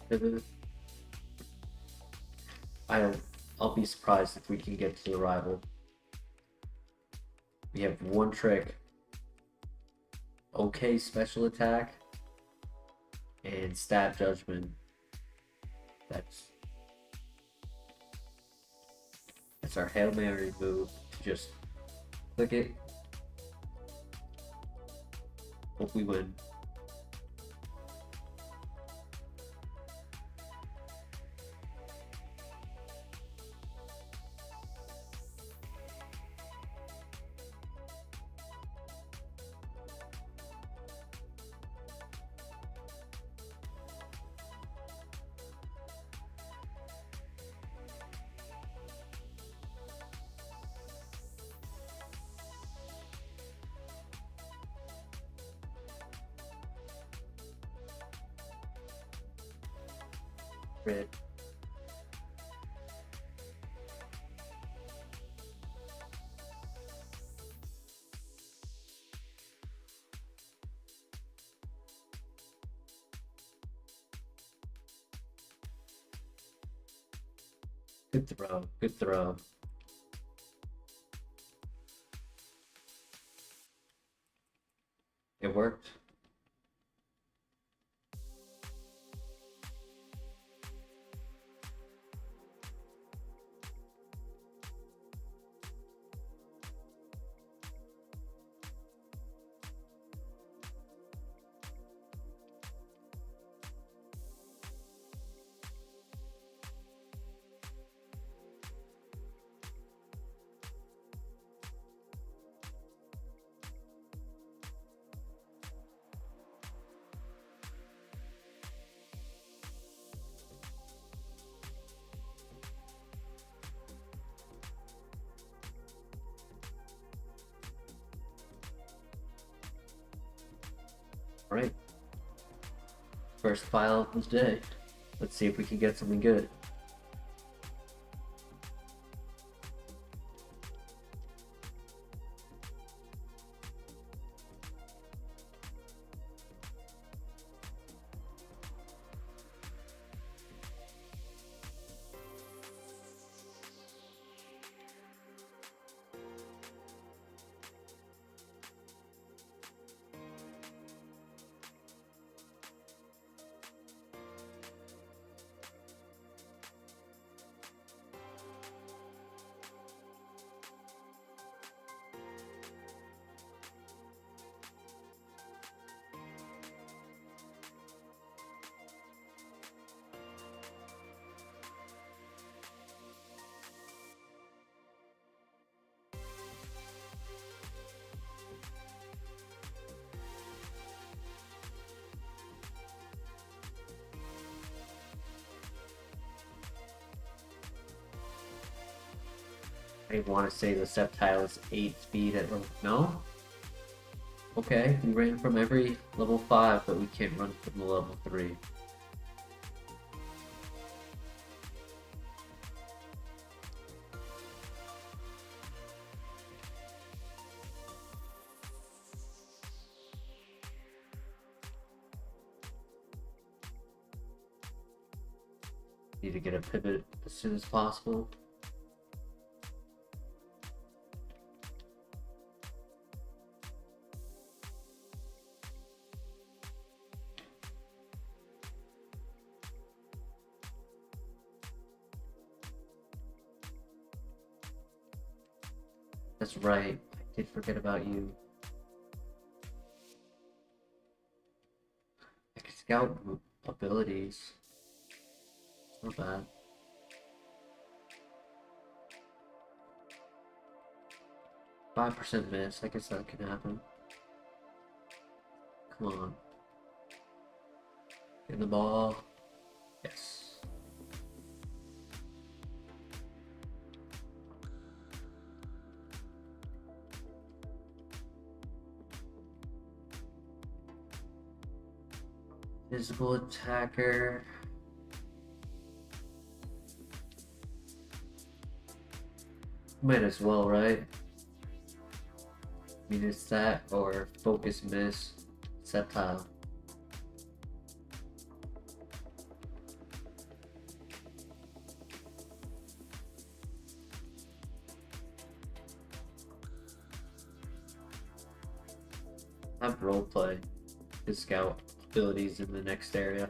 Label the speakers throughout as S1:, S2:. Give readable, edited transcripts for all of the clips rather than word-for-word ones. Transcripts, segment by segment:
S1: Pivot. I'll be surprised if we can get to the rival. We have one trick. Okay, special attack. And stab judgment. That's our Hail Mary move. Just click it. Hope we win. Red. Good throw. Good throw. It worked. Alright. First file of the day. Let's see if we can get something good. I want to say the Sceptile is 8 speed at level. No? Okay, we ran from every level 5, but we can't run from the level 3. Need to get a pivot as soon as possible. That's right, I did forget about you. I can scout abilities. It's not bad. %5 miss, I guess that can happen. Come on. Get the ball. Yes. Visible attacker. Might as well, right? I mean, it's that or focus miss, Sceptile. Have roleplay his scout abilities in the next area.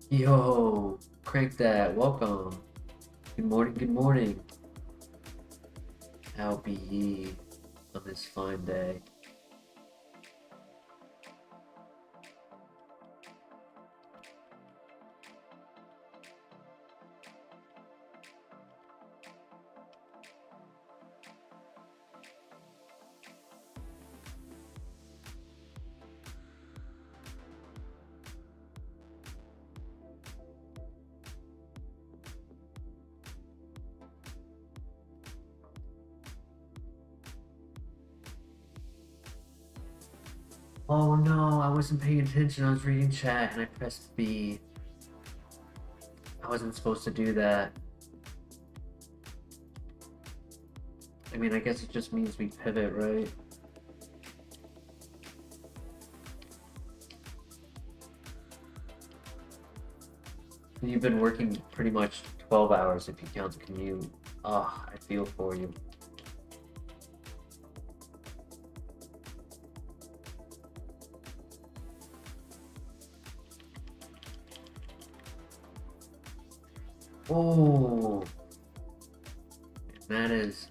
S1: Yo, crank that. Welcome. Good morning, good morning. How be ye on this fine day? Oh no, I wasn't paying attention. I was reading chat and I pressed B. I wasn't supposed to do that. I mean, I guess it just means we pivot, right? You've been working pretty much 12 hours if you count the commute. Ah, I feel for you. Oh, that is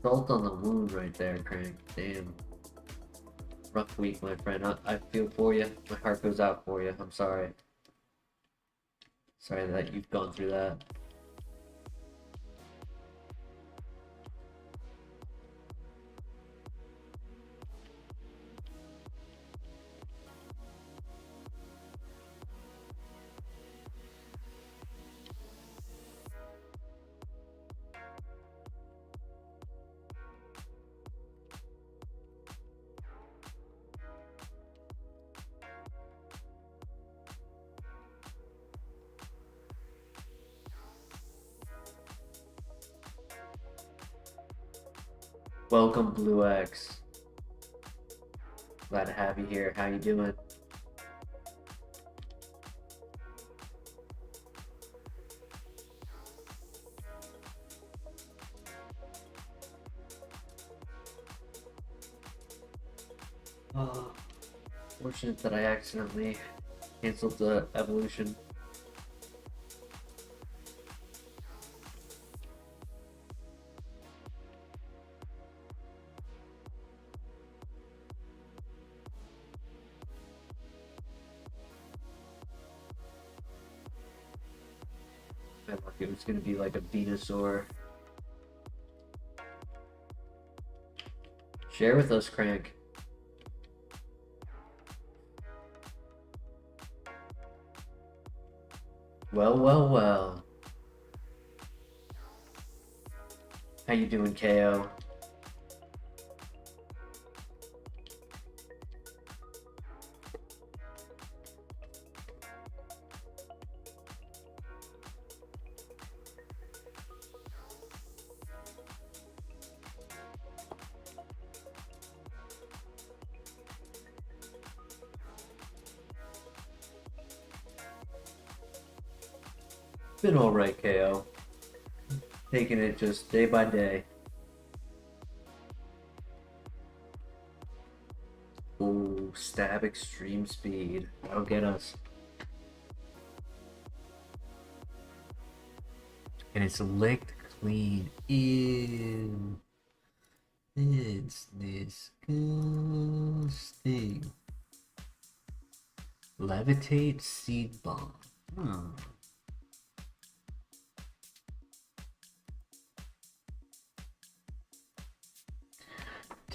S1: salt on the wound right there, Crank. Damn. Rough week, my friend. I feel for you. My heart goes out for you. I'm sorry. Sorry that you've gone through that. Welcome, Blue X. Glad to have you here. How you doing? Fortunate that I accidentally canceled the evolution. I thought it was gonna be like a Venusaur. Share with us, Crank. Well, well, well. How you doing, KO? Been alright, KO. Taking it just day by day. Ooh, stab extreme speed. That'll get us. And it's licked clean. Ew. It's disgusting. Levitate seed bomb.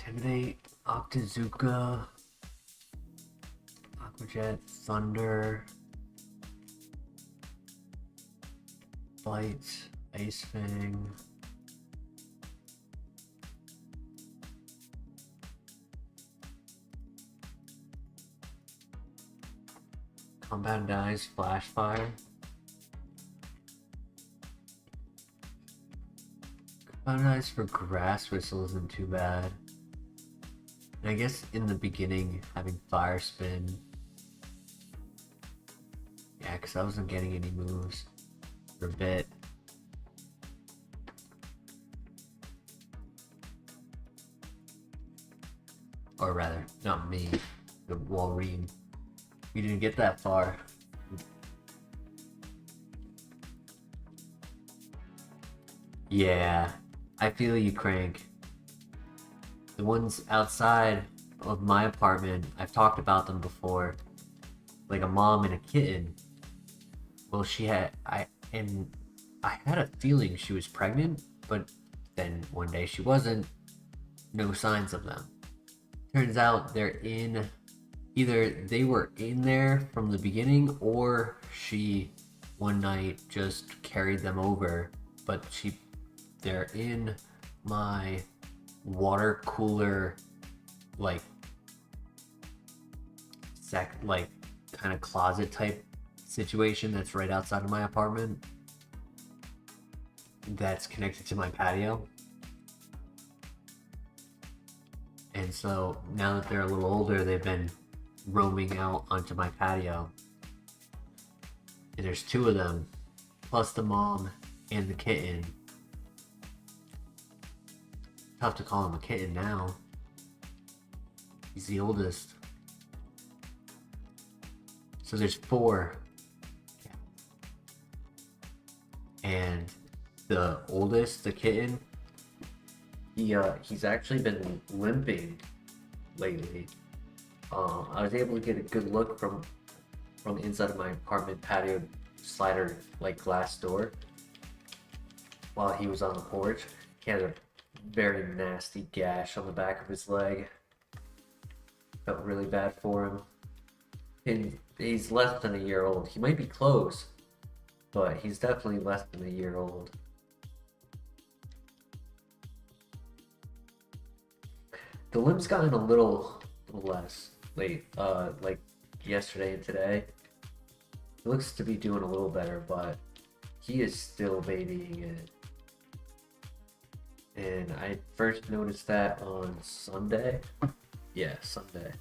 S1: Intimidate, Octazooka, Aquajet, Thunder, Bite, Ice Fang. Compound Dice, Flash Fire. Compound Dice for Grass Whistle isn't too bad. And I guess in the beginning, having Fire Spin because I wasn't getting any moves for a bit. Or rather, not me, the Walrein. We didn't get that far. Yeah, I feel you, Crank. The ones outside of my apartment, I've talked about them before. Like a mom and a kitten. Well, I had a feeling she was pregnant, but then one day she wasn't. No signs of them. Turns out either they were in there from the beginning, or she one night just carried them over, but they're in my water cooler, like kind of closet type situation that's right outside of my apartment that's connected to my patio. And so now that they're a little older, they've been roaming out onto my patio. And there's two of them, plus the mom and the kitten. Tough to call him a kitten now. He's the oldest. So there's 4. And the oldest, the kitten, he's actually been limping lately. I was able to get a good look from the inside of my apartment patio slider, like glass door, while he was on the porch. He had a very nasty gash on the back of his leg. Felt really bad for him. And he's less than a year old. He might be close, but he's definitely less than a year old. The limp's gotten a little less late, like yesterday and today. He looks to be doing a little better, but he is still babying it. And I first noticed that on Sunday. Yeah, Sunday.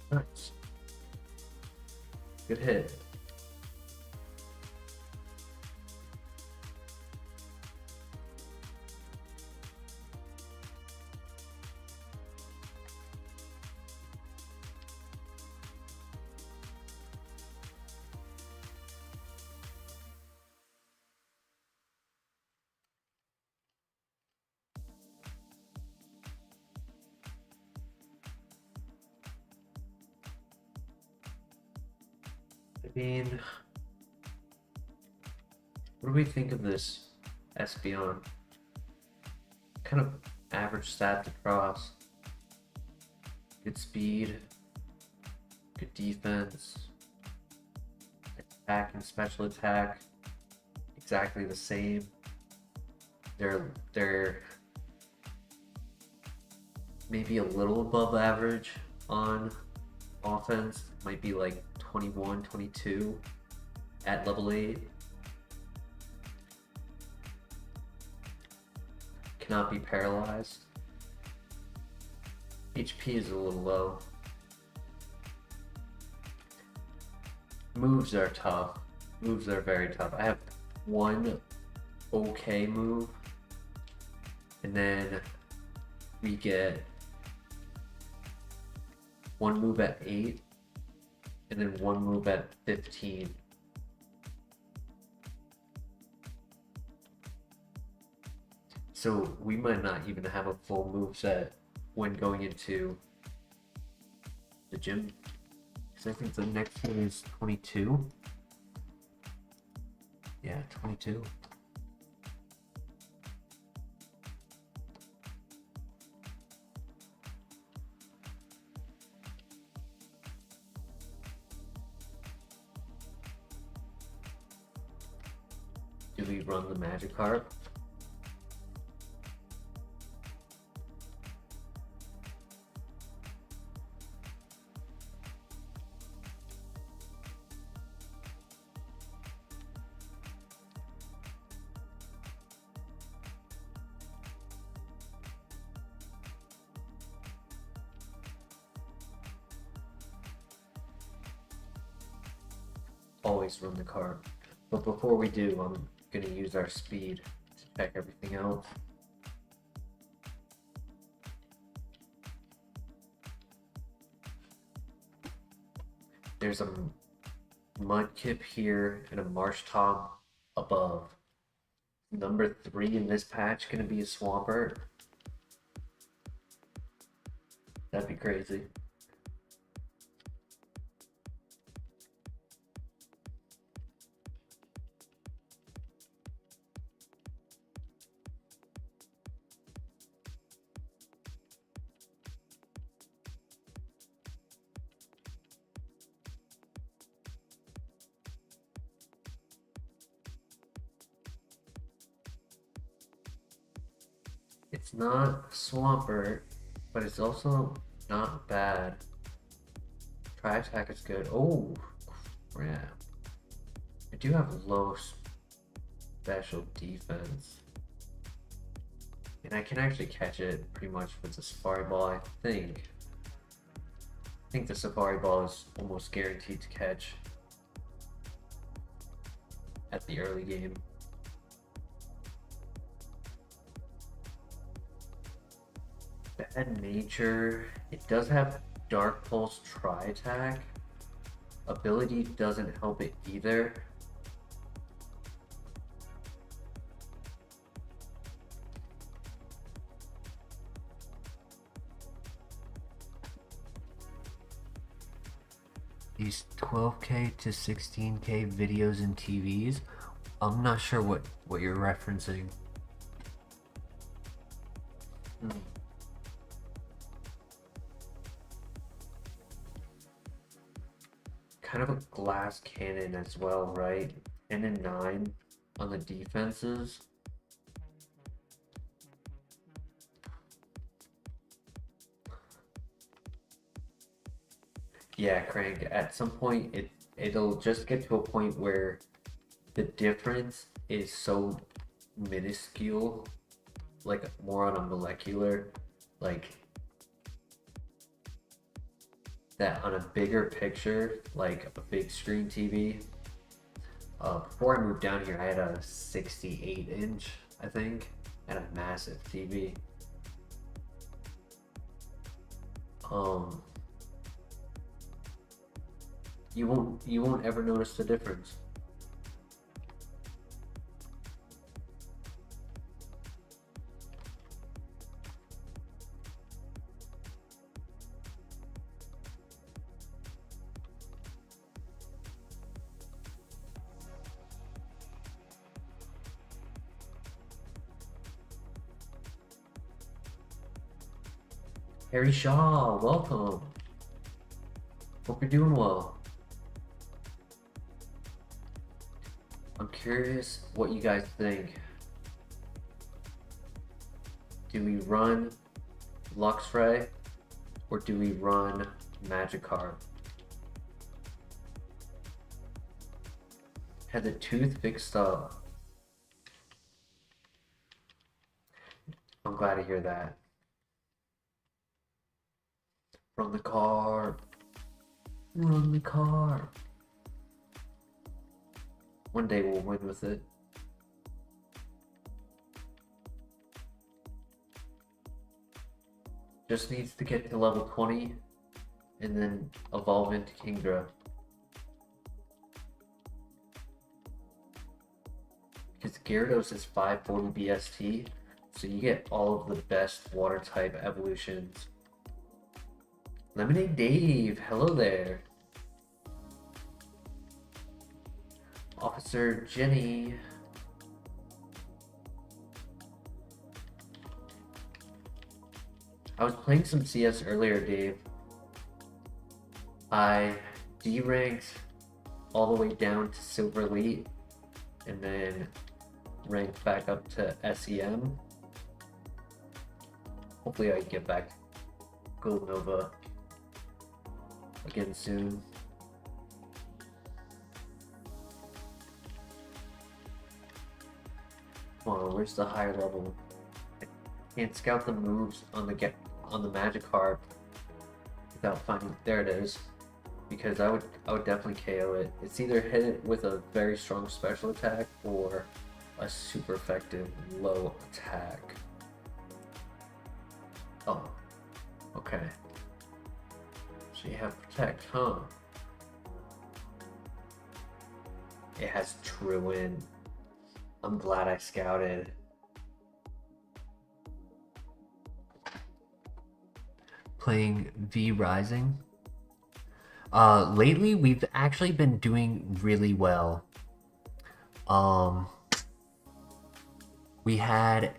S1: Nice. Good hit. I mean, what do we think of this Espeon? Kind of average stat to cross. Good speed, good defense, attack and special attack exactly the same. They're maybe a little above average on offense, might be like 21, 22 at level 8. Cannot be paralyzed. HP is a little low. Moves are tough. Moves are very tough. I have one okay move, and then we get one move at 8, and then one move at 15. So we might not even have a full move set when going into the gym. Because I think the next one is 22. Yeah, 22. Do we run the Magikarp? Always run the card. But before we do, I'm gonna use our speed to check everything else. There's a Mudkip here and a Marshtomp above. Number 3 in this patch gonna be a Swampert. That'd be crazy. It's not Swampert, but it's also not bad. Tri-attack is good. Oh, crap. I do have low special defense. And I can actually catch it pretty much with the Safari Ball, I think. I think the Safari Ball is almost guaranteed to catch at the early game. Bad Nature, it does have Dark Pulse Tri-Attack. Ability doesn't help it either. These 12K to 16K videos and TVs, I'm not sure what you're referencing. Kind of a glass cannon as well, right? 10 and 9 on the defenses. Yeah, Crank, at some point it'll just get to a point where the difference is so minuscule, like more on a molecular, like that on a bigger picture, like a big screen TV. Before I moved down here, I had a 68-inch, I think, and a massive TV. You won't ever notice the difference. Harry Shaw, welcome. Hope you're doing well. I'm curious what you guys think. Do we run Luxray or do we run Magikarp? Had the tooth fixed up. I'm glad to hear that. Run the car. Run the car. One day we'll win with it. Just needs to get to level 20 and then evolve into Kingdra. Because Gyarados is 540 BST, so you get all of the best water type evolutions. Lemonade Dave, hello there. Officer Jenny. I was playing some CS earlier, Dave. I D-ranked all the way down to Silver Elite and then ranked back up to SEM. Hopefully I can get back Gold Nova again soon. Come on, where's the higher level? I can't scout the moves on the Magikarp without finding. There it is. Because I would definitely KO it. It's either hit it with a very strong special attack or a super effective low attack. Oh, okay. So you have Protect, huh? It has Truant. I'm glad I scouted. Playing V Rising. Lately we've actually been doing really well. We had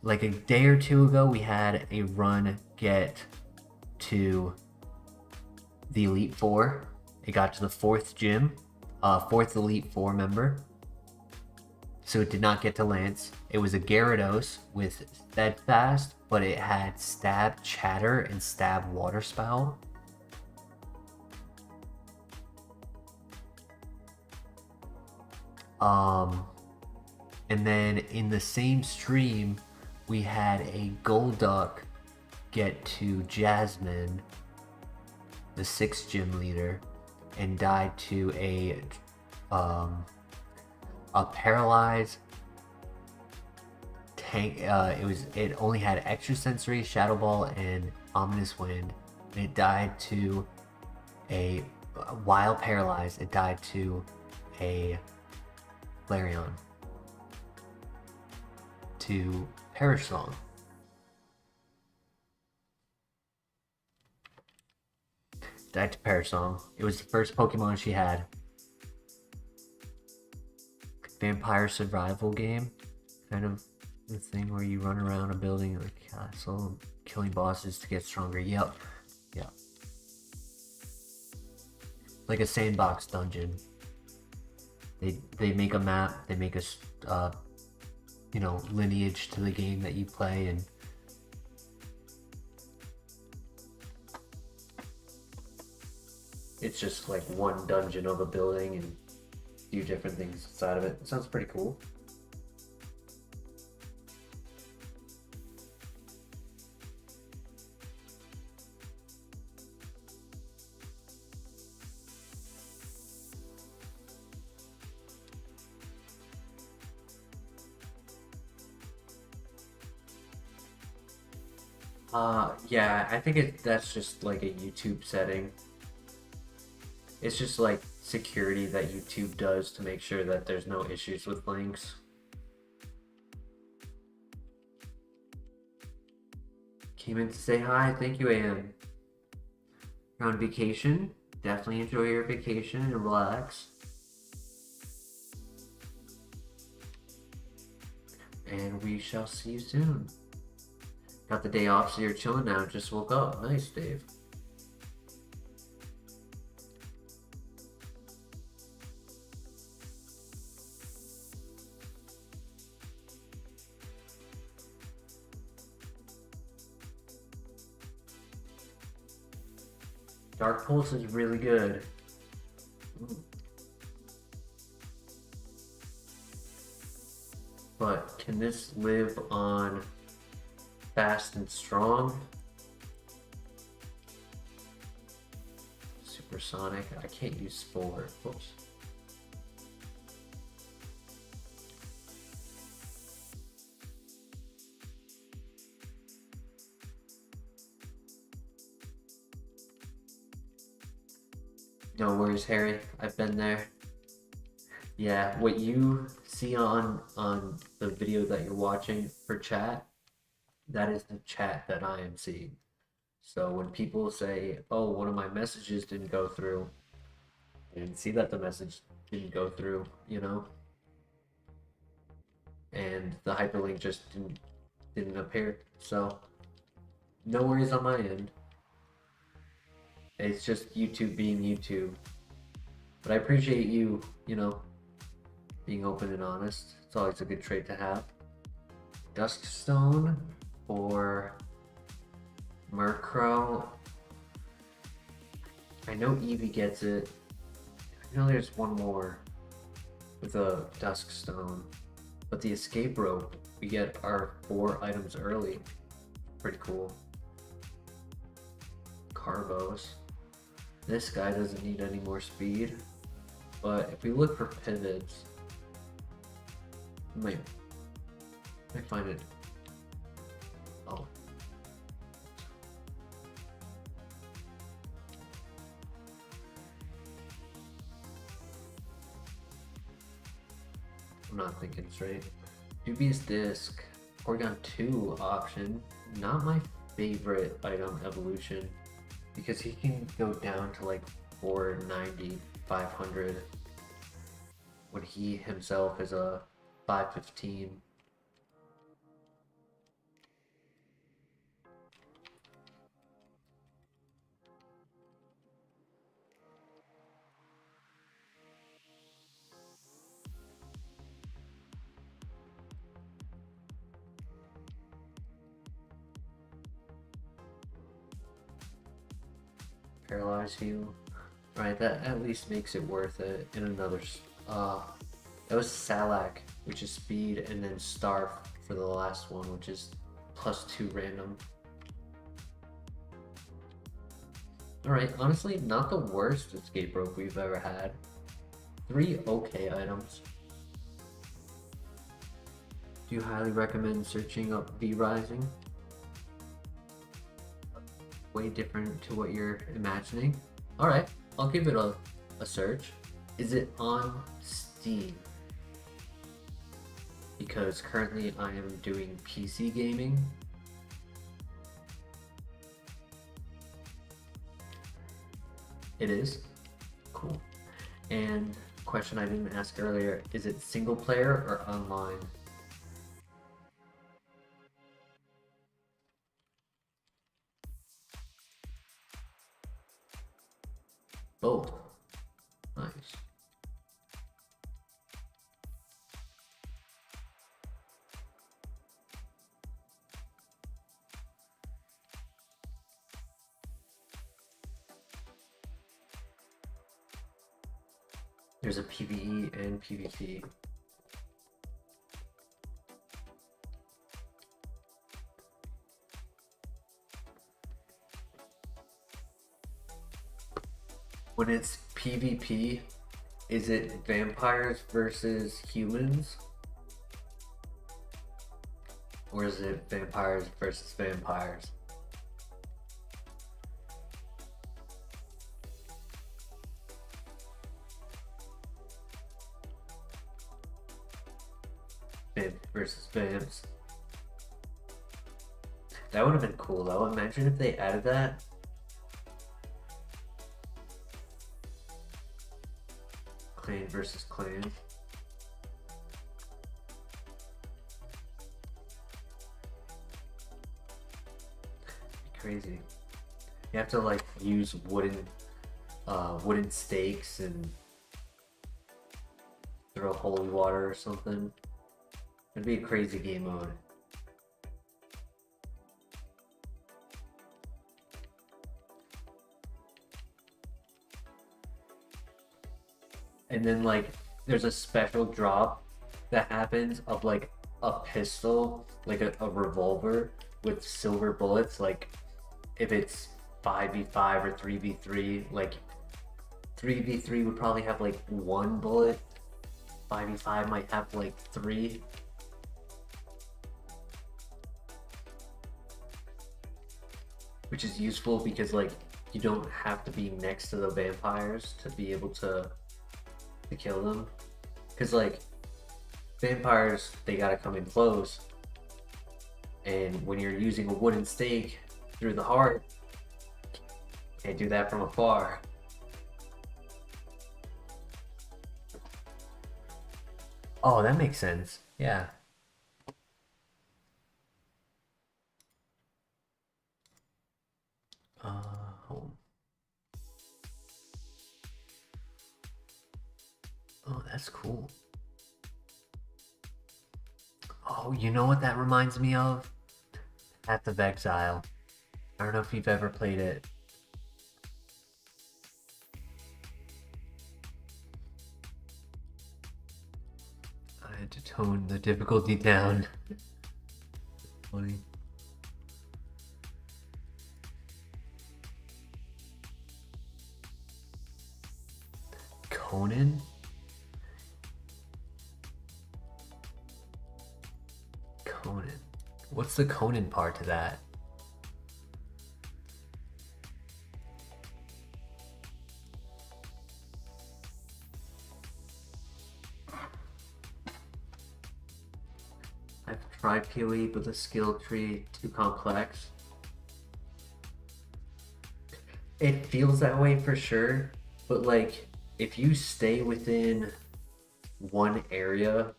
S1: like a day or two ago, we had a run get to the Elite Four. It got to the fourth gym, fourth Elite Four member. So it did not get to Lance. It was a Gyarados with Steadfast, but it had Stab Chatter and Stab Water Spout. And then in the same stream, we had a Golduck get to Jasmine, the 6th gym leader, and died to a paralyzed tank. It only had extrasensory, Shadow Ball, and Ominous Wind. And it died to while paralyzed, it died to a Flareon. To Perish Song. Died to Perish Song. It was the first Pokemon she had. Vampire survival game. Kind of the thing where you run around a building or a castle killing bosses to get stronger. Yep. Yep. Like a sandbox dungeon. They make a map, they make a lineage to the game that you play, and it's just like one dungeon of a building and do different things inside of it. It sounds pretty cool. Yeah, I think that's just like a YouTube setting. It's just like security that YouTube does to make sure that there's no issues with links. Came in to say hi. Thank you, AM. You're on vacation. Definitely enjoy your vacation and relax. And we shall see you soon. Got the day off, so you're chilling now. Just woke up. Nice, Dave. Dark Pulse is really good. Ooh. Can this live on fast and strong? Supersonic. I can't use spore. Oops. No worries, Harry. I've been there. Yeah, what you see on the video that you're watching for chat, that is the chat that I am seeing. So when people say, "Oh, one of my messages didn't go through," and see that the message didn't go through, you know, and the hyperlink just didn't appear. So no worries on my end. It's just YouTube being YouTube. But I appreciate you, you know, being open and honest. It's always a good trait to have. Duskstone or Murkrow. I know Eevee gets it. I know there's one more with a Duskstone. But the escape rope, we get our 4 items early. Pretty cool. Carbos. This guy doesn't need any more speed. But if we look for pivots, we might find it. Oh. I'm not thinking straight. Dubious Disc, Porygon 2 option. Not my favorite item evolution because he can go down to like 490, 500 when he himself is a 515. Paralyze you. Right, that at least makes it worth it. In another, that was Salak, which is speed, and then Starf for the last one, which is +2 random. Alright, honestly, not the worst escape rope we've ever had. 3 okay items. Do you highly recommend searching up V-Rising? Way different to what you're imagining. Alright, I'll give it a search. Is it on Steam? Because currently I am doing PC gaming. It is? Cool. And question I didn't ask earlier, is it single player or online? Both. Nice. There's a PvE and PvP. When it's PvP, is it vampires versus humans? Or is it vampires versus vampires? Vamp versus vamps. That would have been cool though. Imagine if they added that. Clan versus clan. Crazy. You have to like use wooden stakes and throw holy water or something. It'd be a crazy game mode. And then like there's a special drop that happens of like a pistol, like a revolver with silver bullets, like if it's 5v5 or 3v3, like 3v3 would probably have like one bullet, 5v5 might have like three. Which is useful because like you don't have to be next to the vampires to be able to kill them. Because like vampires, they gotta come in close, and when you're using a wooden stake through the heart, can't do that from afar. Oh, that makes sense. Yeah. Home. Oh, that's cool. Oh, you know what that reminds me of? Path of Exile. I don't know if you've ever played it. I had to tone the difficulty down. Funny. Conan? Conan. What's the Conan part to that? I've tried PoE, but the skill tree too complex. It feels that way for sure, but like if you stay within one area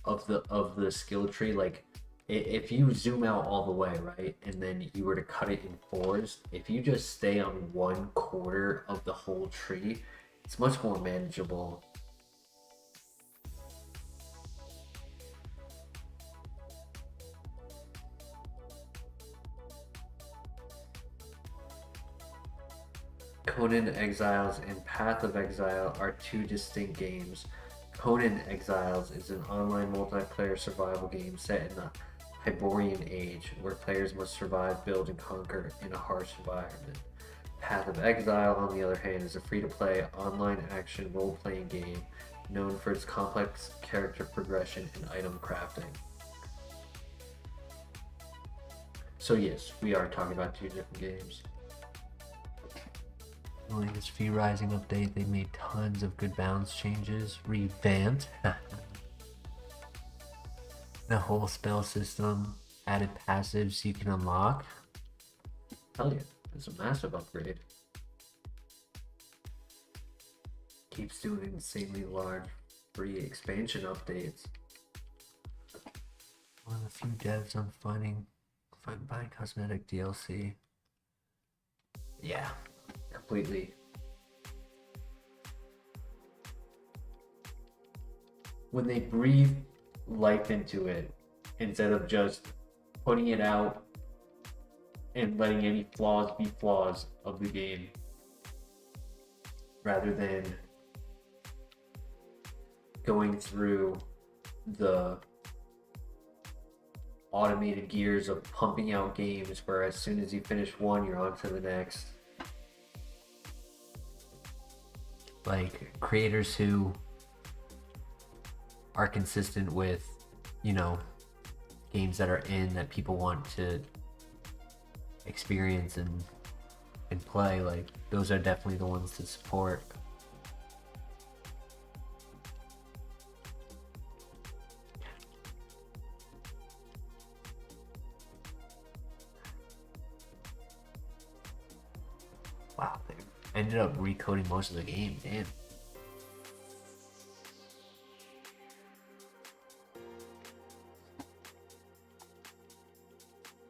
S1: of the skill tree, like if you zoom out all the way, right, and then you were to cut it in fours, if you just stay on 1/4 of the whole tree, it's much more manageable. Conan Exiles and Path of Exile are two distinct games. Conan Exiles is an online multiplayer survival game set in the Hyborian Age, where players must survive, build, and conquer in a harsh environment. Path of Exile, on the other hand, is a free-to-play online action role-playing game known for its complex character progression and item crafting. So yes, we are talking about two different games. The latest Fee Rising update, they made tons of good balance changes, revamped the whole spell system, added passives you can unlock. Hell yeah, it's a massive upgrade. Keeps doing insanely large free expansion updates. One of the few devs on buying cosmetic DLC. Yeah. Completely. When they breathe life into it, instead of just putting it out and letting any flaws be flaws of the game, rather than going through the automated gears of pumping out games where as soon as you finish one, you're on to the next. Like creators who are consistent with, you know, games that are in that people want to experience and play, like those are definitely the ones to support. Wow, they ended up recoding most of the game, damn.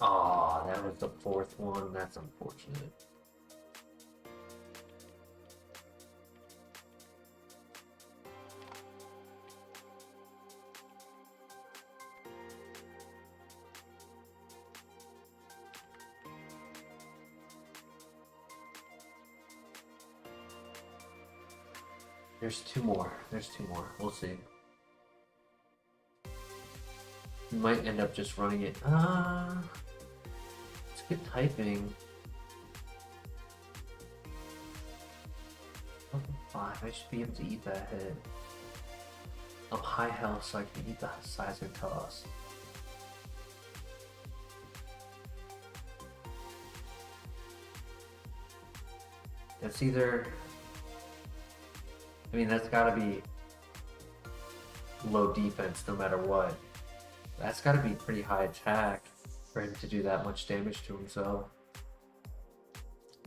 S1: Oh, that was the fourth one. That's unfortunate. There's two more. We'll see. You might end up just running it. It's good typing. Level 5, I should be able to eat that hit. I'm high health, so I can eat the seismic toss. It's either, I mean, that's gotta be low defense no matter what. That's gotta be pretty high attack for him to do that much damage to himself.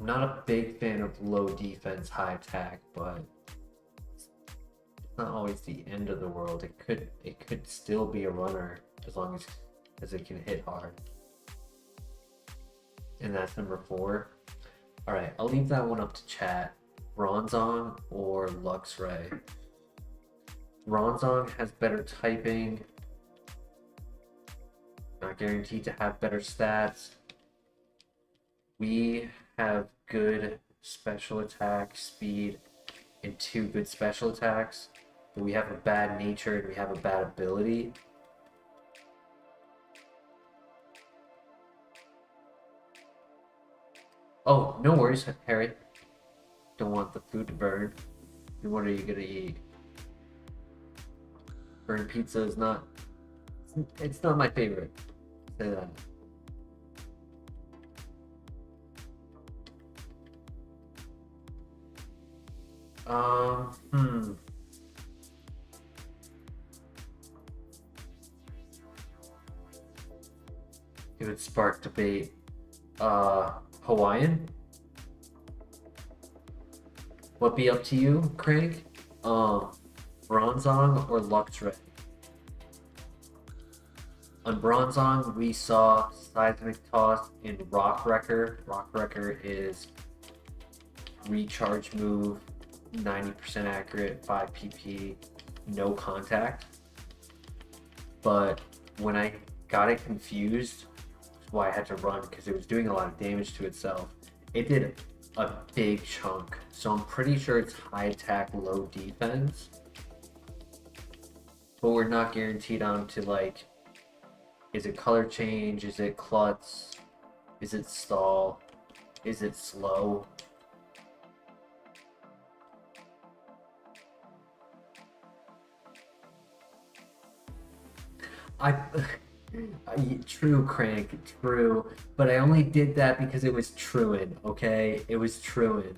S1: I'm not a big fan of low defense, high attack, but it's not always the end of the world. It could still be a runner as long as it can hit hard. And that's number 4. Alright, I'll leave that one up to chat. Bronzong or Luxray. Bronzong has better typing. Not guaranteed to have better stats. We have good special attack, speed, and 2 good special attacks. But we have a bad nature and we have a bad ability. Oh, no worries, Harry. Don't want the food to burn. And what are you gonna eat? Burnt pizza is not... It's not my favorite. Say that. It would spark debate. Hawaiian? What be up to you, Craig? Bronzong or Luxray? On Bronzong, we saw Seismic Toss and Rock Wrecker. Rock Wrecker is recharge move, 90% accurate, 5 PP, no contact. But when I got it confused, that's why I had to run, because it was doing a lot of damage to itself. It did a big chunk, so I'm pretty sure it's high attack, low defense. But we're not guaranteed on to, like, is it color change, is it klutz, is it stall, is it slow? True, Crank, true. But I only did that because it was Truant, okay? It was Truant.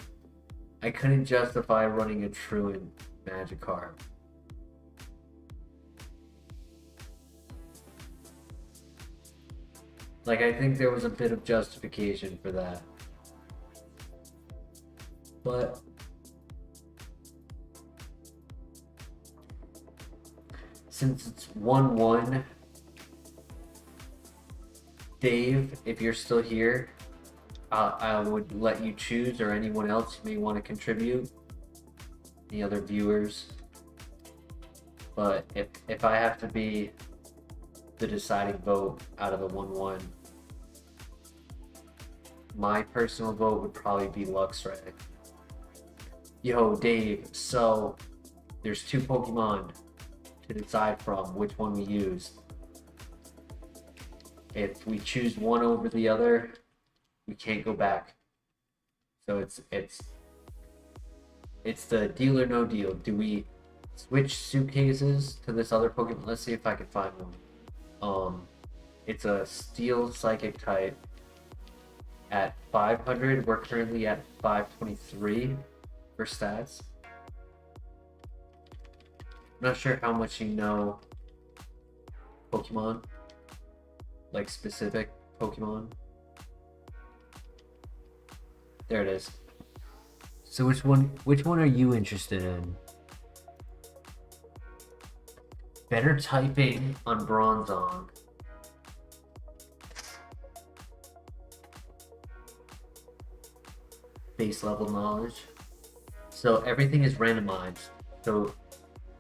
S1: I couldn't justify running a Truant Magikarp. Like, I think there was a bit of justification for that. But since it's 1-1, Dave, if you're still here, I would let you choose, or anyone else who may want to contribute, any other viewers. But if I have to be the deciding vote out of the 1-1, my personal vote would probably be Luxray. Yo, Dave, so there's 2 Pokemon to decide from which one we use. If we choose one over the other, we can't go back. So it's the deal or no deal. Do we switch suitcases to this other Pokemon? Let's see if I can find one. It's a Steel Psychic type at 500. We're currently at 523 for stats. I'm not sure how much you know Pokemon, like specific Pokemon. There it is. So which one are you interested in? Better typing on Bronzong. Base level knowledge. So everything is randomized. So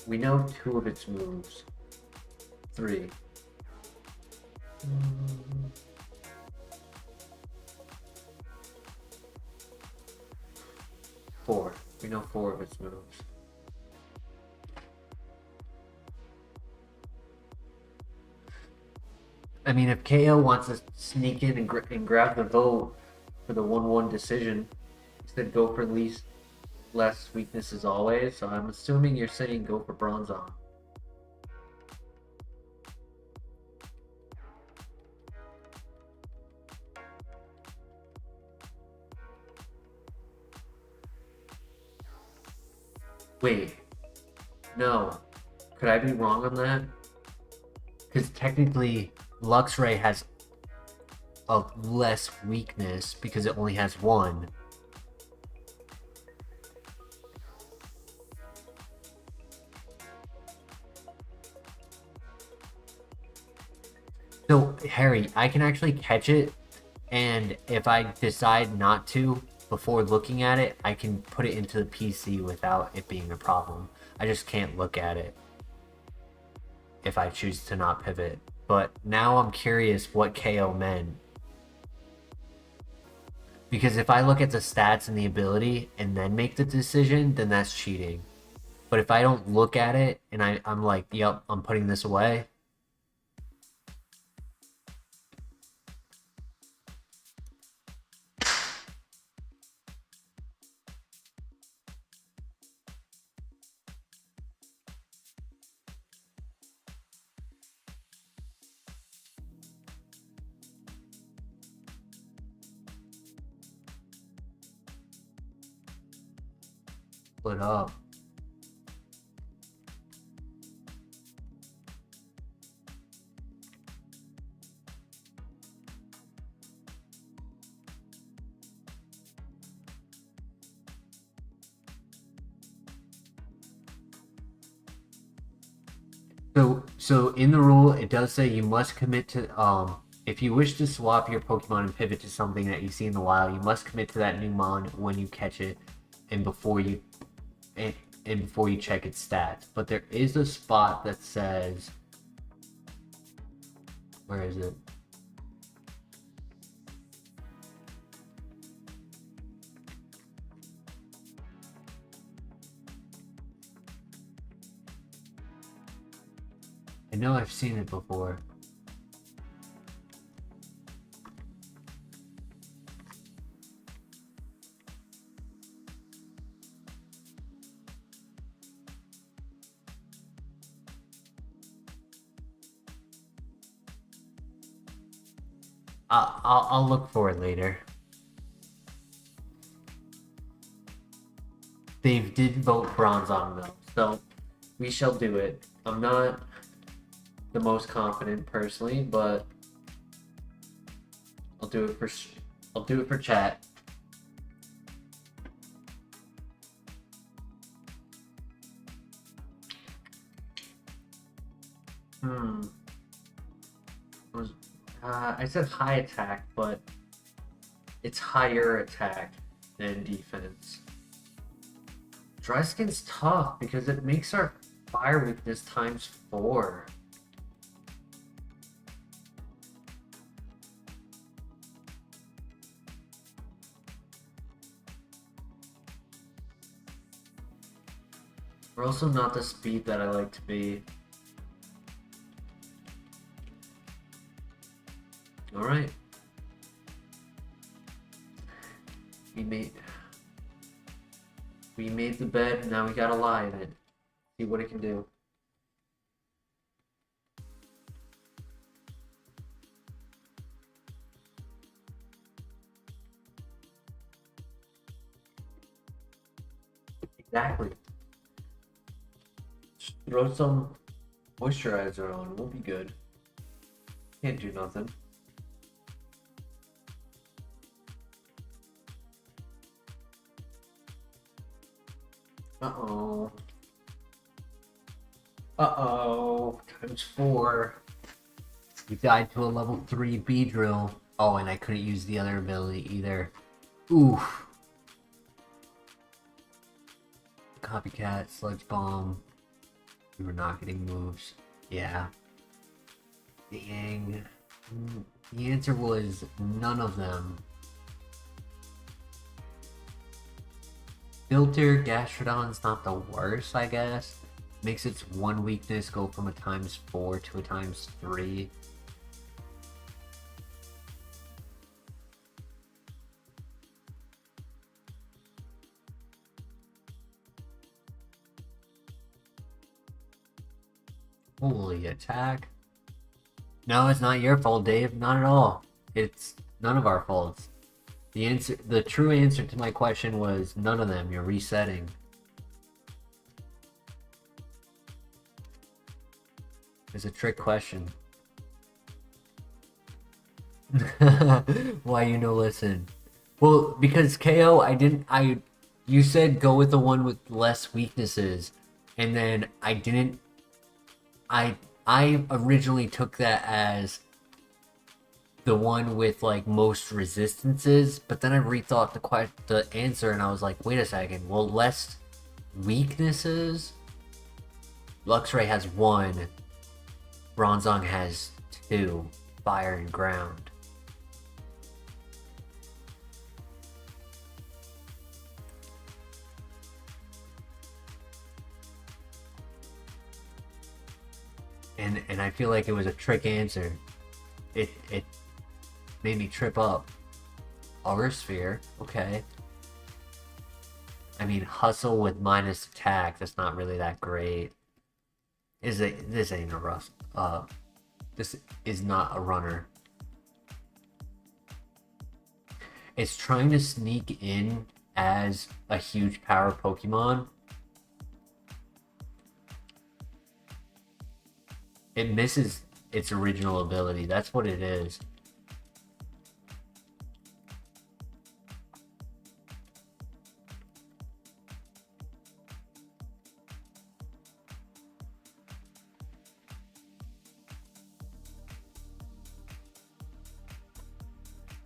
S1: we know 2 of its moves. 3. 4. We know 4 of its moves. KO wants to sneak in and grab the vote for the 1-1 decision. He said go for less weaknesses always, so I'm assuming you're saying go for Bronzong. Wait, no. Could I be wrong on that? Because technically, Luxray has a less weakness because it only has one. So, Harry, I can actually catch it, and if I decide not to, before looking at it, I can put it into the PC without it being a problem. I just can't look at it if I choose to not pivot. But now I'm curious what KO meant. Because if I look at the stats and the ability and then make the decision, then that's cheating. But if I don't look at it and I'm like, yep, I'm putting this away. Split up. So in the rule, it does say you must commit to if you wish to swap your Pokemon and pivot to something that you see in the wild, you must commit to that new mon when you catch it, and before you check its stats. But there is a spot that says, where is it? I know I've seen it before. I'll look for it later. They did vote Bronzong though, so we shall do it. I'm not the most confident personally, but I'll do it for chat. I said high attack, but it's higher attack than defense. Dry Skin's tough because it makes our fire weakness ×4. We're also not the speed that I like to be. Alright. We made the bed, now we gotta lie in it. See what it can do. Exactly. Just throw some moisturizer on, we'll be good. Can't do nothing. Uh-oh. Uh-oh. ×4. We died to a level 3 Beedrill. Oh, and I couldn't use the other ability either. Oof. Copycat, Sludge Bomb. We were not getting moves. Yeah. Dang. The answer was none of them. Filter Gastrodon's not the worst, I guess. Makes its one weakness go from a ×4 to a ×3. Holy attack. No, it's not your fault, Dave. Not at all. It's none of our faults. The true answer to my question was none of them. You're resetting. It's a trick question. Why you no listen? Well, because KO, you said go with the one with less weaknesses, and then I didn't. I originally took that as the one with like most resistances, but then I rethought the answer, and I was like, wait a second. Well, less weaknesses. Luxray has 1. Bronzong has 2. Fire and ground. And I feel like it was a trick answer. It made me trip up. Aura Sphere, okay. I mean, hustle with minus attack, that's not really that great. This ain't a rough. This is not a runner. It's trying to sneak in as a huge power Pokemon. It misses its original ability. That's what it is.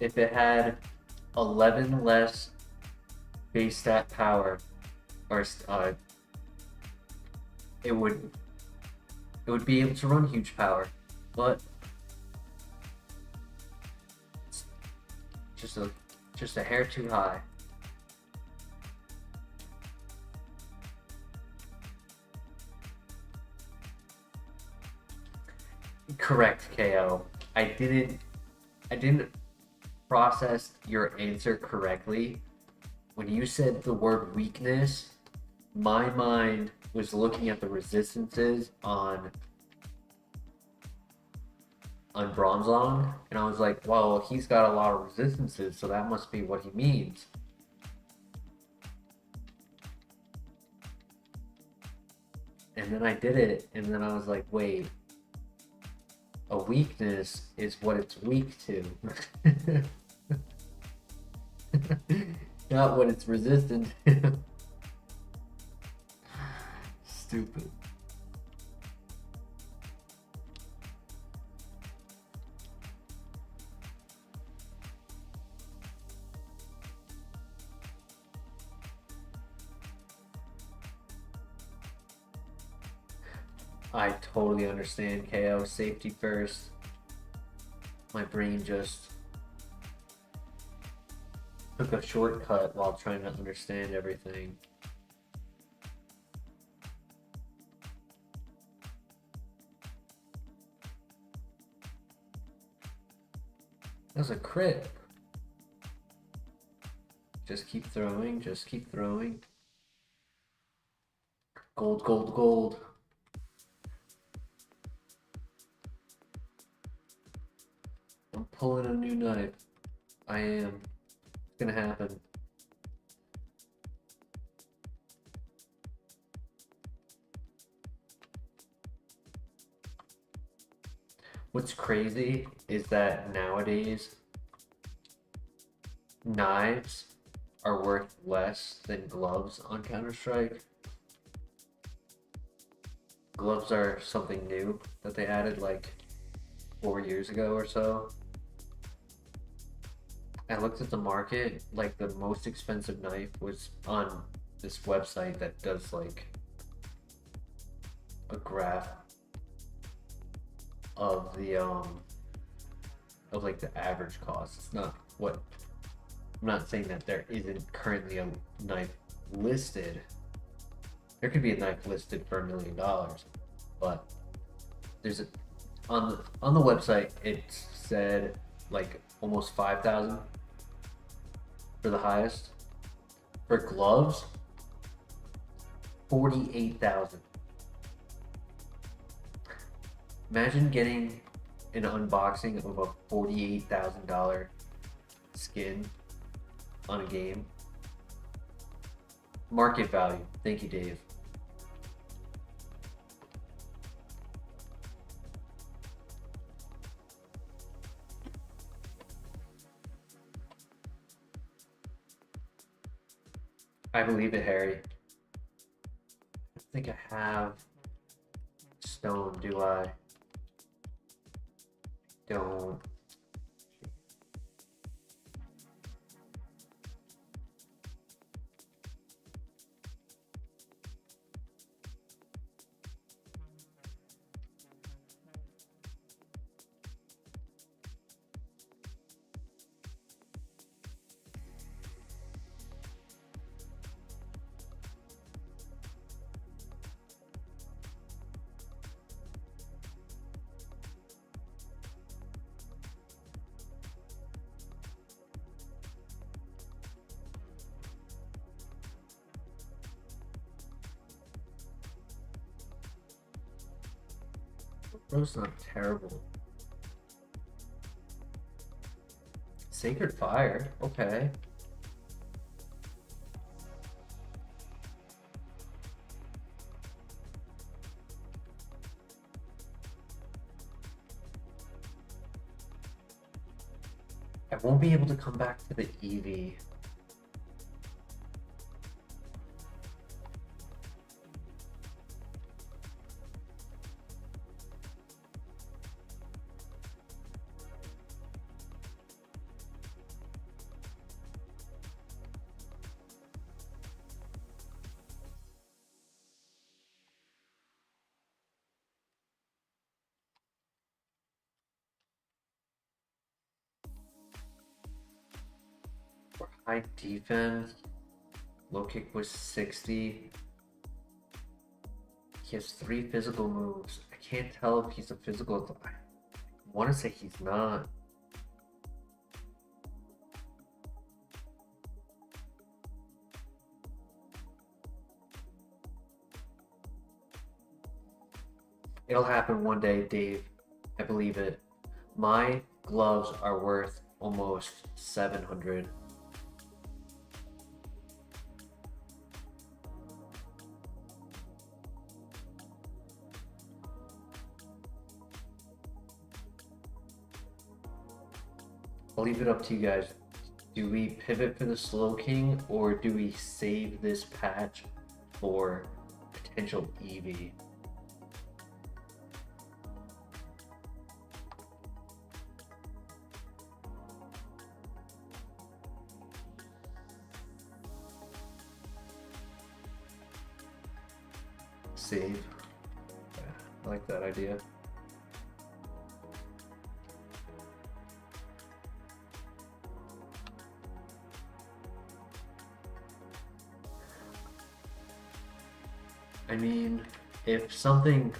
S1: If it had 11 less base stat power, or it would be able to run huge power, but it's just a hair too high. Correct, KO. I didn't process your answer correctly. When you said the word weakness, my mind was looking at the resistances on Bronzong, and I was like, well, he's got a lot of resistances, so that must be what he means. And then I did it, and then I was like, wait, a weakness is what it's weak to. Not what it's resistant to. Stupid. I totally understand, KO. Safety first. My brain just took a shortcut while trying to understand everything. That was a crit. Just keep throwing, just keep throwing. Gold, gold, gold. I'm pulling a new knife. I am. It's gonna happen. What's crazy is that nowadays knives are worth less than gloves on Counter-Strike. Gloves are something new that they added like 4 years ago or so. I looked at the market, like the most expensive knife was on this website that does like a graph of the like the average cost. It's not what, I'm not saying that there isn't currently a knife listed. There could be a knife listed for $1 million, but there's a on the website it said like almost 5,000 for the highest. For gloves, 48,000. Imagine getting an unboxing of a $48,000 skin on a game. Market value. Thank you, Dave. I believe it, Harry. I don't think I have stone, do I? Don't. Bro's not terrible. Sacred Fire, okay. I won't be able to come back to the EV. For high defense, low kick was 60. He has 3 physical moves. I can't tell if he's a physical. I want to say he's not. It'll happen one day, Dave. I believe it. My gloves are worth almost 700. I'll leave it up to you guys. Do we pivot for the Slow King or do we save this patch for potential EV? Save. Yeah, I like that idea. I mean, if something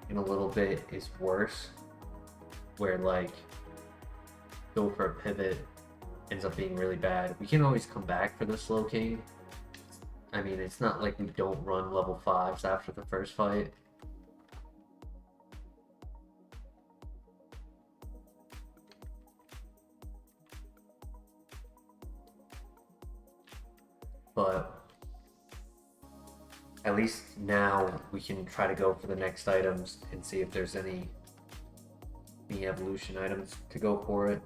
S1: in a little bit is worse, where like go for a pivot ends up being really bad, we can always come back for the Slow King. I mean, it's not like we don't run level 5s after the first fight. But at least now we can try to go for the next items and see if there's any evolution items to go for it.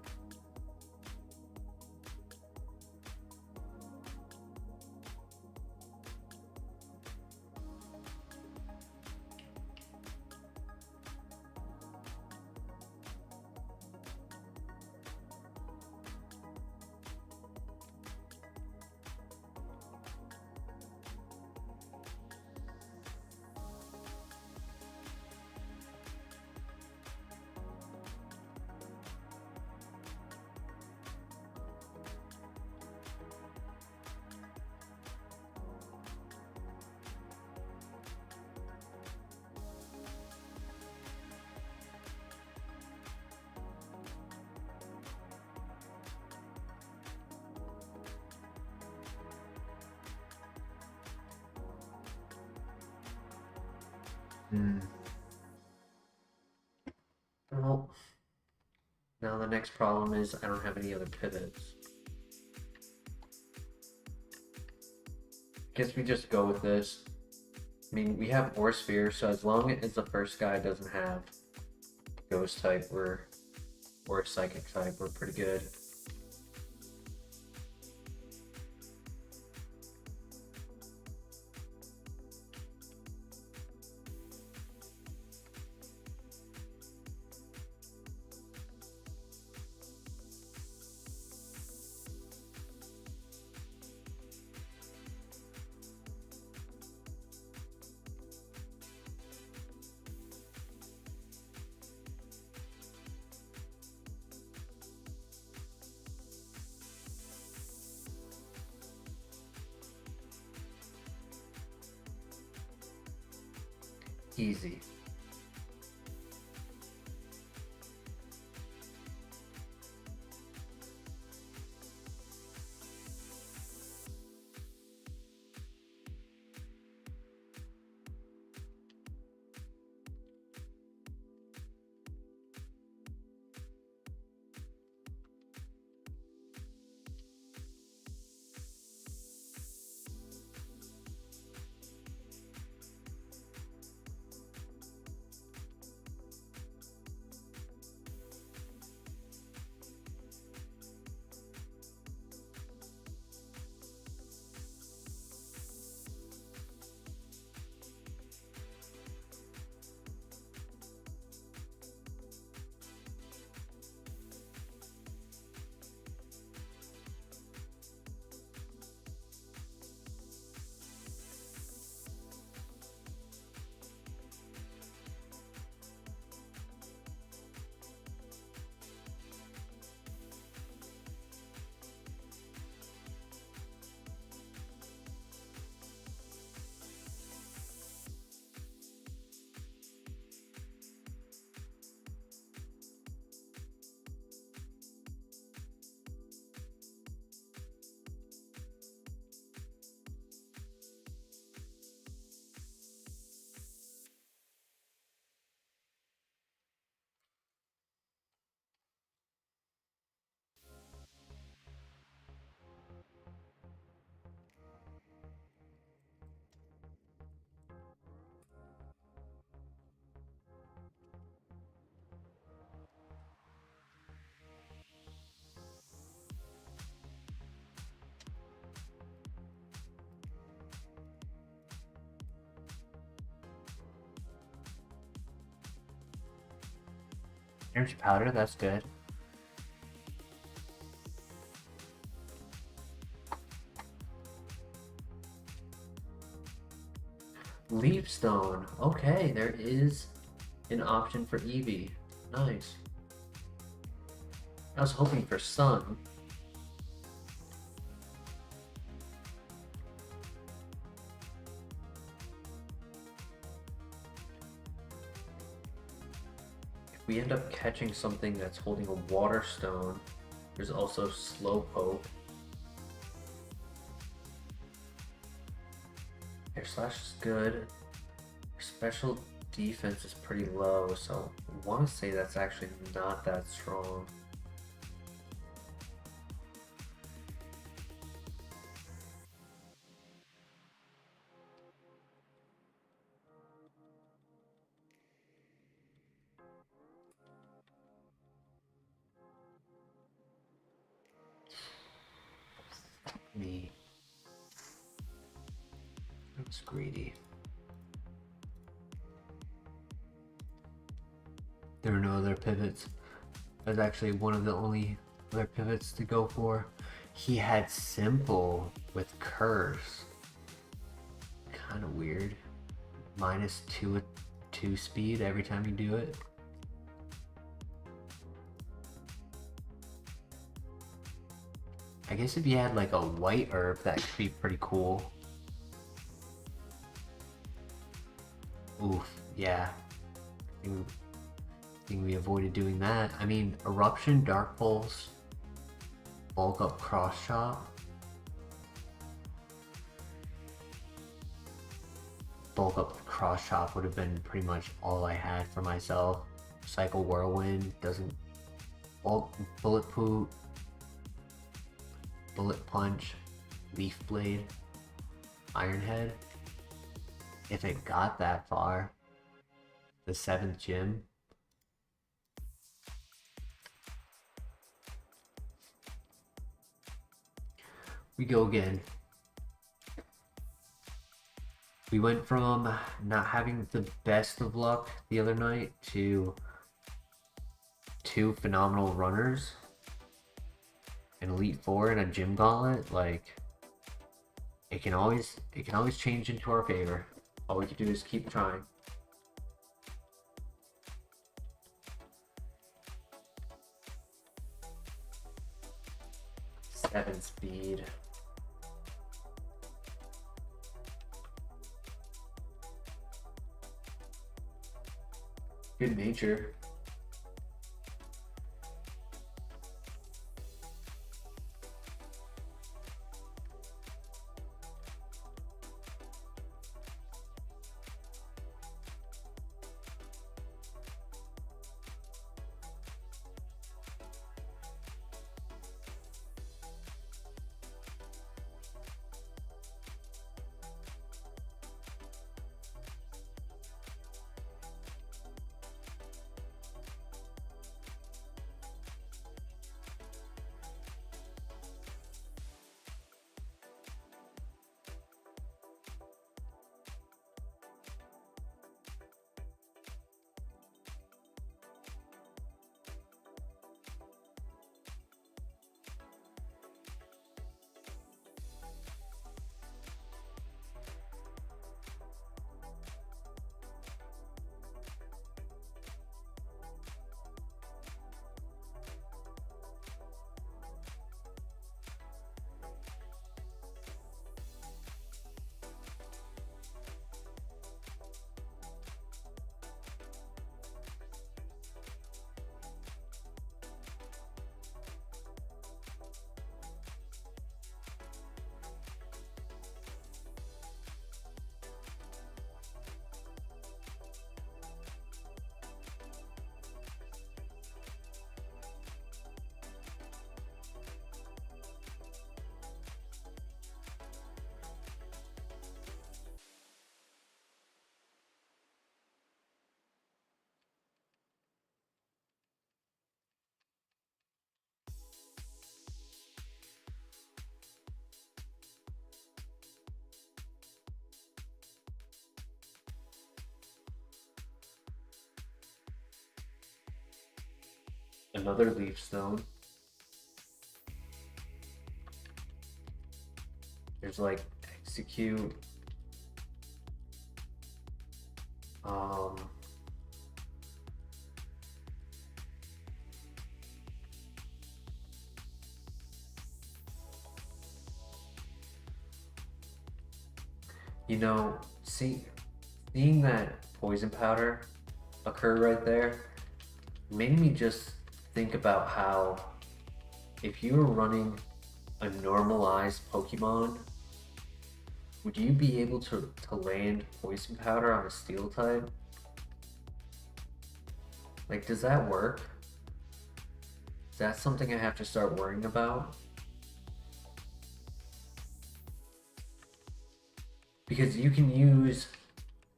S1: Well, now the next problem is I don't have any other pivots. Guess we just go with this. I mean, we have Ore Sphere, so as long as the first guy doesn't have Ghost type or Psychic type, we're pretty good. Easy. Energy powder, that's good. Leaf Stone. Okay, there is an option for Eevee. Nice. I was hoping for Sun. If we end up catching something that's holding a Water Stone, there's also Slowpoke. Air Slash is good. Special defense is pretty low, so I want to say that's actually not that strong. Me. That's greedy. There are no other pivots. That's actually one of the only other pivots to go for. He had Simple with Curse. Kind of weird. -2 speed every time you do it. I guess if you had like a white herb, that could be pretty cool. Oof, yeah. I think we avoided doing that. I mean, Eruption, Dark Pulse, Bulk Up, Cross Chop. Bulk Up, Cross Chop would have been pretty much all I had for myself. Cycle Whirlwind doesn't. Bullet Poot, Bullet Punch, Leaf Blade, Iron Head. If it got that far, the 7th gym. We go again. We went from not having the best of luck the other night to 2 phenomenal runners, an Elite 4 and a gym gauntlet. Like, it can always change into our favor. All we can do is keep trying. Seven speed. Good nature. Another leaf stone. There's like execute. You know, seeing that poison powder occur right there made me just think about how if you were running a normalized Pokemon, would you be able to land poison powder on a steel type? Like, does that work? Is that something I have to start worrying about? Because you can use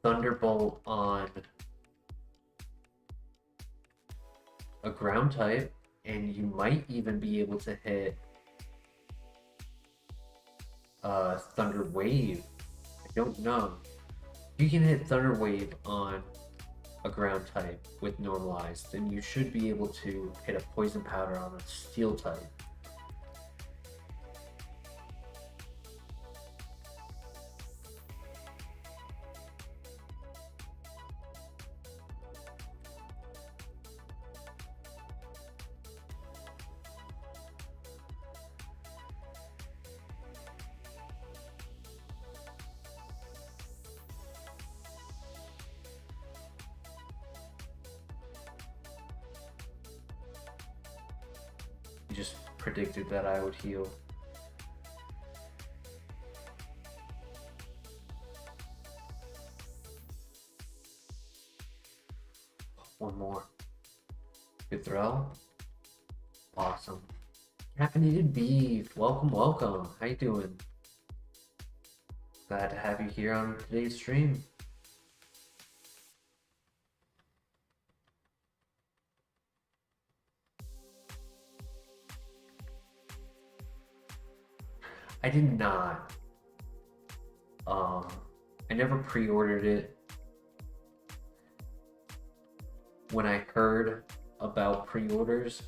S1: Thunderbolt on a ground type, and you might even be able to hit Thunder Wave. I don't know. You can hit Thunder Wave on a ground type with normalized, then you should be able to hit a poison powder on a steel type. You just predicted that I would heal. One more. Good throw. Awesome. Caffeinated beef. Welcome, welcome. How you doing? Glad to have you here on today's stream. I did not. I never pre-ordered it. When I heard about pre-orders,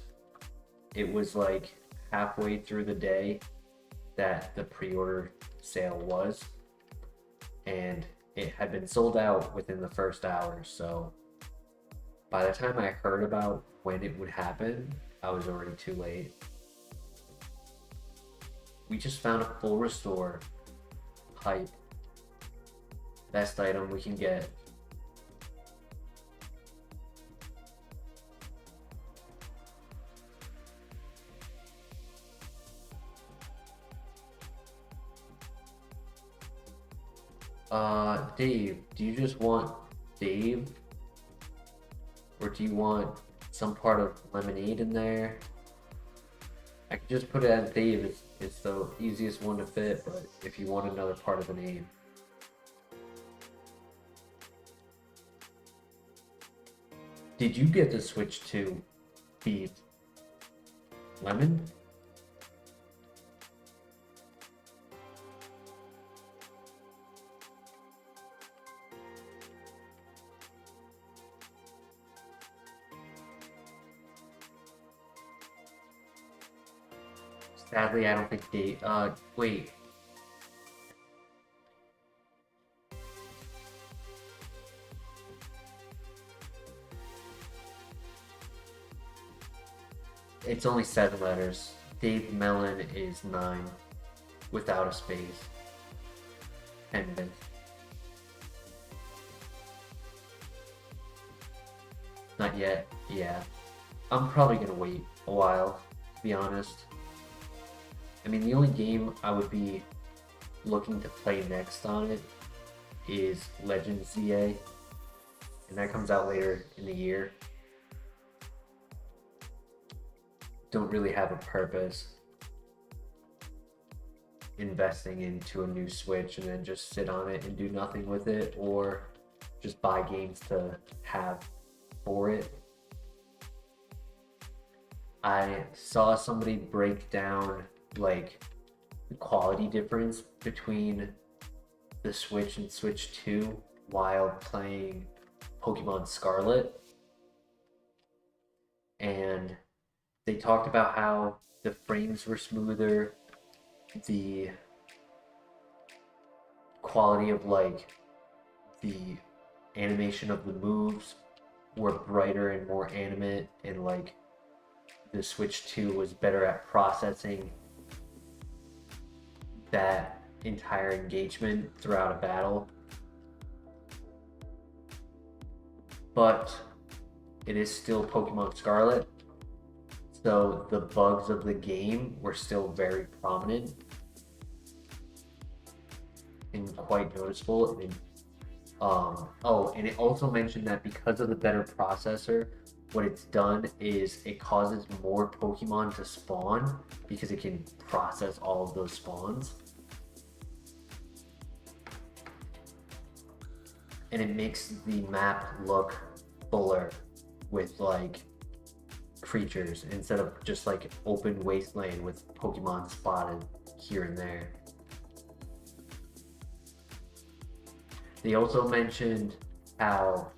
S1: it was like halfway through the day that the pre-order sale was, and it had been sold out within the first hour. So by the time I heard about when it would happen, I was already too late. We just found a full restore. Hype. Best item we can get. Dave, do you just want Dave? Or do you want some part of lemonade in there? I could just put it as Dave. It's the easiest one to fit, but if you want another part of the name. Did you get to switch to beef? Lemon? Sadly, I don't think Dave. Wait. It's only 7 letters. Dave Mellon is 9 without a space. And not yet. Yeah. I'm probably gonna wait a while, to be honest. I mean, the only game I would be looking to play next on it is Legends ZA, and that comes out later in the year. Don't really have a purpose investing into a new Switch and then just sit on it and do nothing with it, or just buy games to have for it. I saw somebody break down like the quality difference between the Switch and Switch 2 while playing Pokemon Scarlet, and they talked about how the frames were smoother, the quality of like the animation of the moves were brighter and more animate, and like the Switch 2 was better at processing that entire engagement throughout a battle. But it is still Pokemon Scarlet, so the bugs of the game were still very prominent and quite noticeable. And and it also mentioned that because of the better processor, what it's done is it causes more Pokemon to spawn because it can process all of those spawns. And it makes the map look fuller with like creatures instead of just like open wasteland with Pokemon spotted here and there. They also mentioned how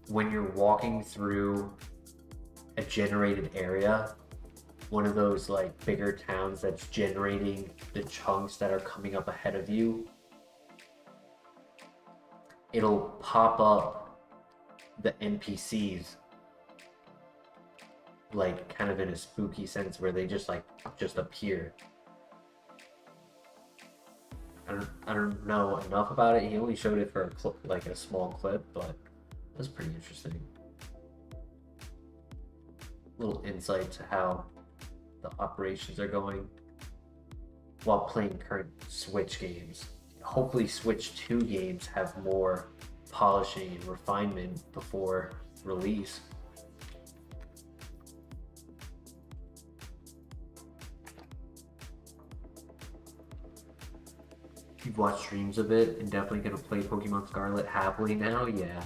S1: when you're walking through a generated area, one of those like bigger towns that's generating the chunks that are coming up ahead of you, it'll pop up the NPCs like kind of in a spooky sense where they just appear. I don't know enough about it. He only showed it for a small clip, but that's pretty interesting. Little insight to how the operations are going while playing current Switch games. Hopefully Switch 2 games have more polishing and refinement before release. You've watched streams of it and definitely gonna play Pokemon Scarlet happily now, yeah.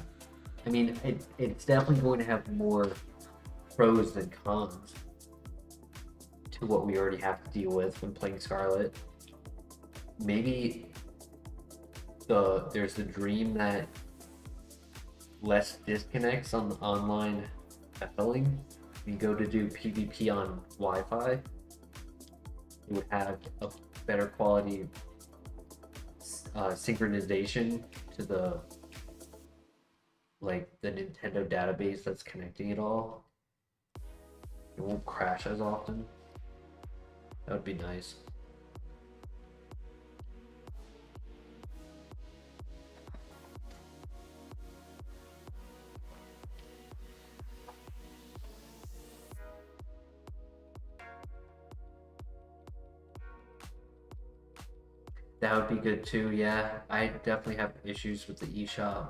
S1: I mean, it's definitely going to have more pros than cons to what we already have to deal with when playing Scarlet. Maybe there's the dream that less disconnects on the online battling. You go to do PvP on Wi-Fi, you would have a better quality synchronization to the Nintendo database that's connecting it all. It won't crash as often. That would be nice. That would be good too, yeah. I definitely have issues with the eShop.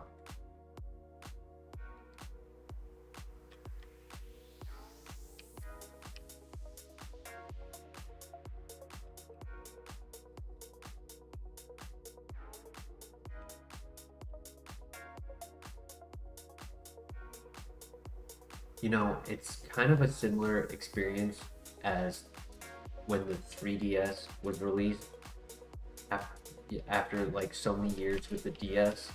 S1: You know, it's kind of a similar experience as when the 3DS was released after like so many years with the DS.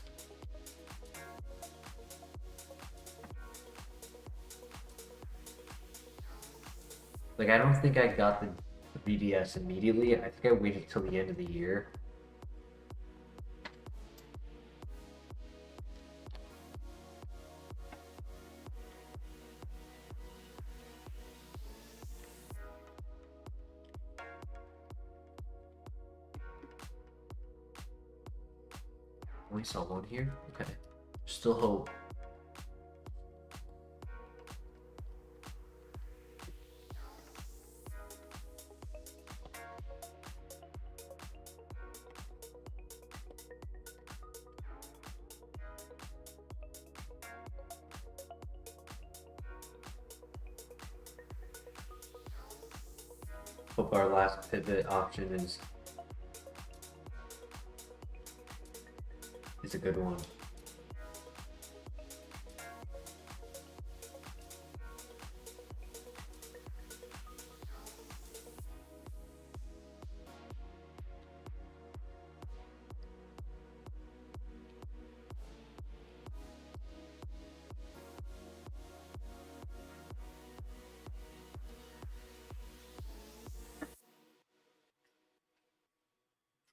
S1: Like, I don't think I got the 3DS immediately. I think I waited till the end of the year. Only saw one here? Okay. Still hope. Hope our last pivot option is a good one.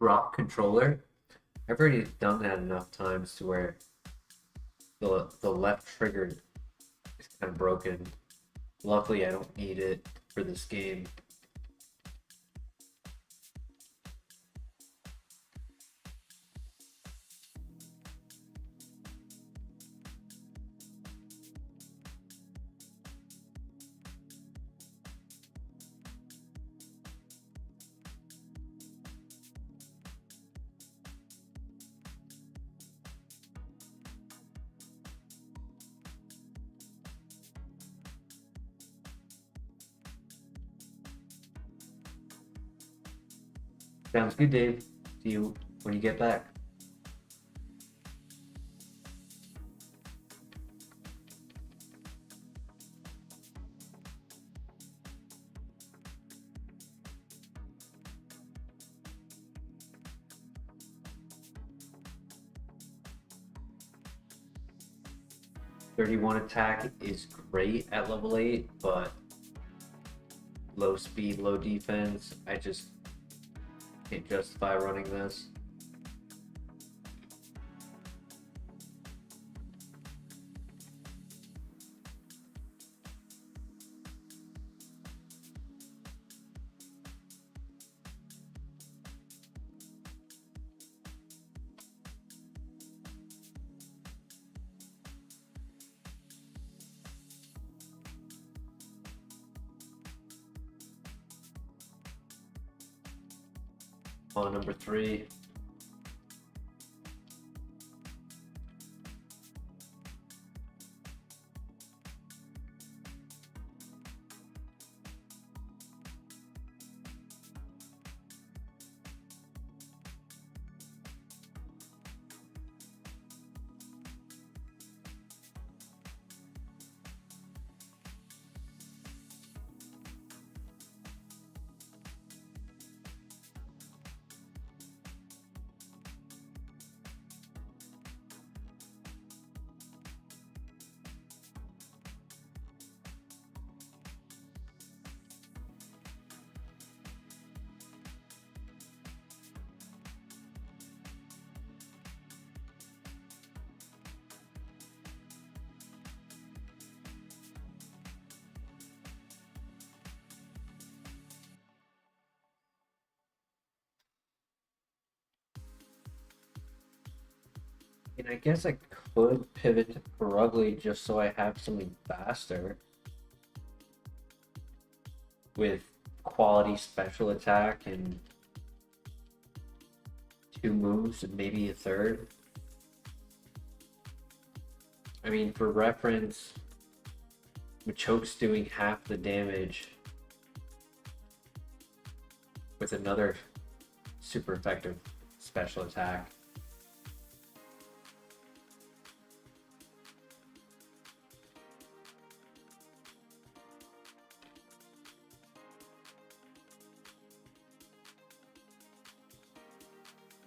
S1: Drop controller. I've already done that enough times to where the left trigger is kind of broken. Luckily, I don't need it for this game. Sounds good, Dave. See you when you get back. .31 attack is great at level 8, but low speed, low defense, I just can't justify running this. On number 3. mean, I guess I could pivot to Perugly just so I have something faster with quality special attack and 2 moves and maybe a third. I mean, for reference, Machoke's doing half the damage with another super effective special attack.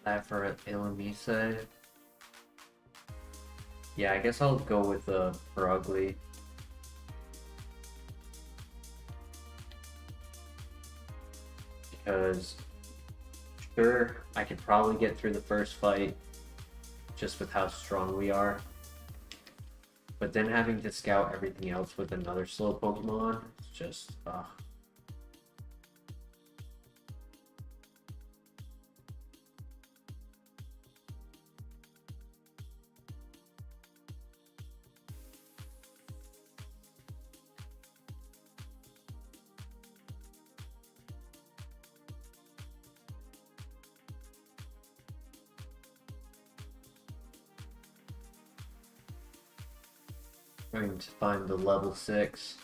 S1: That for Illumise. Yeah, I guess I'll go with the Perugly. Because sure, I could probably get through the first fight just with how strong we are. But then having to scout everything else with another slow Pokemon, it's just, trying to find the level 6.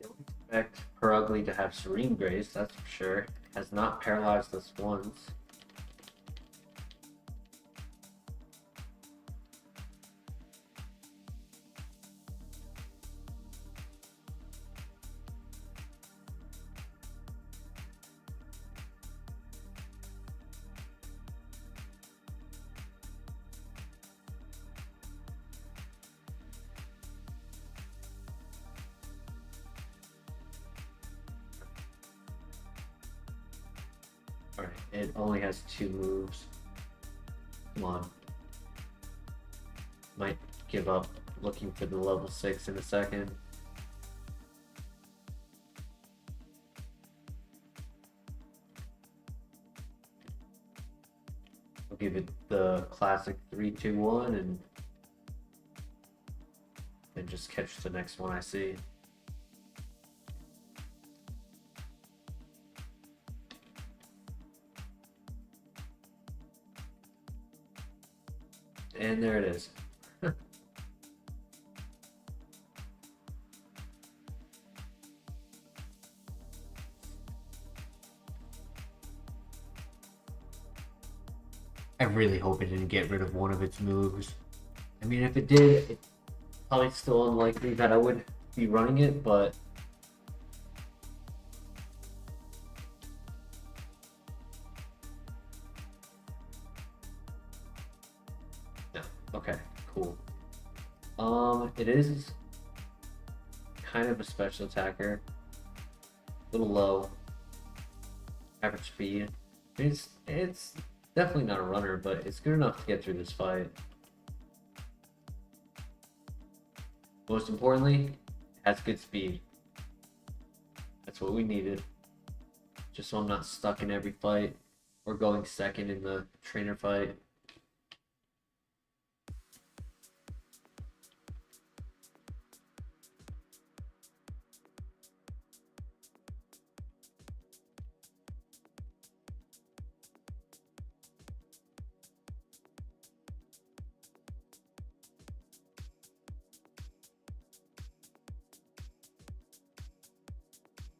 S1: Don't expect Perugly to have Serene Grace, that's for sure. Has not paralyzed us once. Alright, it only has 2 moves. Come on. Might give up looking for the level 6 in a second. I'll give it the classic 3-2-1 and then just catch the next one I see. And there it is. I really hope it didn't get rid of one of its moves. I mean, if it did, it's probably still unlikely that I would be running it, but no. Okay, cool. It is kind of a special attacker. A little low. Average speed. It's definitely not a runner, but it's good enough to get through this fight. Most importantly, it has good speed. That's what we needed. Just so I'm not stuck in every fight or going second in the trainer fight.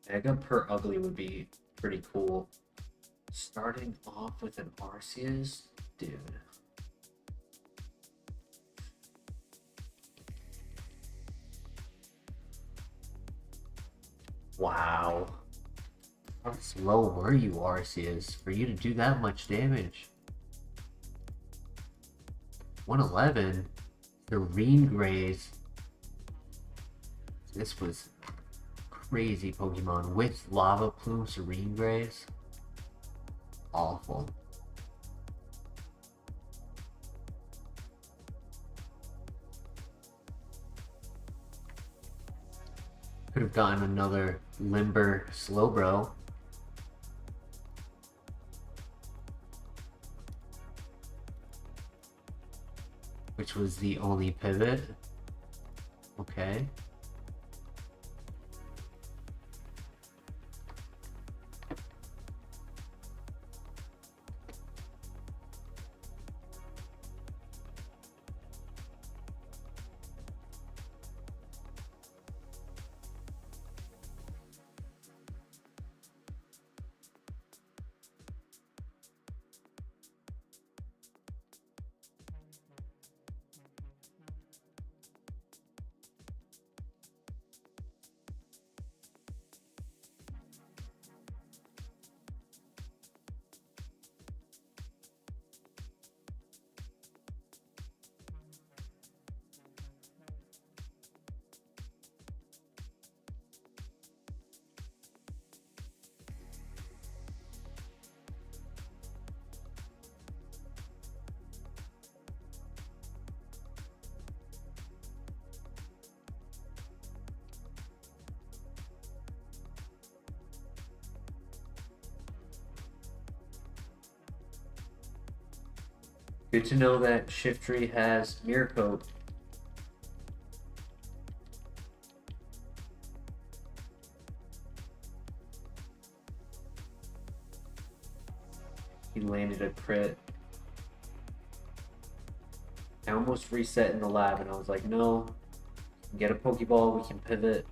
S1: Mega per ugly would be pretty cool. Starting off with an Arceus? Dude. Wow. How slow were you, Arceus, for you to do that much damage? 111? Serene Graze. This was crazy Pokemon with Lava Plume Serene Graze. Awful. Could have gotten another Limber Slowbro. Which was the only pivot. Okay. Good to know that Shiftry has Mirror Coat. He landed a crit. I almost reset in the lab and I was like, no, get a Pokeball, we can pivot.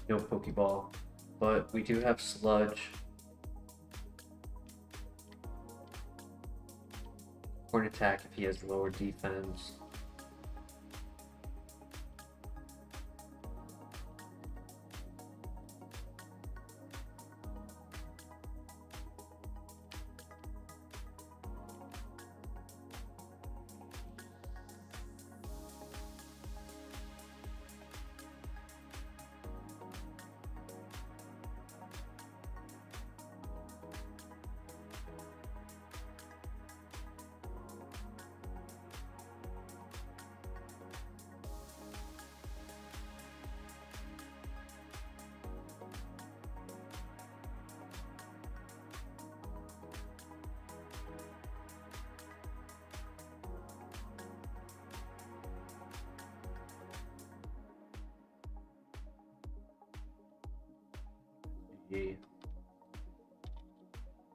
S1: No Pokeball, but we do have Sludge. Horn attack if he has lower defense.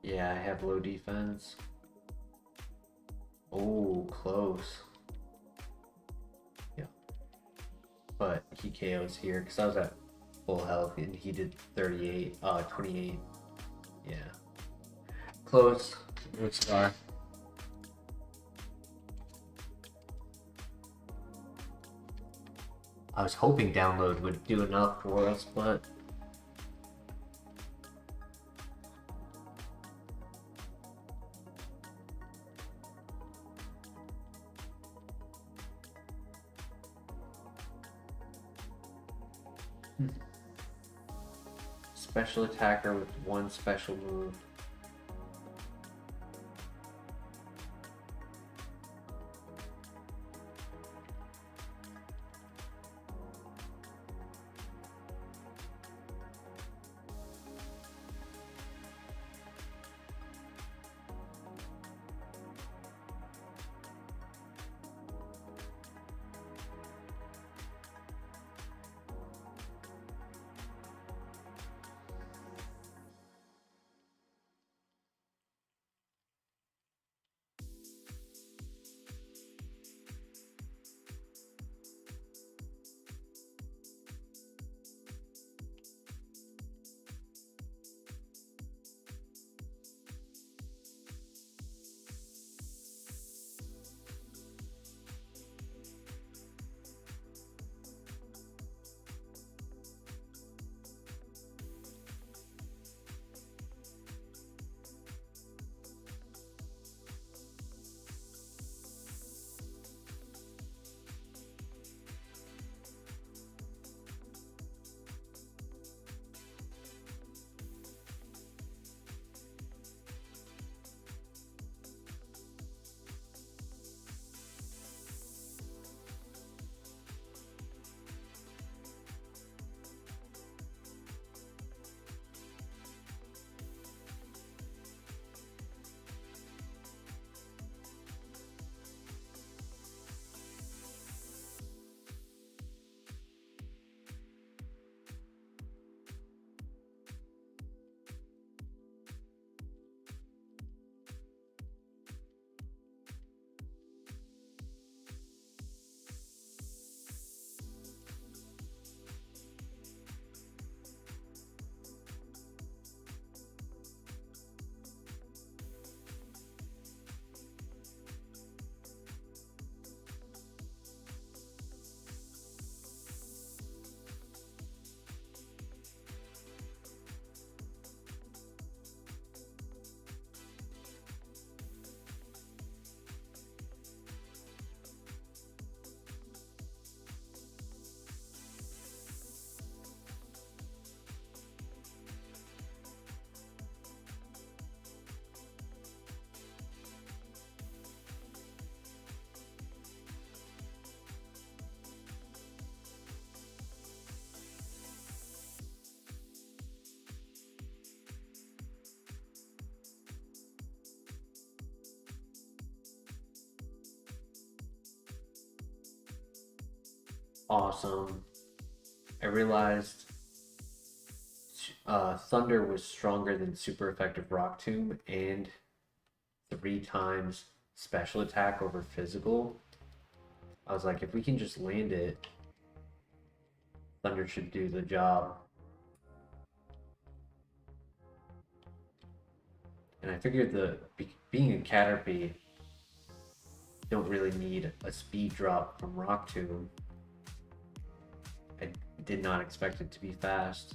S1: Yeah, I have low defense. Oh, close. Yeah. But he KOs here because I was at full health and he did 28. Yeah. Close. Good star. I was hoping download would do enough for us, but special attacker with one special move. Awesome. I realized Thunder was stronger than super effective Rock Tomb and 3 times special attack over physical. I was like, if we can just land it, Thunder should do the job. And I figured being a Caterpie, don't really need a speed drop from Rock Tomb. I did not expect it to be fast.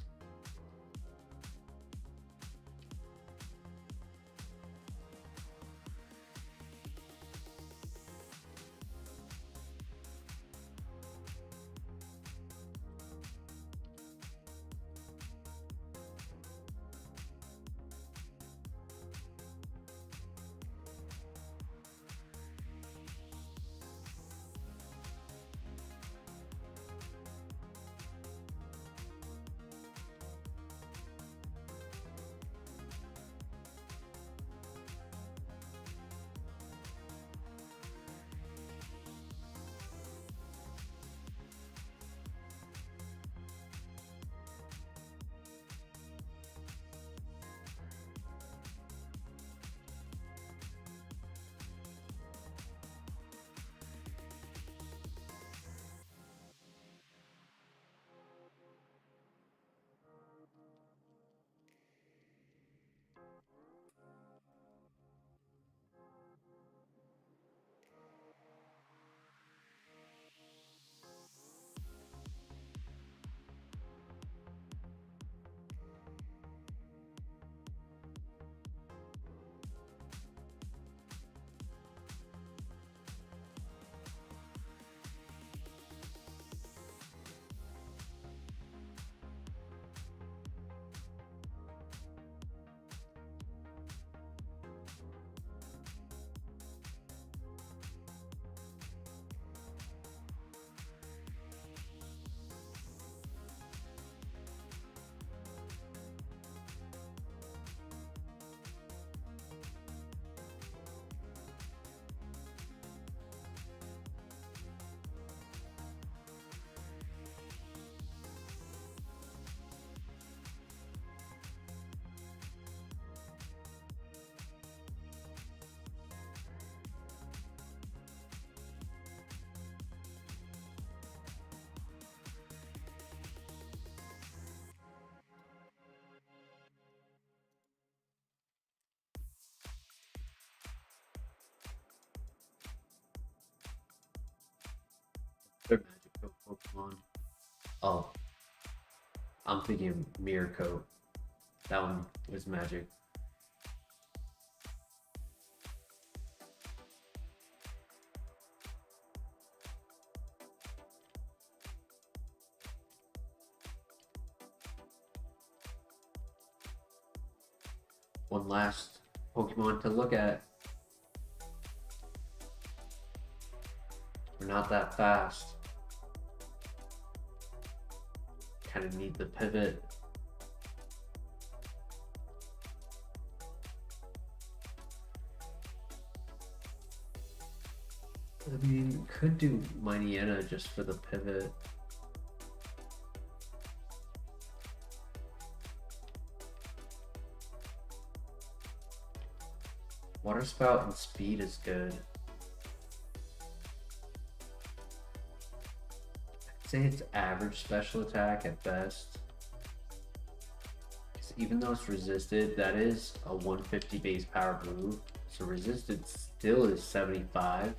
S1: They're magic coat Pokemon. Oh, I'm thinking Mirror Coat. That one was magic. One last Pokemon to look at. We're not that fast. Kind of need the pivot. I mean, could do Mightyena just for the pivot. Water Spout and speed is good. I'd say it's average special attack at best. Because even though it's resisted, that is a 150 base power move. So resisted still is 75.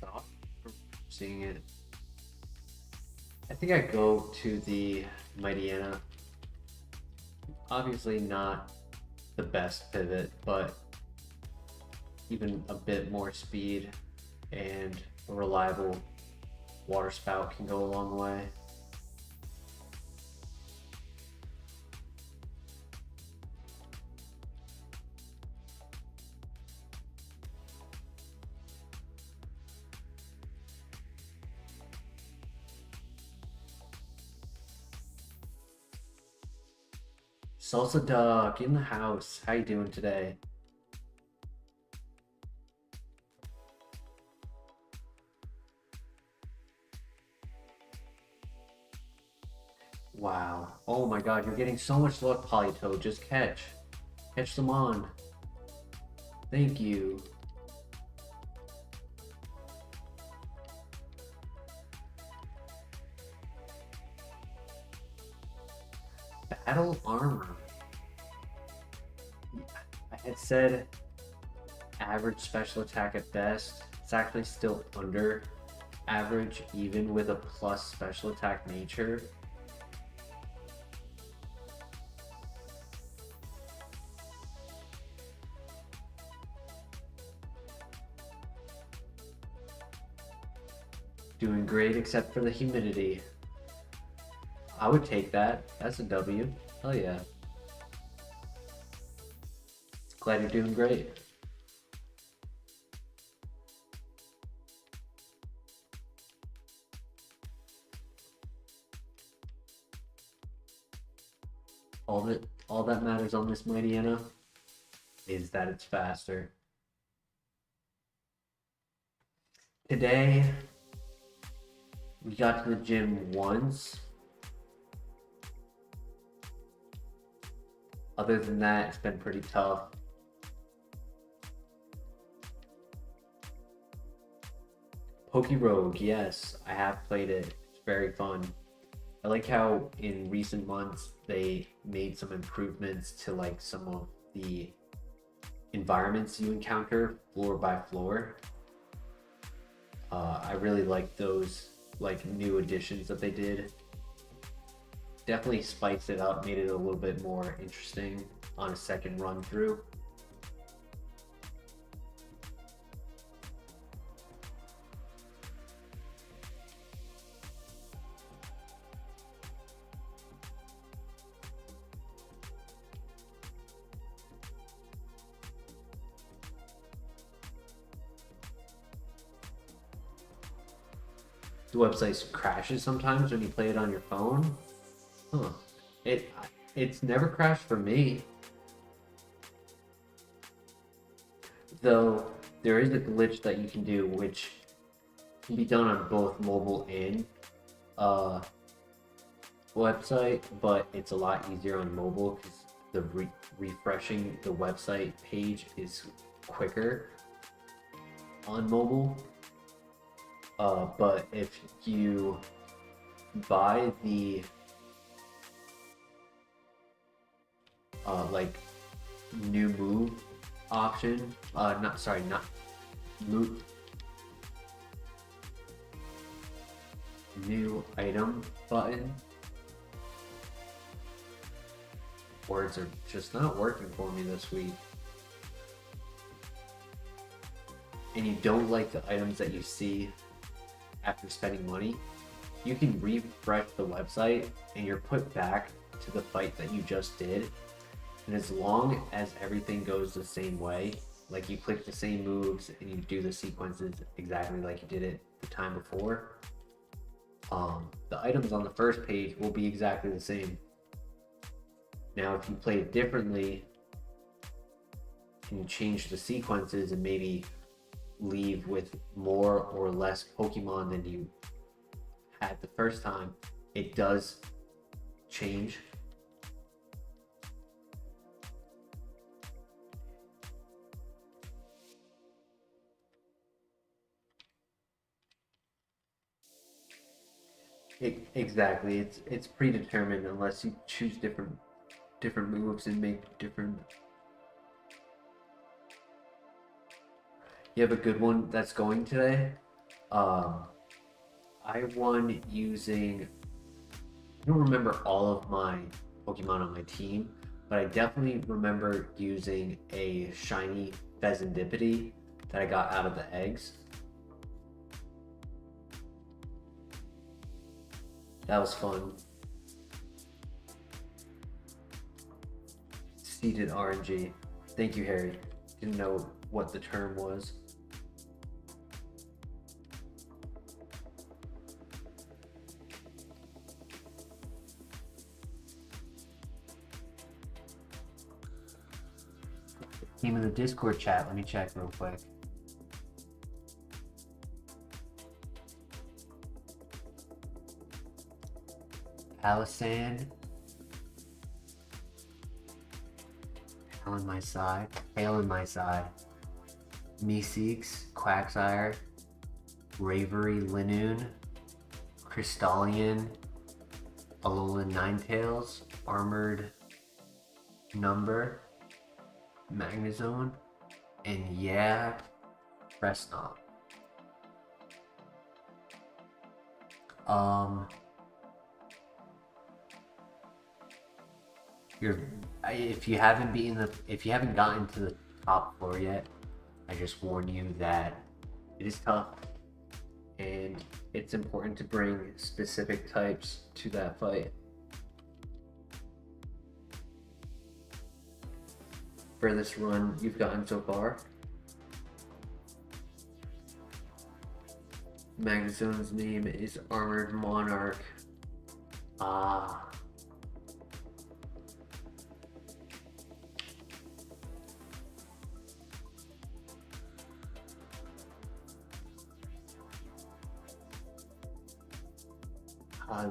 S1: Thought from seeing it. I think I go to the Mightyena. Obviously not the best pivot, but even a bit more speed and a reliable water spout can go a long way. Salsa Duck in the house. How you doing today? Wow. Oh my god, you're getting so much luck, Polytoad. Just catch. Catch them on. Thank you. Battle armor. I had said average special attack at best. It's actually still under average, even with a plus special attack nature. Doing great except for the humidity. I would take that. That's a W. Oh yeah. Glad you're doing great. All that matters on this Mightyena is that it's faster. Today we got to the gym once Other than that, it's been pretty tough. Rogue, yes, I have played it. It's very fun. I like how in recent months they made some improvements to like some of the environments you encounter floor by floor. I really like those like new additions that they did. Definitely spiced it up, made it a little bit more interesting on a second run through. The website crashes sometimes when you play it on your phone. Huh. It's never crashed for me. Though there is a glitch that you can do which can be done on both mobile and website, but it's a lot easier on mobile because the refreshing the website page is quicker on mobile. But if you buy the like new move option, not move, new item button, words are just not working for me this week, and you don't like the items that you see after spending money, you can refresh the website and you're put back to the fight that you just did. And as long as everything goes the same way, like you click the same moves and you do the sequences exactly like you did it the time before, the items on the first page will be exactly the same. Now, if you play it differently and you change the sequences and maybe leave with more or less Pokemon than you had the first time, it does change. Exactly, it's predetermined unless you choose different moves and make different. You have a good one that's going today. I won using, I don't remember all of my Pokemon on my team, but I definitely remember using a shiny Pheasantipity that I got out of the eggs. That was fun. Seeded RNG. Thank you, Harry. Didn't know what the term was. Name of the Discord chat. Let me check real quick. Palisand. Hell in my side. Hail in my side. Meeseeks. Quagsire. Ravery Linoon. Crystallian. Alolan Ninetales. Armored Number. Magnezone. And yeah, Fresnel. If you haven't gotten to the top floor yet, I just warn you that it is tough and it's important to bring specific types to that fight. Furthest run you've gotten so far? Magnezone's name is Armored Monarch.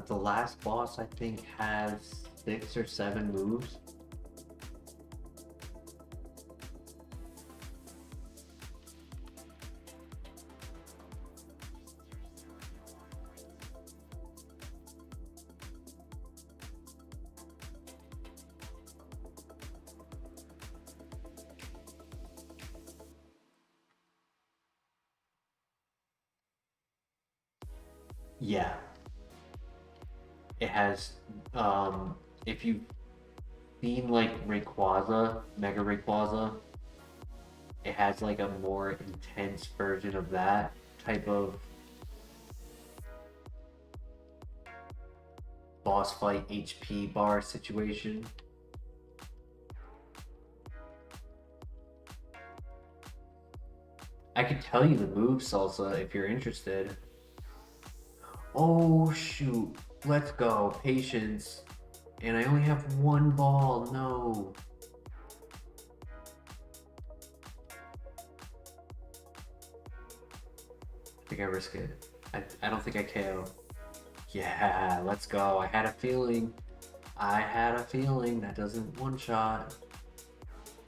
S1: The last boss I think has 6 or 7 moves. Yeah, it has. If you've seen like Rayquaza, Mega Rayquaza, it has like a more intense version of that type of boss fight HP bar situation. I could tell you the move, Salsa, if you're interested. Oh shoot, let's go. Patience. And I only have one ball, no. I think I risk it. I don't think I KO. Yeah, let's go. I had a feeling. I had a feeling that doesn't one shot.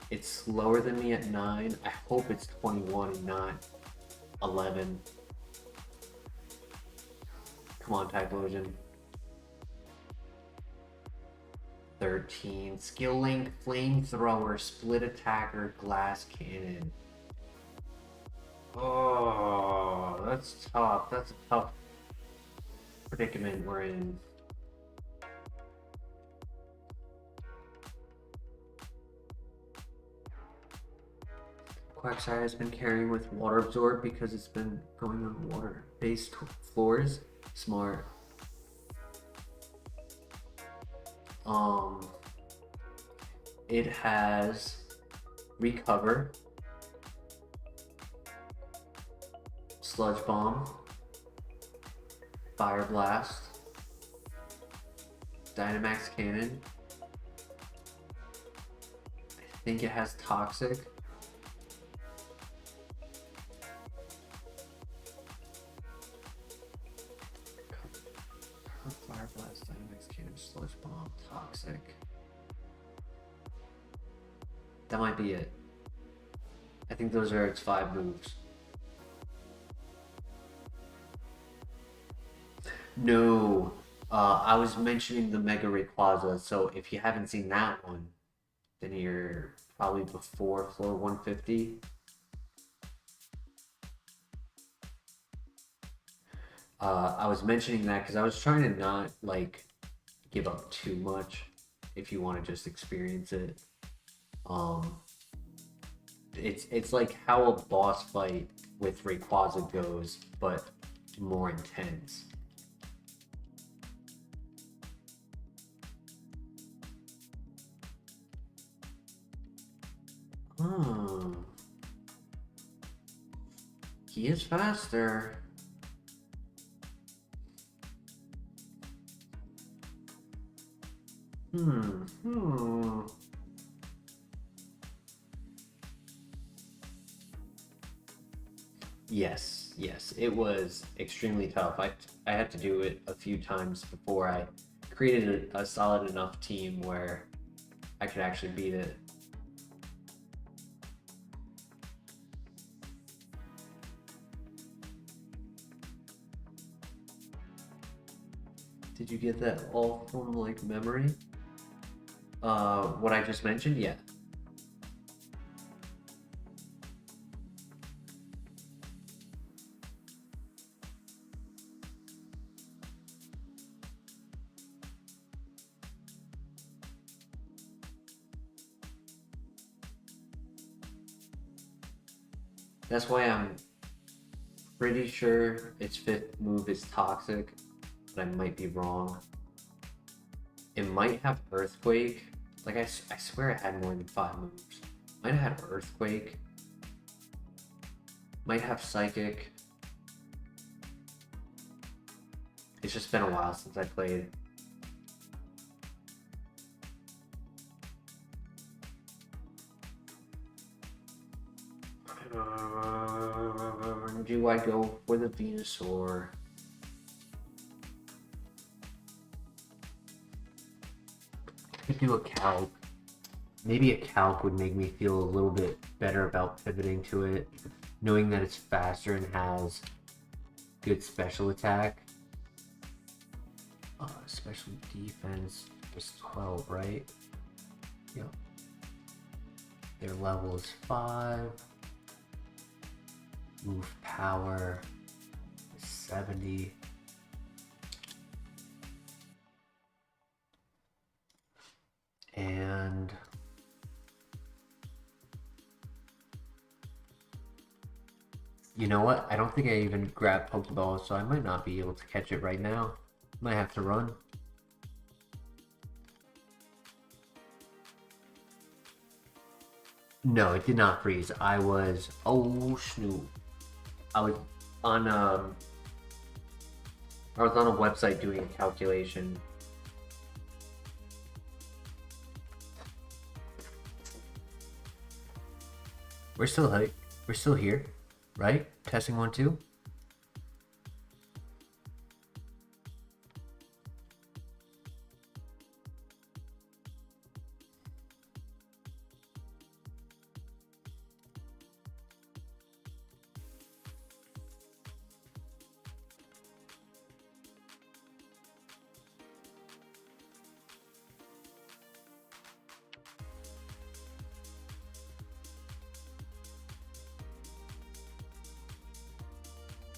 S1: It's slower than me at 9. I hope it's 21 and not 11. Come on, Typhlosion. 13. Skill Link, Flamethrower, Split Attacker, Glass Cannon. Oh, that's tough. That's a tough predicament we're in. Quagsire has been carrying with Water Absorb because it's been going on water-based floors. Smart. It has Recover, Sludge Bomb, Fire Blast, Dynamax Cannon. I think it has Toxic. Fire Blast, Dynamax Cannon, Sludge Bomb, Toxic. That might be it. I think those are its 5 moves. No, I was mentioning the Mega Rayquaza, so if you haven't seen that one, then you're probably before floor 150. I was mentioning that because I was trying to not like give up too much if you want to just experience it. It's like how a boss fight with Rayquaza goes, but more intense. He is faster. Yes, it was extremely tough. I had to do it a few times before I created a solid enough team where I could actually beat it. Did you get that all from like memory? What I just mentioned? Yeah. That's why I'm pretty sure its 5th move is Toxic, but I might be wrong. It might have Earthquake. Like, I swear it had more than 5 moves. Might have had Earthquake. Might have Psychic. It's just been a while since I played. Do I go for the Venusaur? I could do a Calc. Maybe a Calc would make me feel a little bit better about pivoting to it, knowing that it's faster and has good special attack. Special defense was 12, right? Yep. Their level is 5. Move power is 70. And you know what? I don't think I even grabbed Pokeball, so I might not be able to catch it right now. Might have to run. No, it did not freeze. I was, oh Snoop. I was on I was on a website doing a calculation. We're still here, right? Testing 1 2.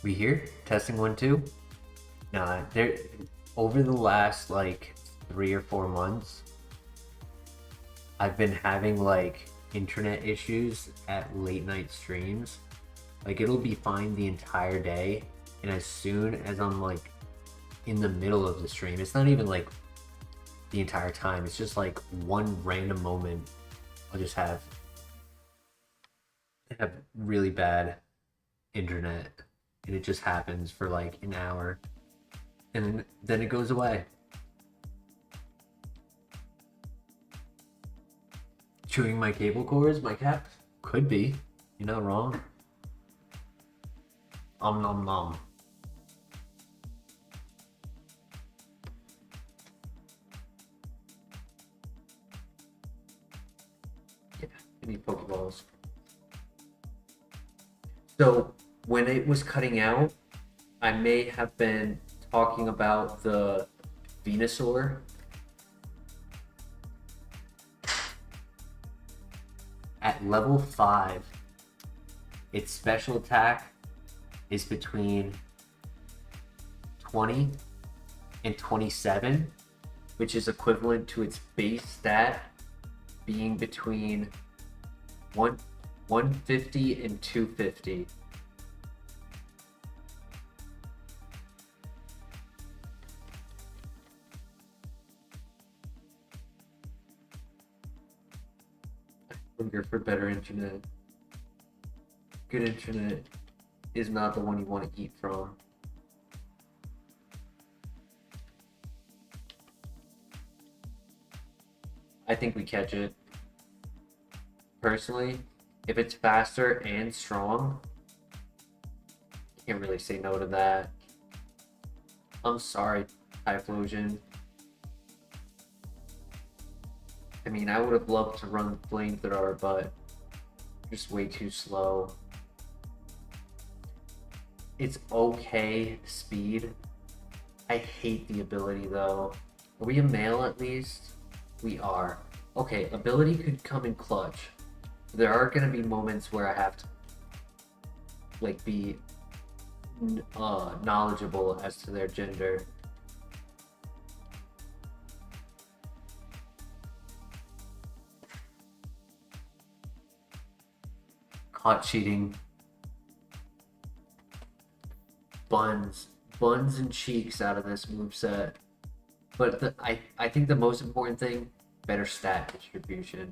S1: We here? Testing 1 2. Nah, there. Over the last like 3 or 4 months, I've been having like internet issues at late night streams. Like it'll be fine the entire day, and as soon as I'm like in the middle of the stream, it's not even like the entire time. It's just like one random moment. I'll just have really bad internet, and it just happens for like an hour, and then it goes away. Chewing my cable cords, my cat could be. You're not wrong. Nom nom. Yeah, I need Pokeballs. So when it was cutting out, I may have been talking about the Venusaur. At level 5, its special attack is between 20 and 27, which is equivalent to its base stat being between 150 and 250. Hunger for better internet. Good internet is not the one you want to eat from. I think we catch it. Personally, if it's faster and strong, can't really say no to that. I'm sorry, Typhlosion. I mean, I would have loved to run Flamethrower, but just way too slow. It's okay speed. I hate the ability though. Are we a male at least? We are. Okay, ability could come in clutch. There are gonna be moments where I have to like be knowledgeable as to their gender. Caught cheating. Buns and cheeks out of this moveset. But I think the most important thing, better stat distribution.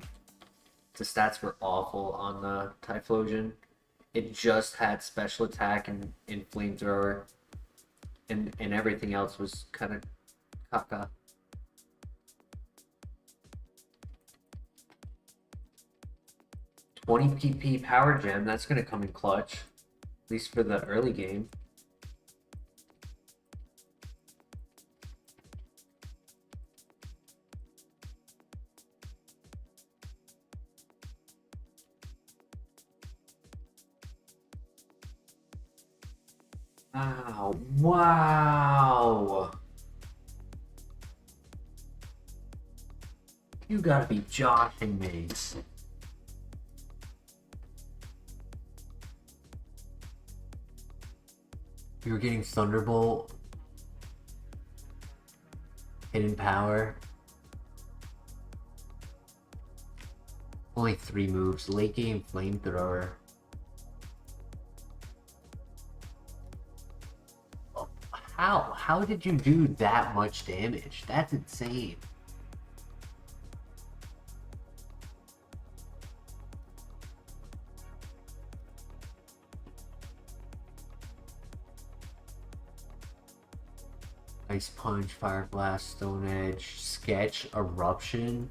S1: The stats were awful on the Typhlosion. It just had special attack and Flamethrower, and everything else was kind of caca. $20 PP Power Gem, that's going to come in clutch, at least for the early game. Wow, wow. You gotta be joshing me. You were getting Thunderbolt, Hidden Power. Only 3 moves. Late game flamethrower. Oh, how did you do that much damage? That's insane. Ice Punch, Fire Blast, Stone Edge, Sketch, Eruption.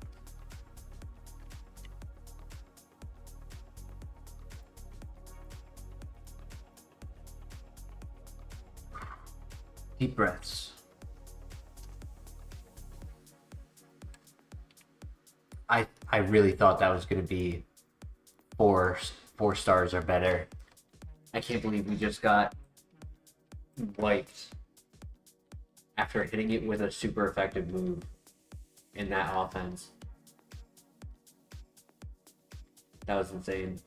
S1: Deep breaths. I really thought that was going to be four stars or better. I can't believe we just got wiped after hitting it with a super effective move in that offense. That was insane.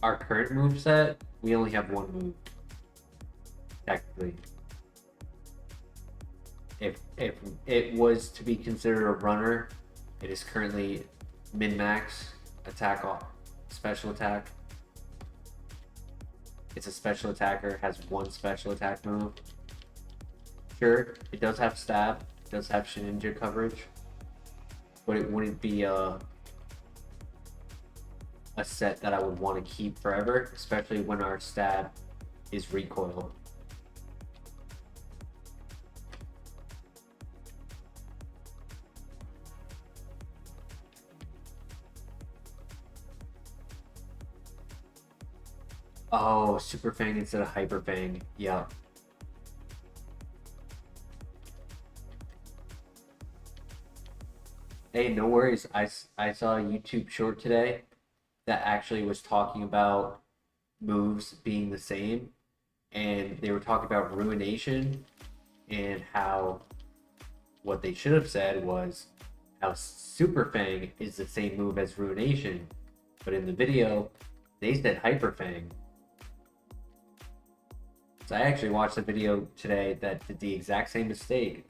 S1: Our current moveset, we only have one move. Technically. If it was to be considered a runner, it is currently min-max, attack off, special attack. It's a special attacker, has one special attack move. Sure, it does have stab, it does have Shininja coverage, but it wouldn't be a set that I would want to keep forever, especially when our stab is recoil. Oh, Super Fang instead of Hyper Fang. Yeah. Hey, no worries. I saw a YouTube short today that actually was talking about moves being the same, and they were talking about Ruination and how what they should have said was how Super Fang is the same move as Ruination, but in the video they said Hyper Fang. So I actually watched a video today that did the exact same mistake.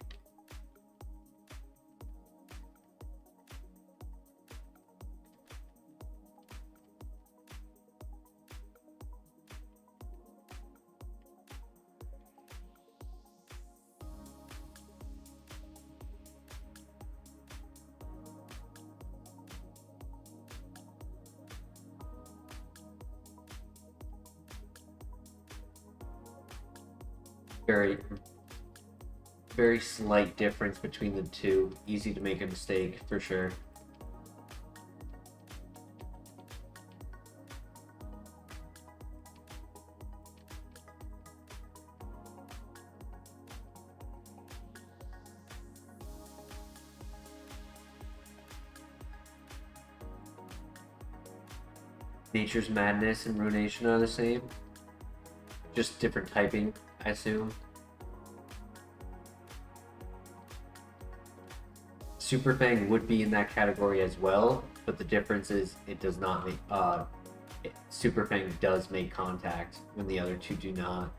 S1: Very slight difference between the two. Easy to make a mistake for sure. Nature's Madness and Ruination are the same. Just different typing, I assume. Super Fang would be in that category as well, but the difference is it does not make Super Fang does make contact when the other two do not.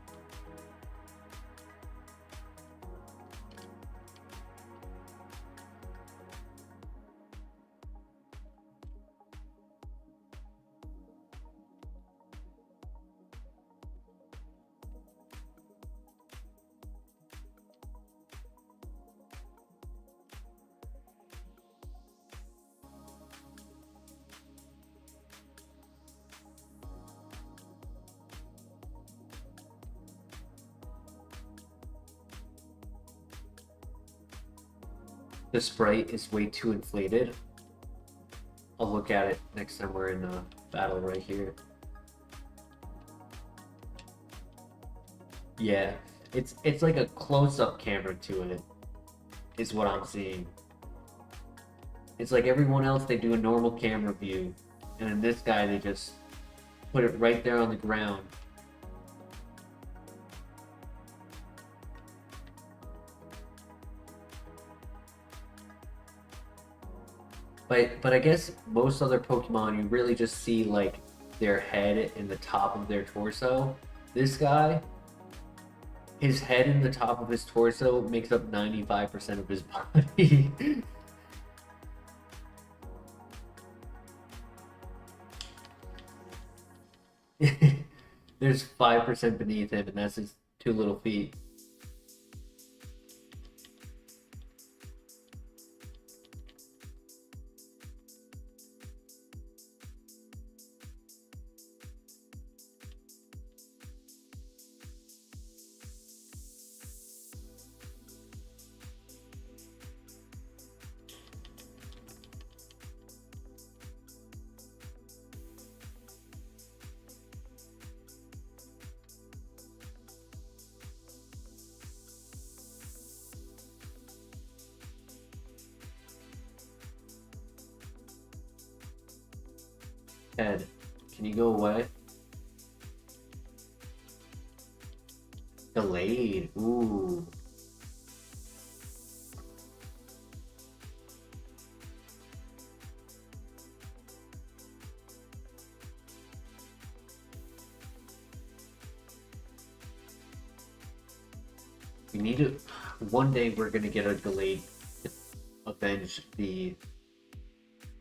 S1: The sprite is way too inflated. I'll look at it next time we're in a battle right here. Yeah, it's like a close-up camera to it, is what I'm seeing. It's like everyone else, they do a normal camera view, and in this guy, they just put it right there on the ground. But I guess most other Pokemon you really just see like their head and the top of their torso. This guy, his head and the top of his torso makes up 95% of his body. There's 5% beneath him, and that's his 2 little feet. Head, can you go away? Delayed. Ooh. We need to. One day we're gonna get a Gallade to avenge the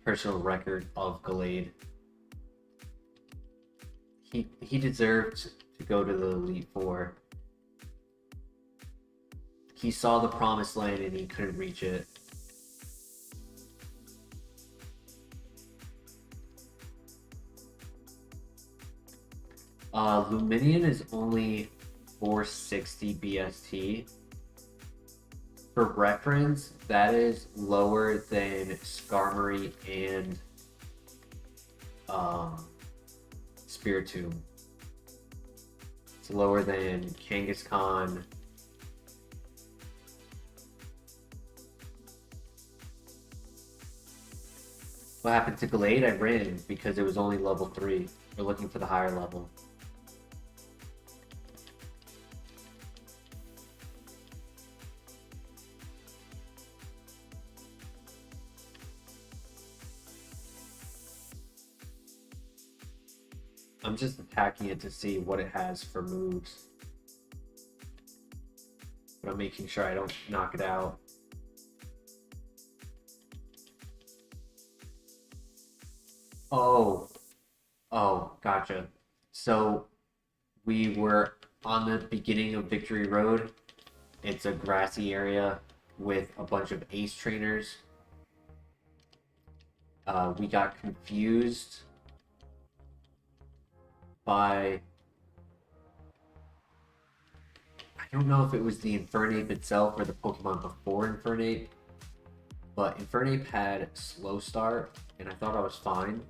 S1: personal record of Gallade. He deserved to go to the Elite Four. He saw the promised land and he couldn't reach it. Luminion is only 460 BST. For reference, that is lower than Skarmory and Spiritomb. It's lower than Kangaskhan. What happened to Gallade? I ran because it was only level 3. We're looking for the higher level. I'm just attacking it to see what it has for moves. But I'm making sure I don't knock it out. Oh, gotcha. So we were on the beginning of Victory Road. It's a grassy area with a bunch of ace trainers. We got confused by, I don't know if it was the Infernape itself or the Pokemon before Infernape, but Infernape had slow start and I thought I was fine.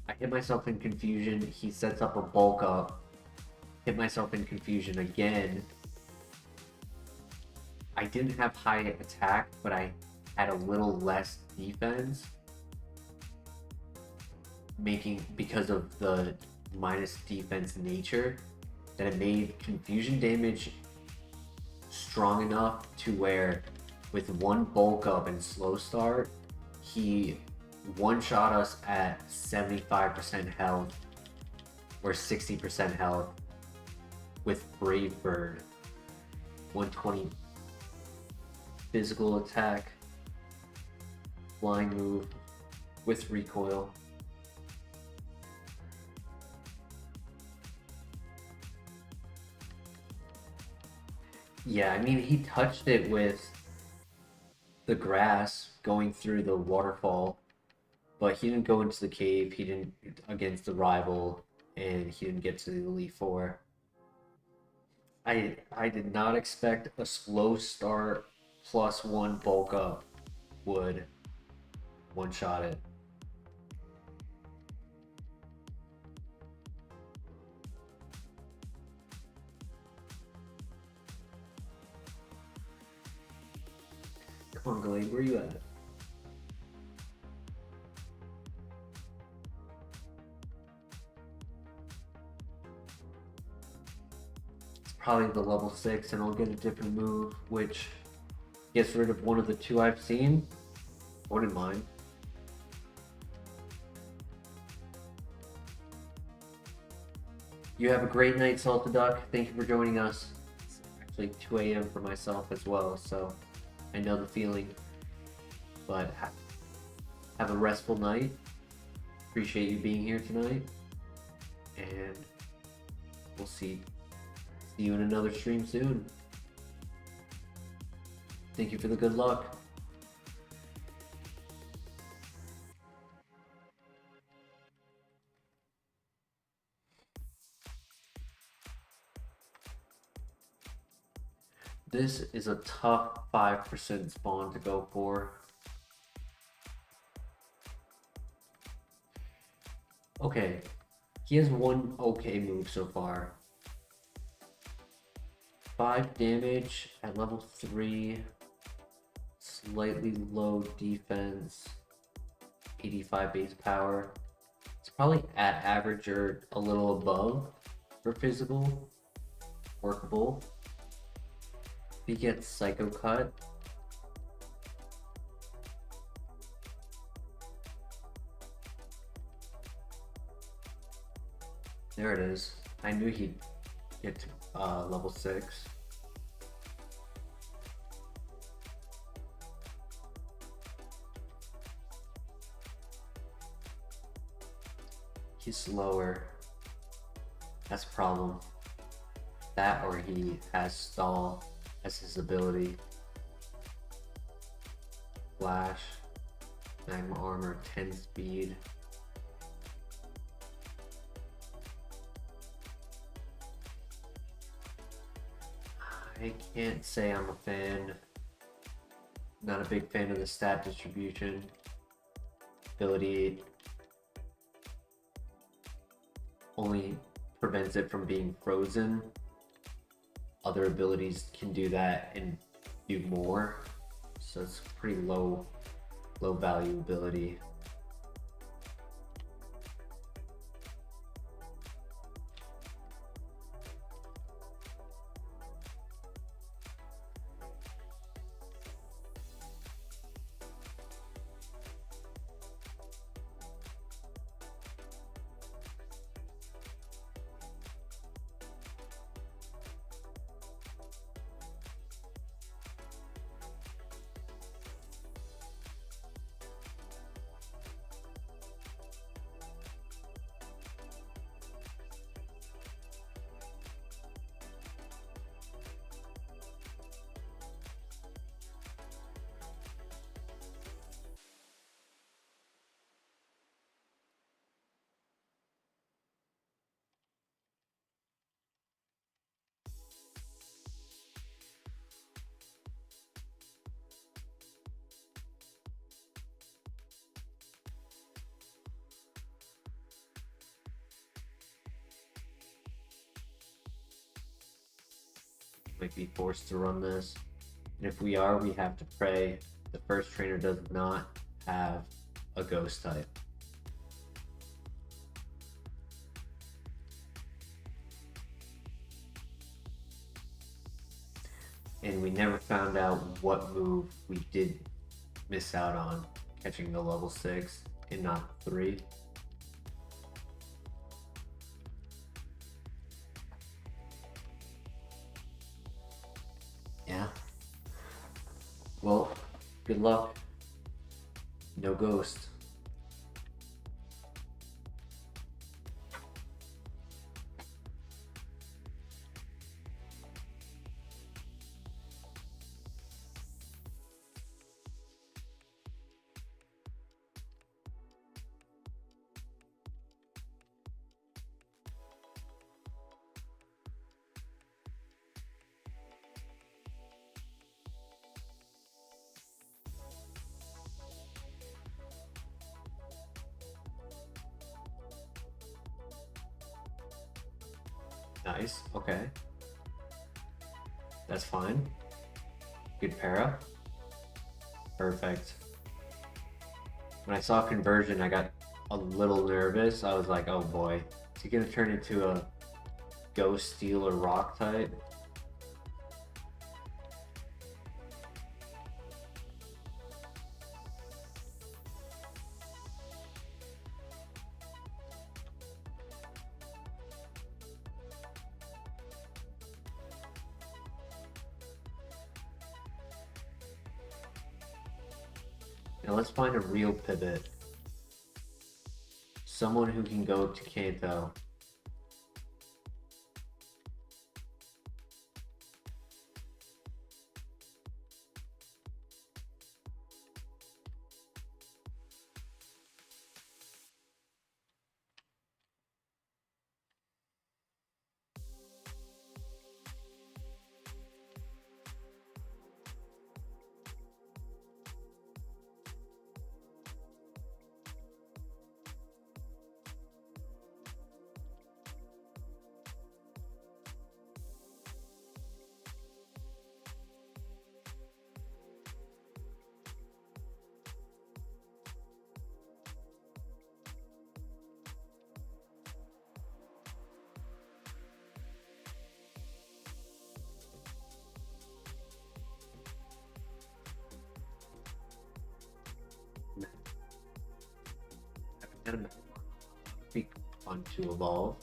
S1: I hit myself in confusion. He sets up a bulk up. Hit myself in confusion again. I didn't have high attack, but I had a little less defense. Because of the minus defense nature, that it made confusion damage strong enough to where with one bulk up and slow start, he one-shot us at 75% health or 60% health with Brave Bird. 120 physical attack, flying move with recoil. Yeah, I mean, he touched it with the grass going through the waterfall, but he didn't go into the cave, he didn't against the rival, and he didn't get to the Elite Four. I did not expect a slow start plus one bulk up would one-shot it. Come on, Glade, where you at? It's probably the level 6 and I'll get a different move, which gets rid of one of the two I've seen. I wouldn't mind. You have a great night, Salted Duck. Thank you for joining us. It's actually 2 a.m. for myself as well, so I know the feeling. But have a restful night. Appreciate you being here tonight. And we'll see you in another stream soon. Thank you for the good luck. This is a tough 5% spawn to go for. Okay, he has one okay move so far. 5 damage at level 3, slightly low defense, 85 base power. It's probably at average or a little above for physical, workable. He gets Psycho Cut. There it is. I knew he'd get to level 6. He's slower. That's a problem. That or he has stall as his ability. Flash. Magma armor, 10 speed. I can't say I'm a fan. Not a big fan of the stat distribution. Ability only prevents it from being frozen. Other abilities can do that and do more. So it's pretty low value ability. Might be forced to run this. And if we are, we have to pray the first trainer does not have a ghost type. And we never found out what move we did miss out on catching the level 6 and not 3. Yeah. Well, good luck. No ghost. Nice, okay. That's fine. Good para. Perfect. When I saw conversion, I got a little nervous. I was like, oh boy, is he gonna turn into a ghost, steel, or rock type? Now let's find a real pivot. Someone who can go to Kanto. Kind of be fun to evolve.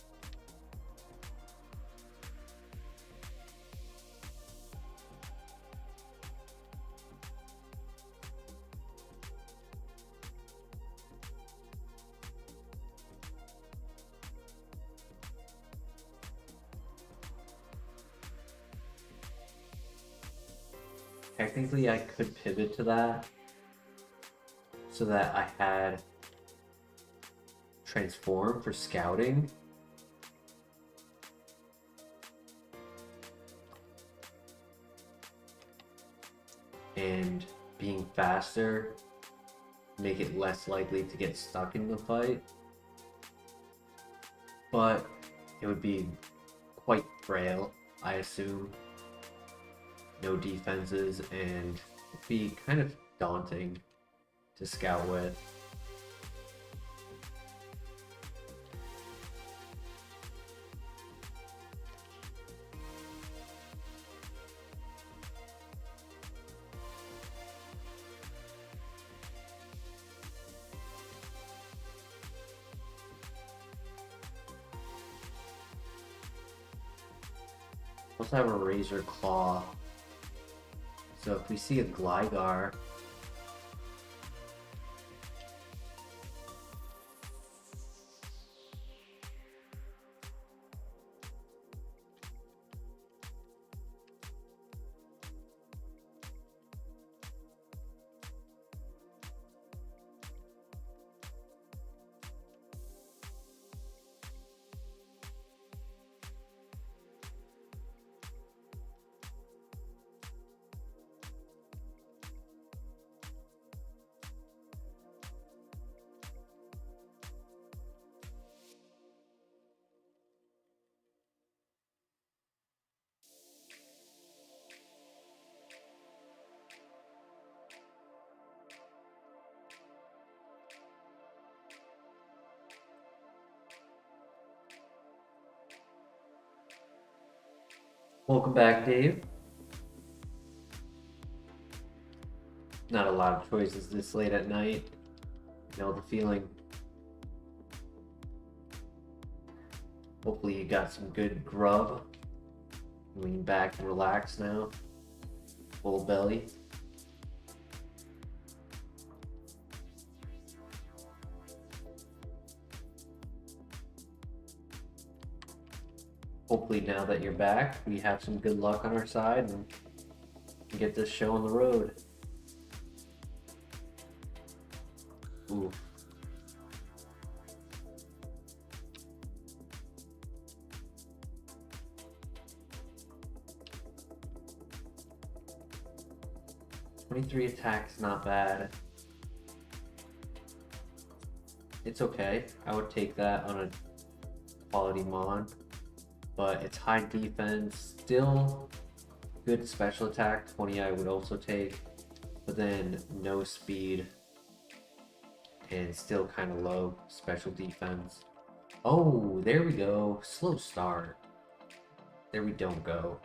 S1: Technically, I could pivot to that so that I had transform for scouting. And being faster, make it less likely to get stuck in the fight. But it would be quite frail, I assume. No defenses, and it'd be kind of daunting to scout with. Also have a Razor Claw. So if we see a Gligar, welcome back, Dave. Not a lot of choices this late at night. You know the feeling. Hopefully you got some good grub. Lean back and relax now. Full belly. Hopefully now that you're back, we have some good luck on our side and can get this show on the road. Ooh. "23 attacks, not bad. It's okay. I would take that on a quality mon. But it's high defense, still good special attack, 20 I would also take, but then no speed and still kind of low special defense. Oh, there we go. Slow start. There we don't go.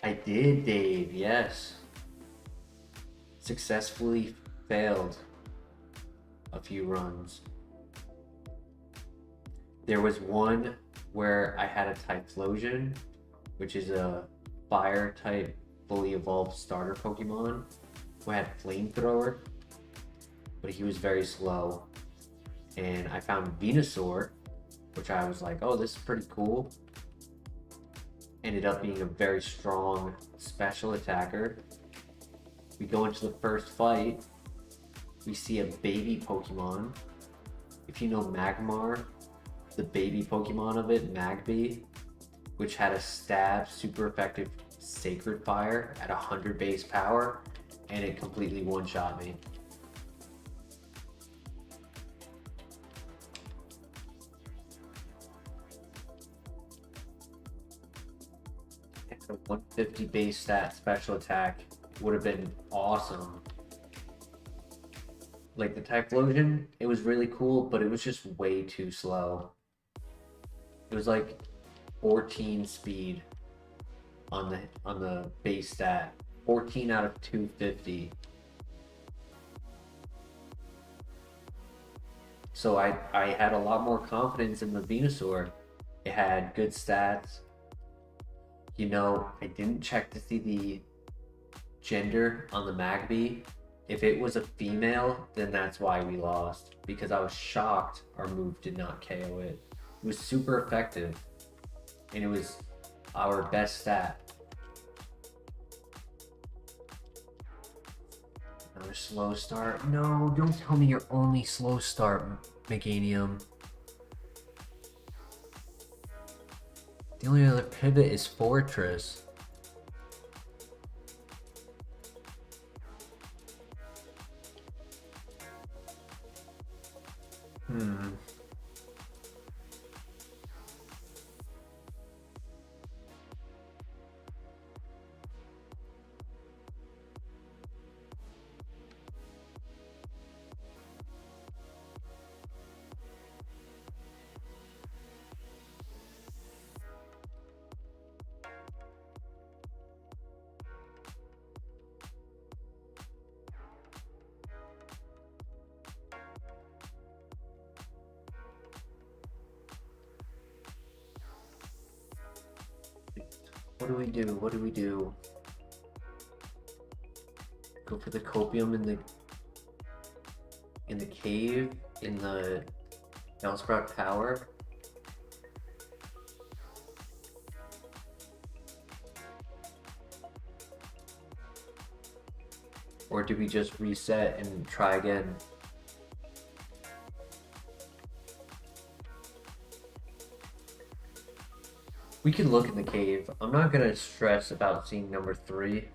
S1: I did, Dave, yes. Successfully failed a few runs. There was one where I had a Typhlosion, which is a fire type fully evolved starter Pokemon who had Flamethrower, but he was very slow. And I found Venusaur, which I was like, oh, this is pretty cool. Ended up being a very strong special attacker. We go into the first fight. We see a baby Pokemon. If you know Magmar, the baby Pokemon of it, Magby, which had a stab, super effective Sacred Fire at 100 base power, and it completely one-shot me. And a 150 base stat special attack would have been awesome. Like the Typhlosion, it was really cool, but it was just way too slow. It was like 14 speed on the base stat. 14 out of 250. So I had a lot more confidence in the Venusaur. It had good stats. You know, I didn't check to see the gender on the Magby. If it was a female, then that's why we lost. Because I was shocked our move did not KO it. It was super effective. And it was our best stat. Another slow start. No, don't tell me you're only slow start, Meganium. The only other pivot is Fortress. What do we do? What do we do? Go for the copium in the cave, in the Bellsprout Tower. Or do we just reset and try again? We can look in the cave. I'm not gonna stress about seeing number 3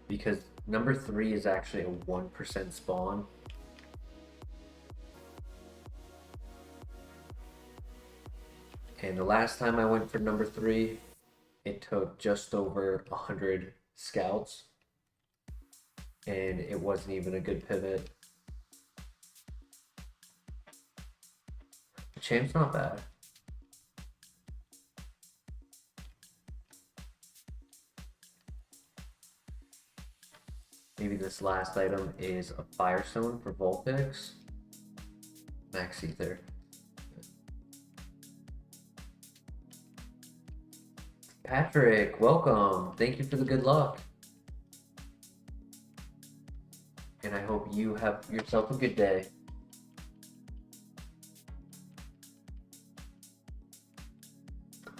S1: because number 3 is actually a 1% spawn. And the last time I went for number 3, it took just over 100 scouts. And it wasn't even a good pivot. The champ's not bad. Maybe this last item is a Firestone for Vulpix. Max Ether. Patrick, welcome. Thank you for the good luck. And I hope you have yourself a good day.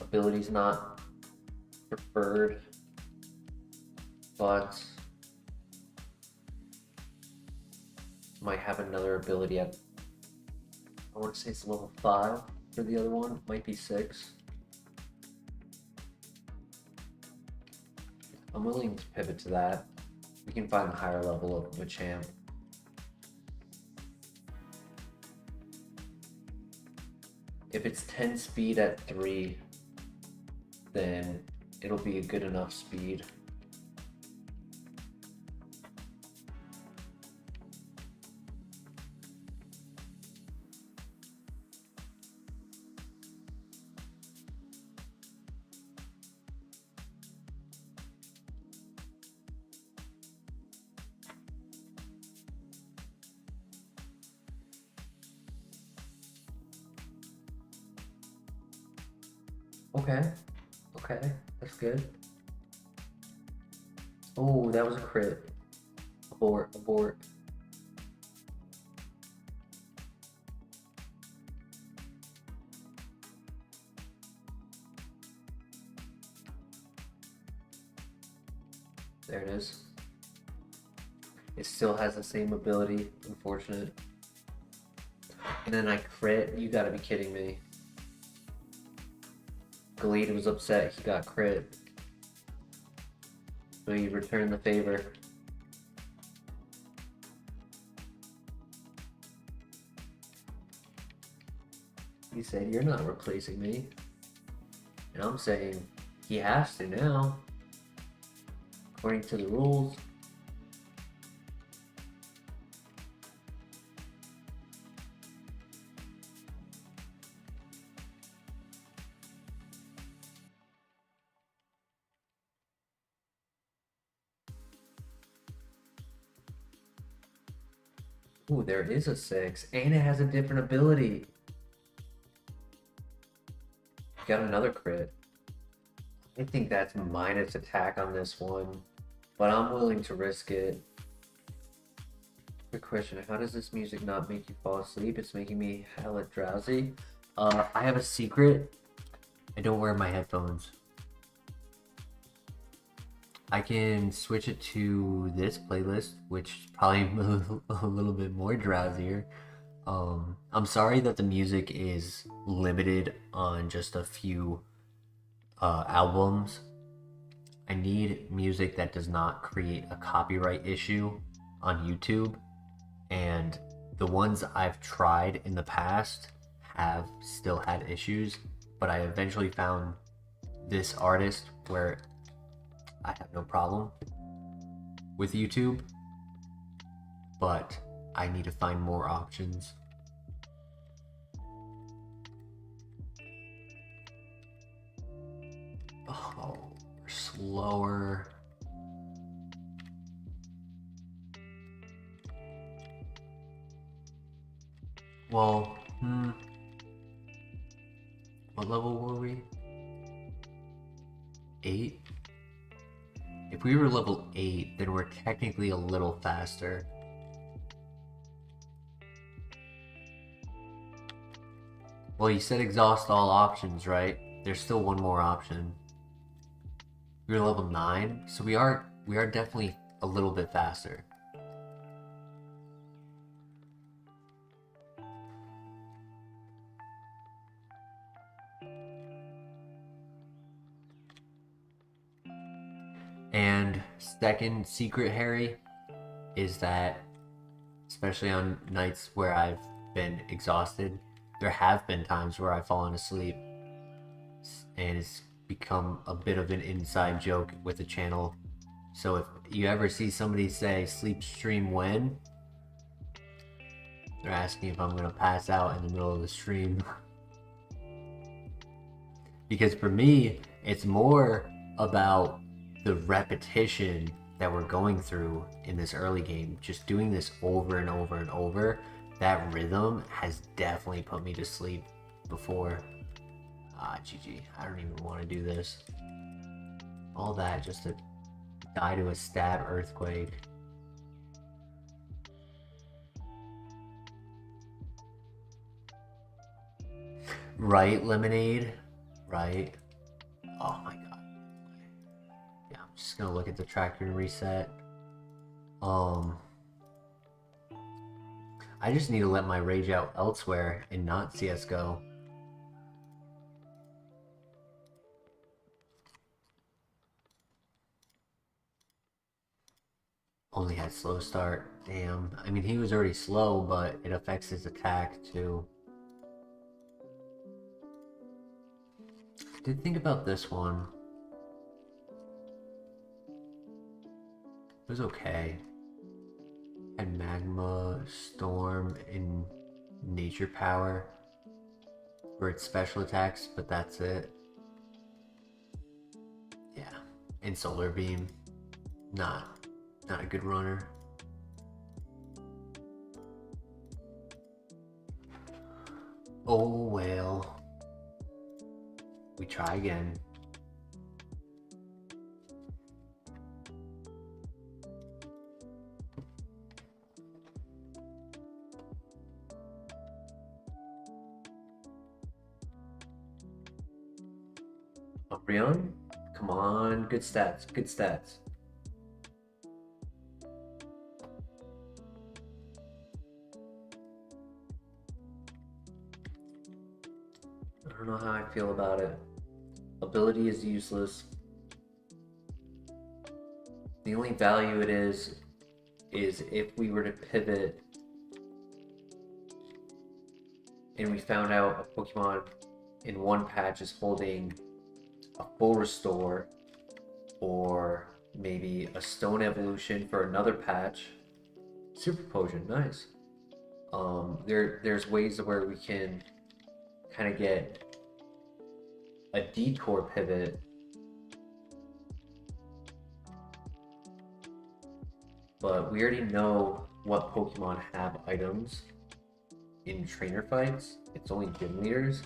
S1: Ability's not preferred, but might have another ability at, I want to say it's level 5 for the other one, might be 6. I'm willing to pivot to that. We can find the higher level of Machamp. If it's 10 speed at 3, then it'll be a good enough speed. Okay, that's good. Oh, that was a crit. Abort, abort. There it is. It still has the same ability, unfortunate. And then I crit, you gotta be kidding me. Galid was upset he got crit. So he returned the favor. He said, "You're not replacing me." And I'm saying, he has to now. According to the rules. Ooh, there is a 6, and it has a different ability. Got another crit. I think that's minus attack on this one, but I'm willing to risk it. Quick question, how does this music not make you fall asleep? It's making me hella drowsy. I have a secret. I don't wear my headphones. I can switch it to this playlist, which is probably a little bit more drowsier. I'm sorry that the music is limited on just a few albums. I need music that does not create a copyright issue on YouTube, and the ones I've tried in the past have still had issues, but I eventually found this artist where I have no problem with YouTube, but I need to find more options. Oh, we're slower. Well, what level were we? 8? If we were level 8, then we're technically a little faster. Well, you said exhaust all options, right? There's still one more option. We're level 9, so we are definitely a little bit faster. And second secret, Harry, is that especially on nights where I've been exhausted, there have been times where I've fallen asleep, and it's become a bit of an inside joke with the channel. So if you ever see somebody say sleep stream when, they're asking if I'm gonna pass out in the middle of the stream. Because for me, it's more about the repetition that we're going through in this early game. Just doing this over and over and over, that rhythm has definitely put me to sleep before. GG, I don't even want to do this. All that just to die to a stab earthquake. Right, Lemonade? Right? Oh my god. Yeah, I'm just gonna look at the tractor and reset. I just need to let my rage out elsewhere and not CSGO. Only had slow start. Damn. I mean, he was already slow, but it affects his attack too. I did think about this one. It was okay. Had Magma, Storm, and Nature Power for its special attacks, but that's it. Yeah. And Solar Beam. Not a good runner. Oh well. We try again. Umbreon? Come on, good stats, good stats. I don't know how I feel about it. Ability is useless. The only value it is if we were to pivot and we found out a Pokemon in one patch is holding a full restore, or maybe a stone evolution for another patch. Super potion, nice. There's ways where we can kind of get a detour pivot, but we already know what Pokemon have items in trainer fights. It's only gym leaders.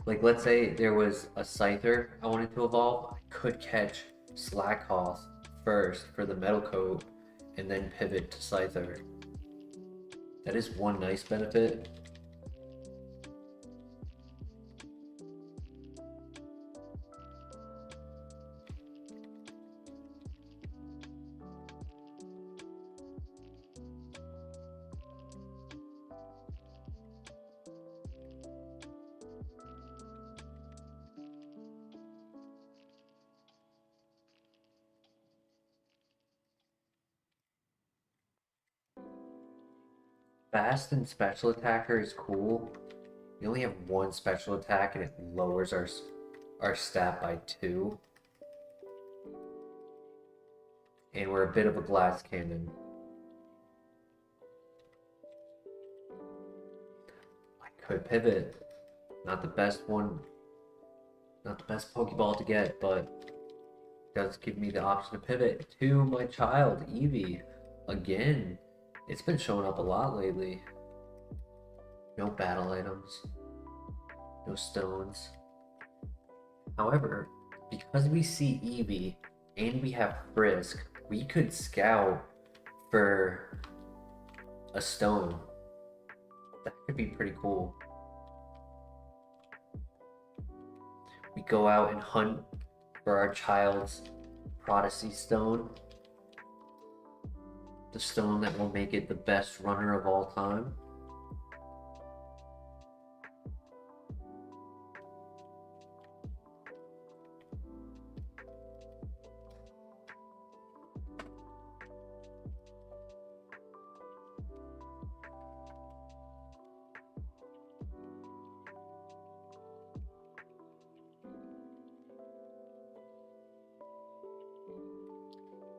S1: Like, let's say there was a Scyther I wanted to evolve, I could catch Slackhoth first for the Metal Coat, and then pivot to Scyther. That is one nice benefit. Fast and special attacker is cool. We only have one special attack and it lowers our stat by 2. And we're a bit of a glass cannon. I could pivot. Not the best one. Not the best Pokeball to get, but it does give me the option to pivot to my child, Eevee. Again. It's been showing up a lot lately. No battle items. No stones. However, because we see Eevee and we have Frisk, we could scout for a stone. That could be pretty cool. We go out and hunt for our child's Prodigy Stone. The stone that will make it the best runner of all time.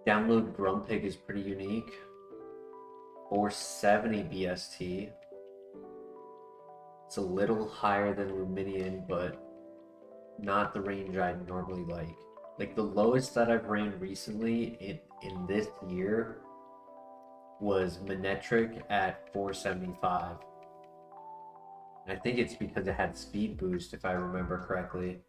S1: Download Grumpig is pretty unique. 470 BST. It's a little higher than Luminion, but not the range I normally like. Like, the lowest that I've ran recently in this year was Manectric at 475. And I think it's because it had speed boost, if I remember correctly.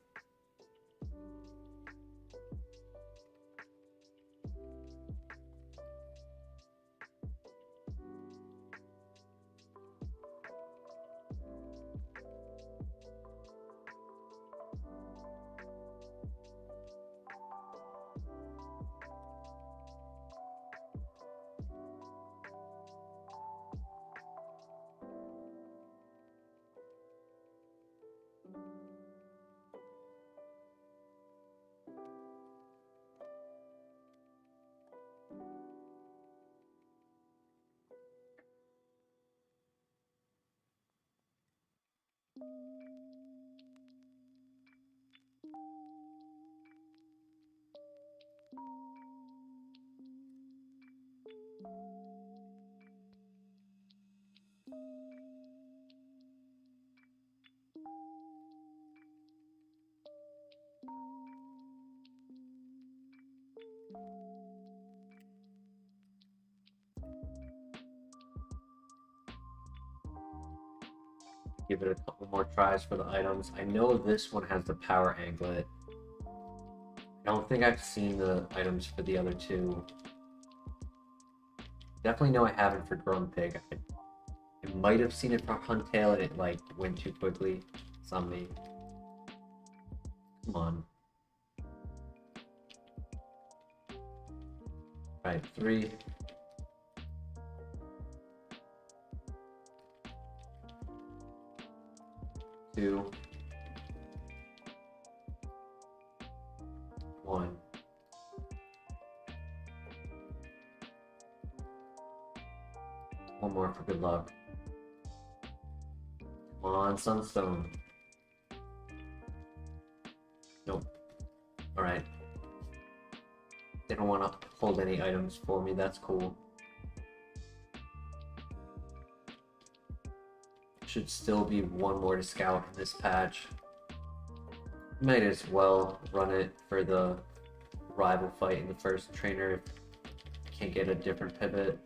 S1: Give it a couple more tries for the items. I know this one has the power anklet. I don't think I've seen the items for the other two. Definitely know I haven't for Grumpig. I might have seen it for Huntail and it like went too quickly. It's on me. Come on. Alright, 3. 2. 1. One more for good luck. Come on, Sunstone. Nope. Alright. They don't want to hold any items for me, that's cool. Should still be one more to scout in this patch. Might as well run it for the rival fight in the first trainer if can't get a different pivot.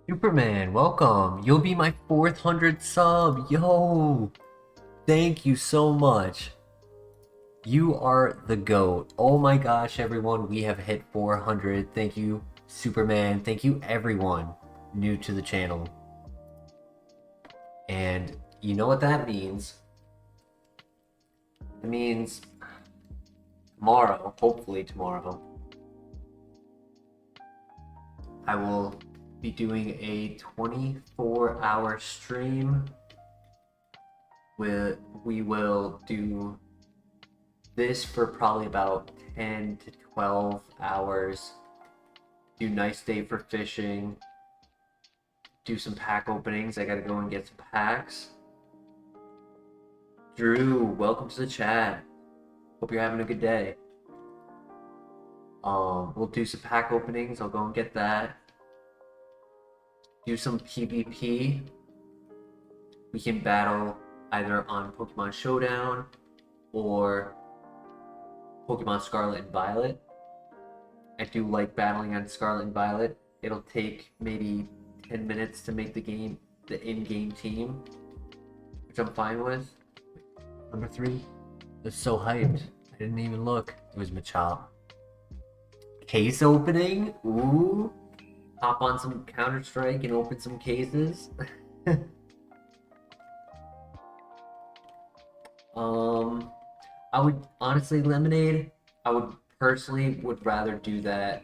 S1: Superman, welcome. You'll be my 400th sub. Yo, thank you so much. You are the GOAT. Oh my gosh, everyone, we have hit 400. Thank you, Superman. Thank you, everyone new to the channel. And you know what that means? It means tomorrow, hopefully tomorrow, I will be doing a 24-hour stream where we will do this for probably about 10 to 12 hours. Do nice day for fishing. Do some pack openings. I gotta go and get some packs. Drew, welcome to the chat. Hope you're having a good day. We'll do some pack openings. I'll go and get that. Do some PvP. We can battle either on Pokemon Showdown or Pokemon Scarlet and Violet. I do like battling on Scarlet and Violet. It'll take maybe 10 minutes to make the in-game team, which I'm fine with. Number 3. It's so hyped. I didn't even look. It was Machop. Case opening? Ooh. Hop on some Counter-Strike and open some cases. I would honestly, Lemonade, I would personally rather do that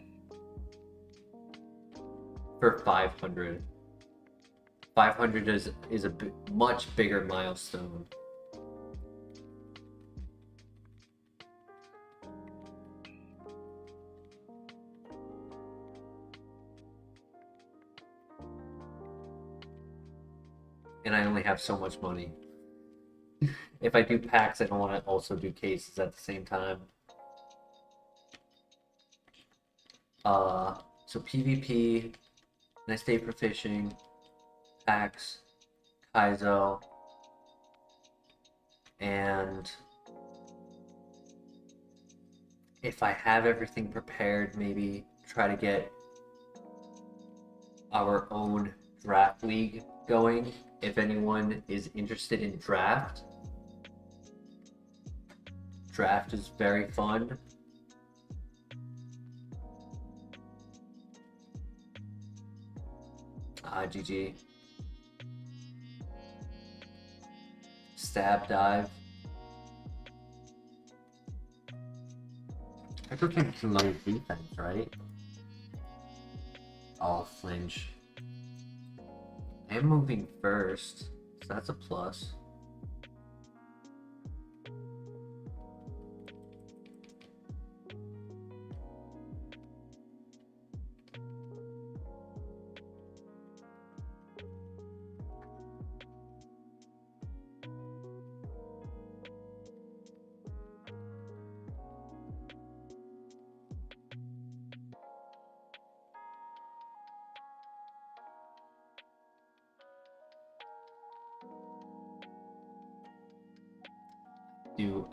S1: for 500. 500 is a much bigger milestone. And I only have so much money. If I do packs, I don't want to also do cases at the same time. So PvP, nice day for fishing, packs, Kaizo, and if I have everything prepared, maybe try to get our own draft league going. If anyone is interested in draft, draft is very fun. GG. Stab dive. Echo can low defense, right? I'll flinch. I am moving first, so that's a plus.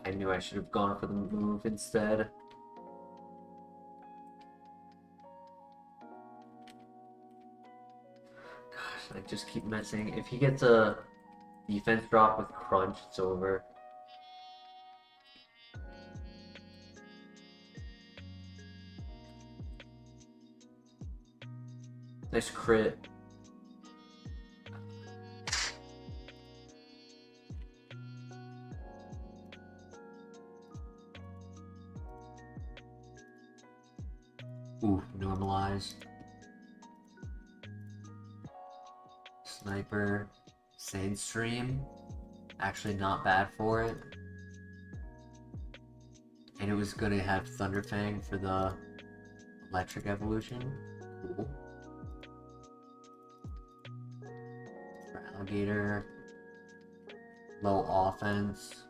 S1: I knew I should have gone for the move instead. Gosh, I just keep missing. If he gets a defense drop with crunch, it's over. Nice crit. Ooh, normalize. Sniper. Sandstream. Actually not bad for it. And it was gonna have Thunderfang for the electric evolution. Cool. For Alligator. Low offense.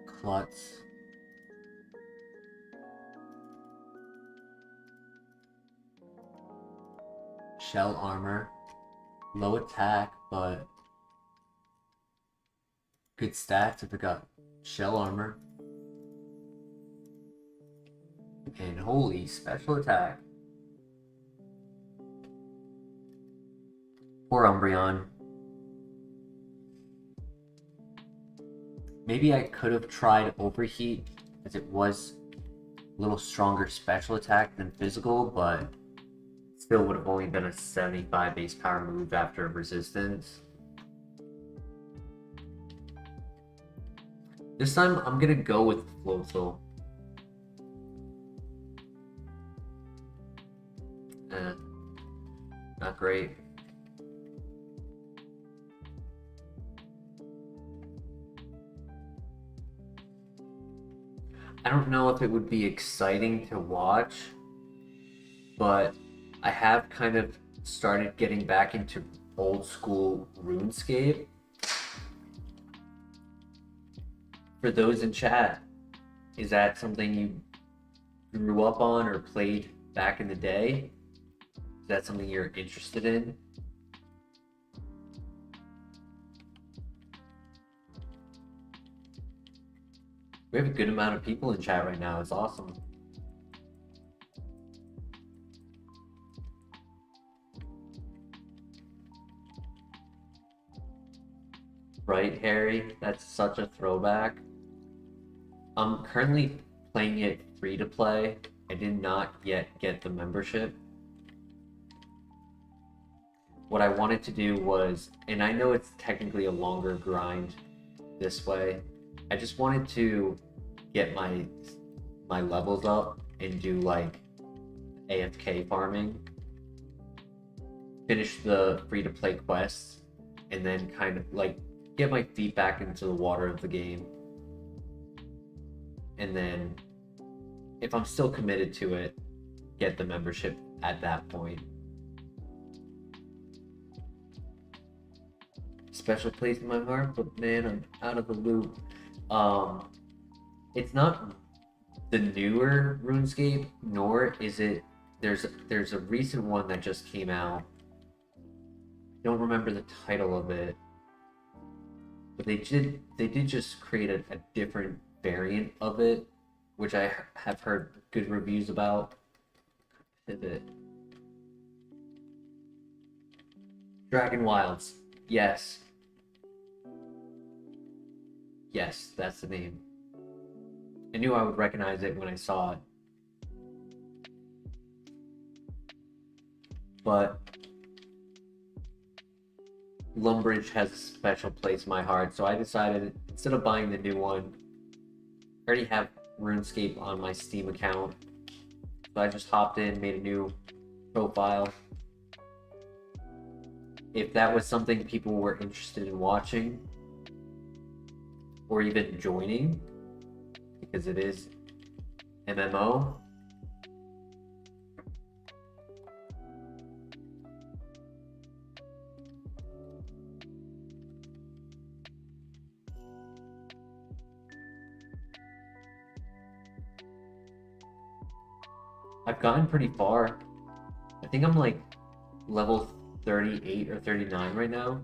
S1: Klutz. Shell armor, low attack, but good stats if it got shell armor. And holy special attack. Poor Umbreon. Maybe I could have tried Overheat, as it was a little stronger special attack than physical, but still would have only been a 75 base power move after resistance. This time I'm gonna go with Floatzel. Not great. I don't know if it would be exciting to watch, but I have kind of started getting back into old school RuneScape. For those in chat, is that something you grew up on or played back in the day? Is that something you're interested in? We have a good amount of people in chat right now. It's awesome. Right, Harry? That's such a throwback. I'm currently playing it free to play. I did not yet get the membership. What I wanted to do was, and I know it's technically a longer grind this way, I just wanted to get my levels up and do like AFK farming, finish the free to play quests, and then kind of like get my feet back into the water of the game. And then if I'm still committed to it, get the membership at that point. Special place in my heart, but man, I'm out of the loop. It's not the newer RuneScape, nor is it. There's a recent one that just came out. Don't remember the title of it, but they did just create a different variant of it, which I have heard good reviews about. Pivot. Dragon Wilds, yes. Yes, that's the name. I knew I would recognize it when I saw it. But Lumbridge has a special place in my heart, so I decided instead of buying the new one, I already have RuneScape on my Steam account. So I just hopped in, made a new profile. If that was something people were interested in watching, or even joining, because it is MMO, I've gotten pretty far. I think I'm like level 38 or 39 right now.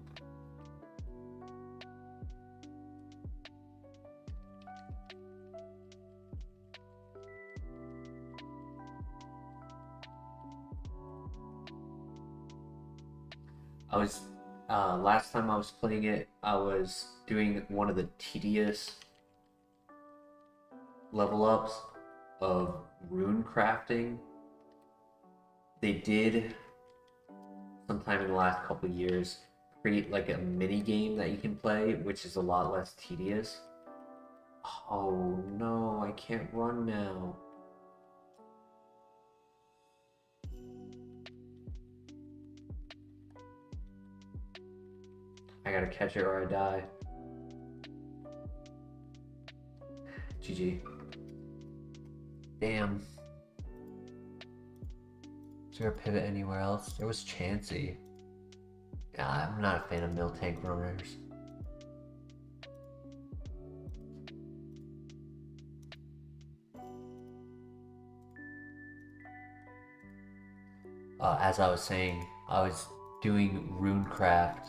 S1: I was last time I was playing it, I was doing one of the tedious level ups of rune crafting. They did sometime in the last couple of years create like a mini game that you can play, which is a lot less tedious. Oh no, I can't run now. I gotta catch it or I die. GG. Damn. Is there a pivot anywhere else? There was Chansey. Yeah, I'm not a fan of mill tank runners. As I was saying, I was doing runecraft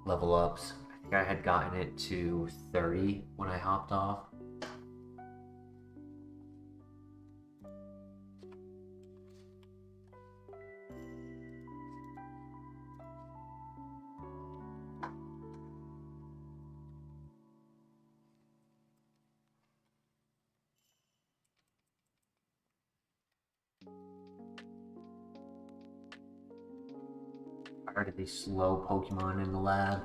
S1: level ups. I think I had gotten it to 30 when I hopped off. I heard these slow Pokemon in the lab.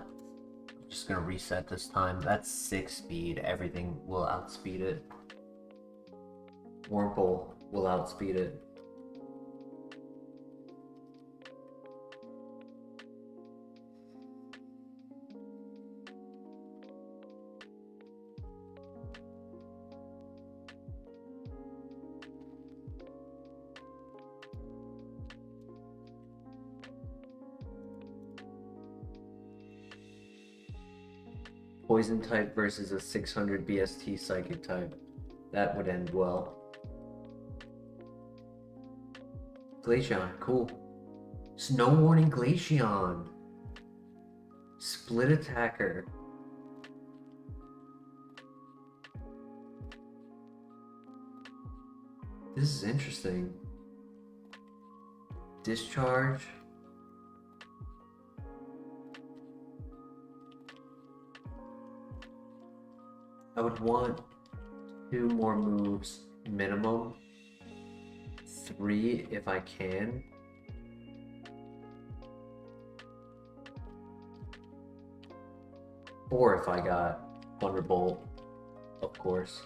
S1: I'm just gonna reset this time. That's 6 speed. Everything will outspeed it. Wurmple will outspeed it. Poison type versus a 600 BST psychic type. That would end well. Glaceon, cool. Snow Warning Glaceon. Split attacker. This is interesting. Discharge. I would want 2 more moves minimum. 3 if I can. Or if I got Thunderbolt, of course.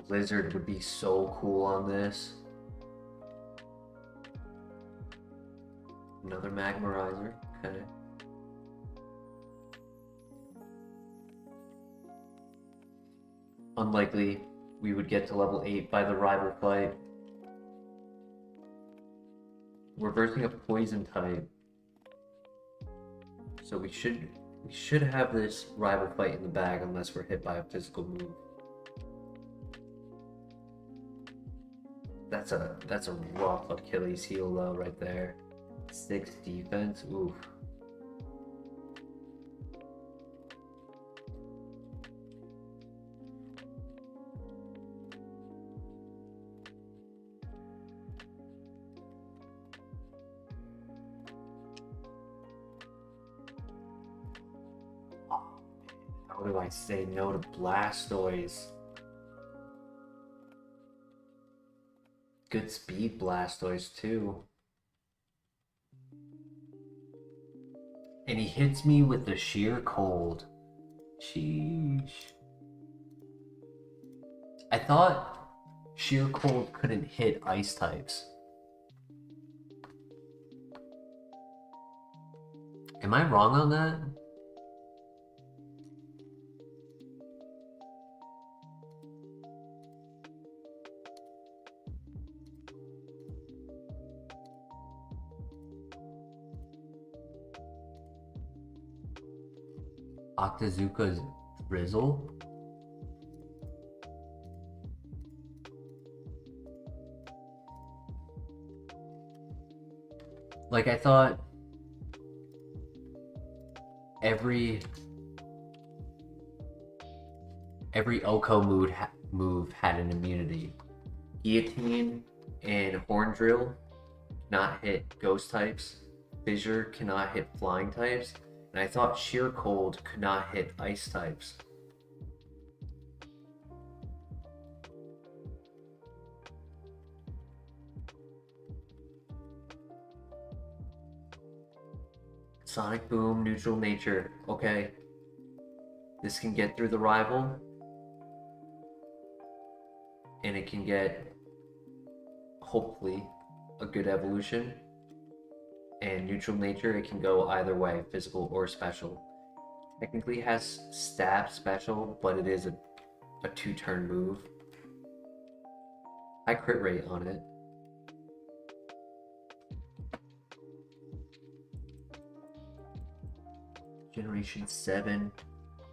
S1: Blizzard would be so cool on this. Another Magmarizer, okay. Unlikely we would get to level 8 by the rival fight. Reversing a poison type. So we should have this rival fight in the bag unless we're hit by a physical move. That's a rough Achilles heel though right there. 6 defense, oof. do I say no to Blastoise? Good speed Blastoise too. And he hits me with the sheer cold. Sheesh. I thought sheer cold couldn't hit ice types. Am I wrong on that? Octazooka's Drizzle? Like, I thought every Oko move had an immunity. Guillotine and Horn Drill cannot hit ghost types. Fissure cannot hit flying types. And I thought Sheer Cold could not hit ice types. Sonic Boom, Neutral Nature. Okay. This can get through the rival. And it can get, hopefully, a good evolution. And Neutral Nature, it can go either way, physical or special. Technically has Stab Special, but it is a 2-turn move. High crit rate on it. Generation 7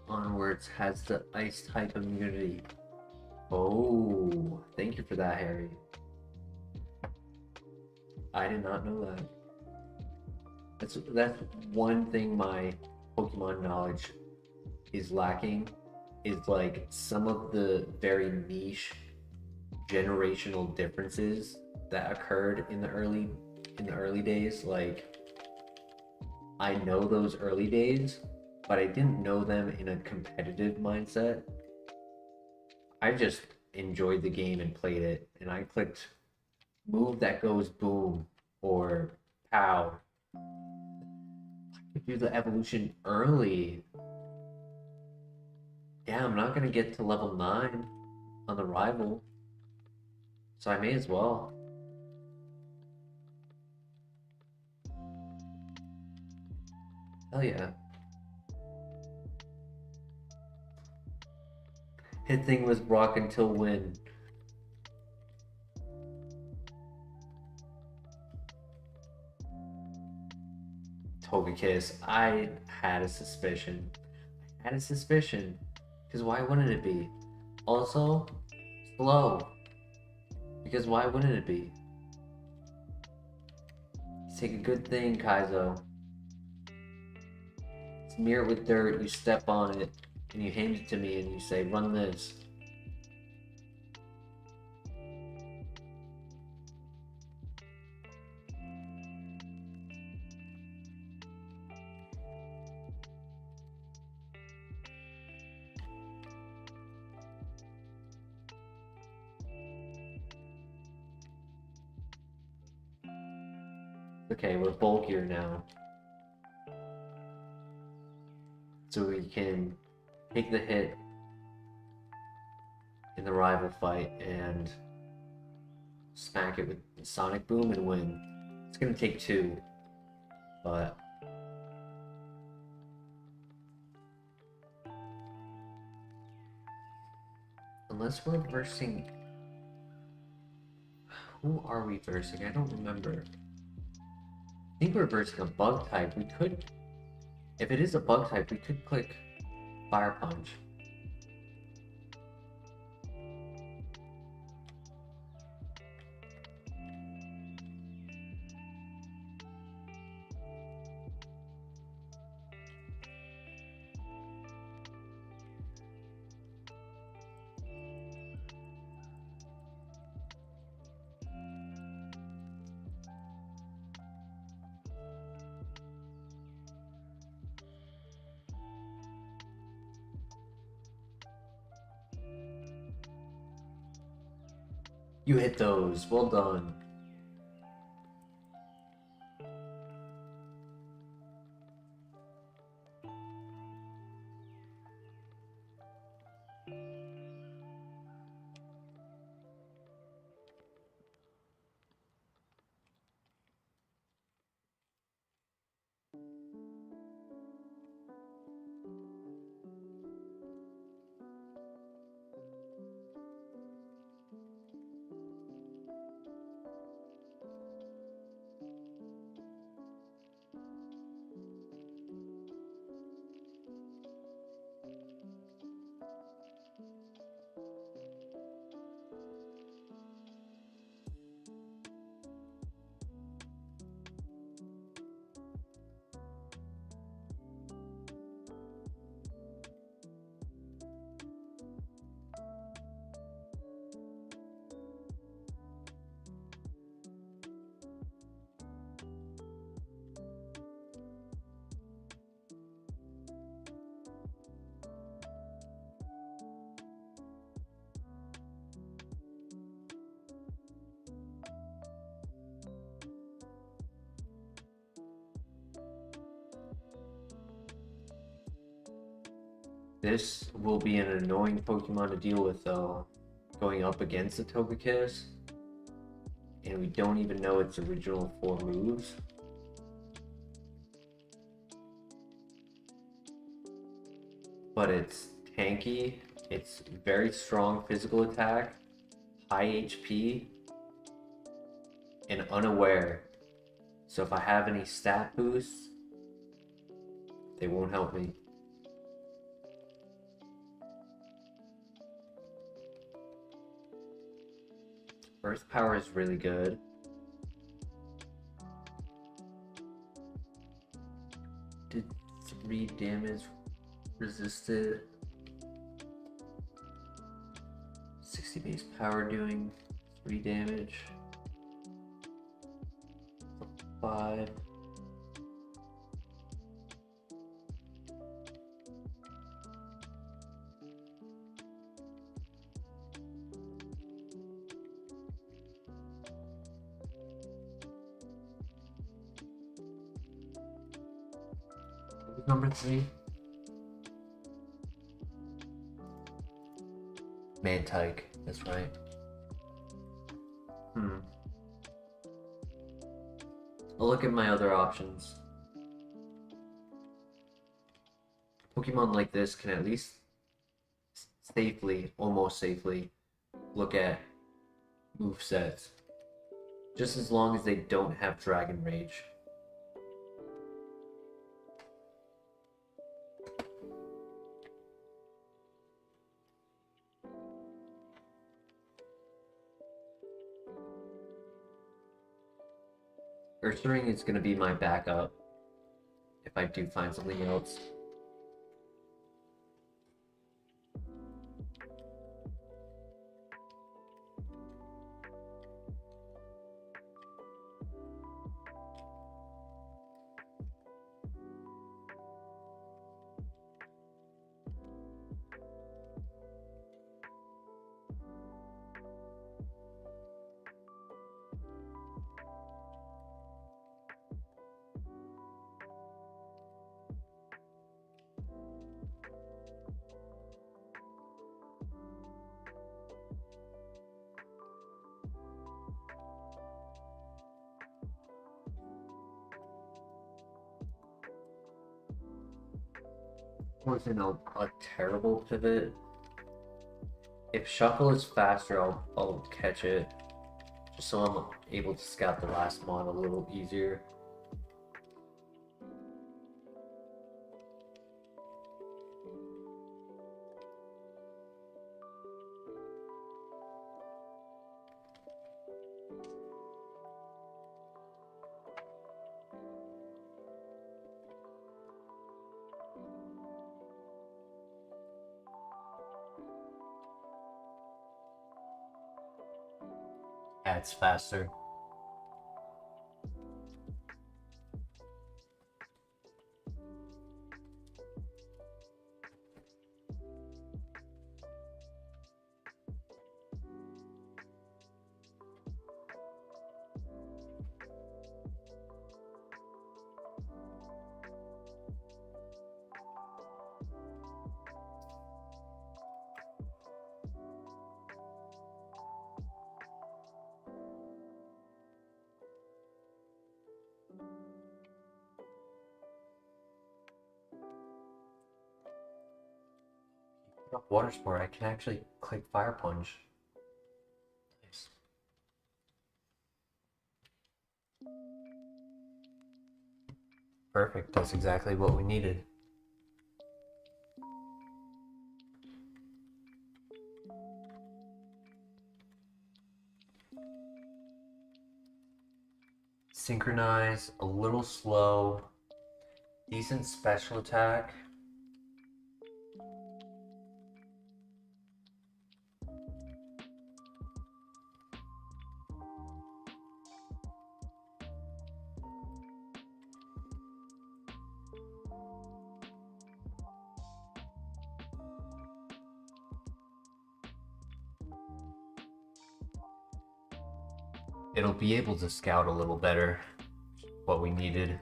S1: onwards has the Ice type immunity. Oh, thank you for that, Harry. I did not know that. That's one thing my Pokemon knowledge is lacking, is like some of the very niche generational differences that occurred in the early days. Like, I know those early days, but I didn't know them in a competitive mindset. I just enjoyed the game and played it, and I clicked move that goes boom or pow. I could do the evolution early. Yeah, I'm not gonna get to level 9 on the rival, so I may as well. Hell yeah. Hit thing was Brock until when? Togekiss. I had a suspicion. Because why wouldn't it be? Also, slow. Because why wouldn't it be? Take a good thing, Kaizo. Smear it with dirt, you step on it, and you hand it to me and you say, run this. Okay, we're bulkier now. So we can take the hit in the rival fight and smack it with Sonic Boom and win. It's gonna take 2, but unless we're versing, who are we versing? I don't remember. I think we're versing a bug type. We could, if it is a bug type, we could click Fire Punch. You hit those. Well done. This will be an annoying Pokemon to deal with though, going up against the Togekiss, and we don't even know its original 4 moves. But it's tanky, it's very strong physical attack, high HP, and unaware. So if I have any stat boosts, they won't help me. Earth power is really good. Did 3 damage, resisted. 60 base power doing 3 damage. 5. Number 3. Mantike, that's right. I'll look at my other options. Pokemon like this can at least safely, almost safely, look at movesets. Just as long as they don't have Dragon Rage. Ursaring is going to be my backup if I do find something else. Wasn't a terrible pivot. If Shuckle is faster, I'll catch it, just so I'm able to scout the last mon a little easier. That's faster. enough water sport, I can actually click Fire Punch. Nice. Perfect, that's exactly what we needed. Synchronize, a little slow, decent special attack. It'll be able to scout a little better, what we needed.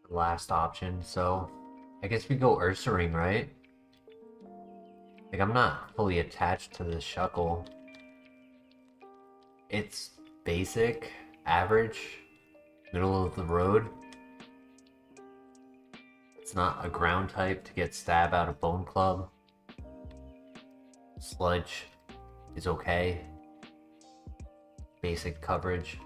S1: Last option, so I guess we go Ursaring, right? Like, I'm not fully attached to this Shuckle. It's basic, average, middle of the road. It's not a ground type to get stab out of Bone Club. Sludge is okay. Basic coverage.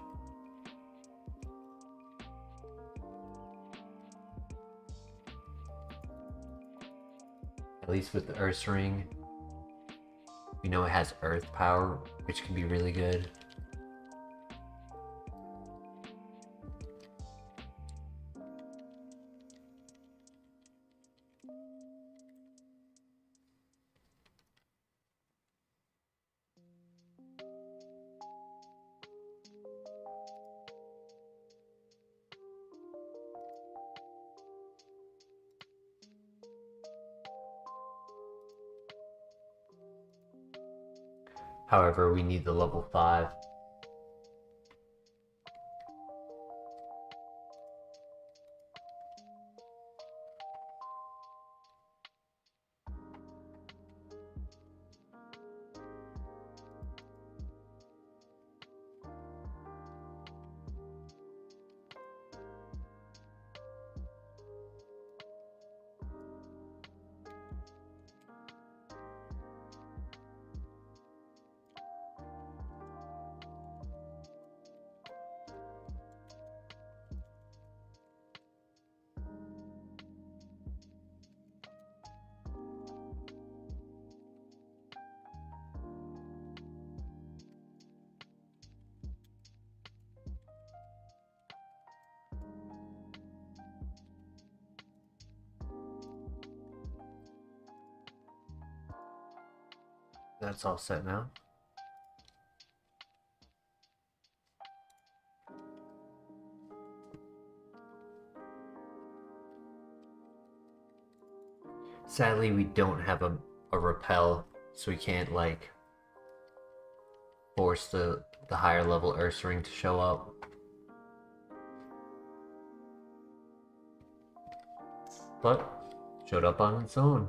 S1: At least with the Ursaring, we know it has Earth Power, which can be really good. However, we need the level 5. That's all set now. Sadly, we don't have a repel, so we can't like force the higher level Ursaring to show up. But showed up on its own.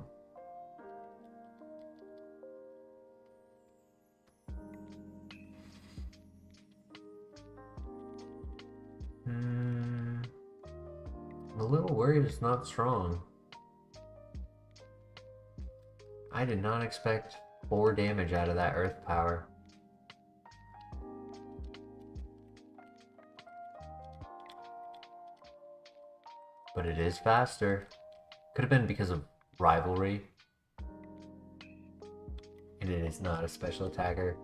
S1: I'm a little worried it's not strong. I did not expect 4 damage out of that Earth Power. But it is faster. Could have been because of rivalry. And it is not a special attacker.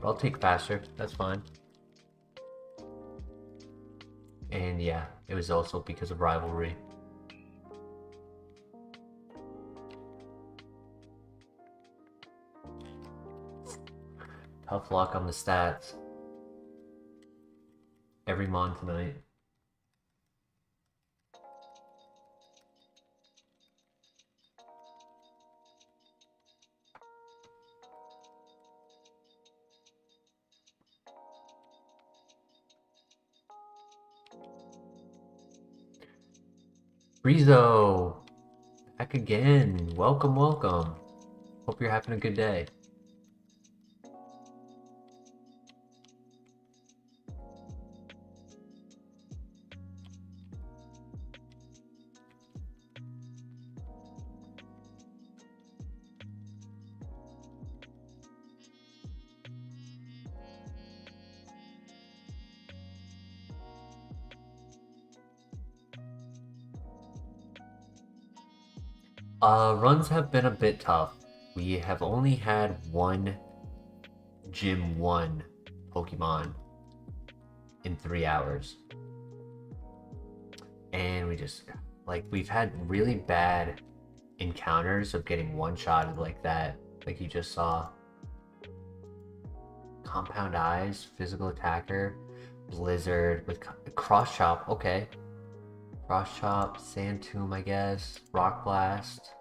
S1: I'll take faster, that's fine. And yeah, it was also because of rivalry. Tough luck on the stats. Every mon tonight. Rizo! Back again. Welcome, welcome. Hope you're having a good day. Runs have been a bit tough. We have only had one Gym 1 Pokemon in 3 hours. And we just, like, we've had really bad encounters of getting one-shotted like that, like you just saw. Compound Eyes, Physical Attacker, Blizzard with Cross Chop, okay. Cross Chop, Sand Tomb, I guess, Rock Blast,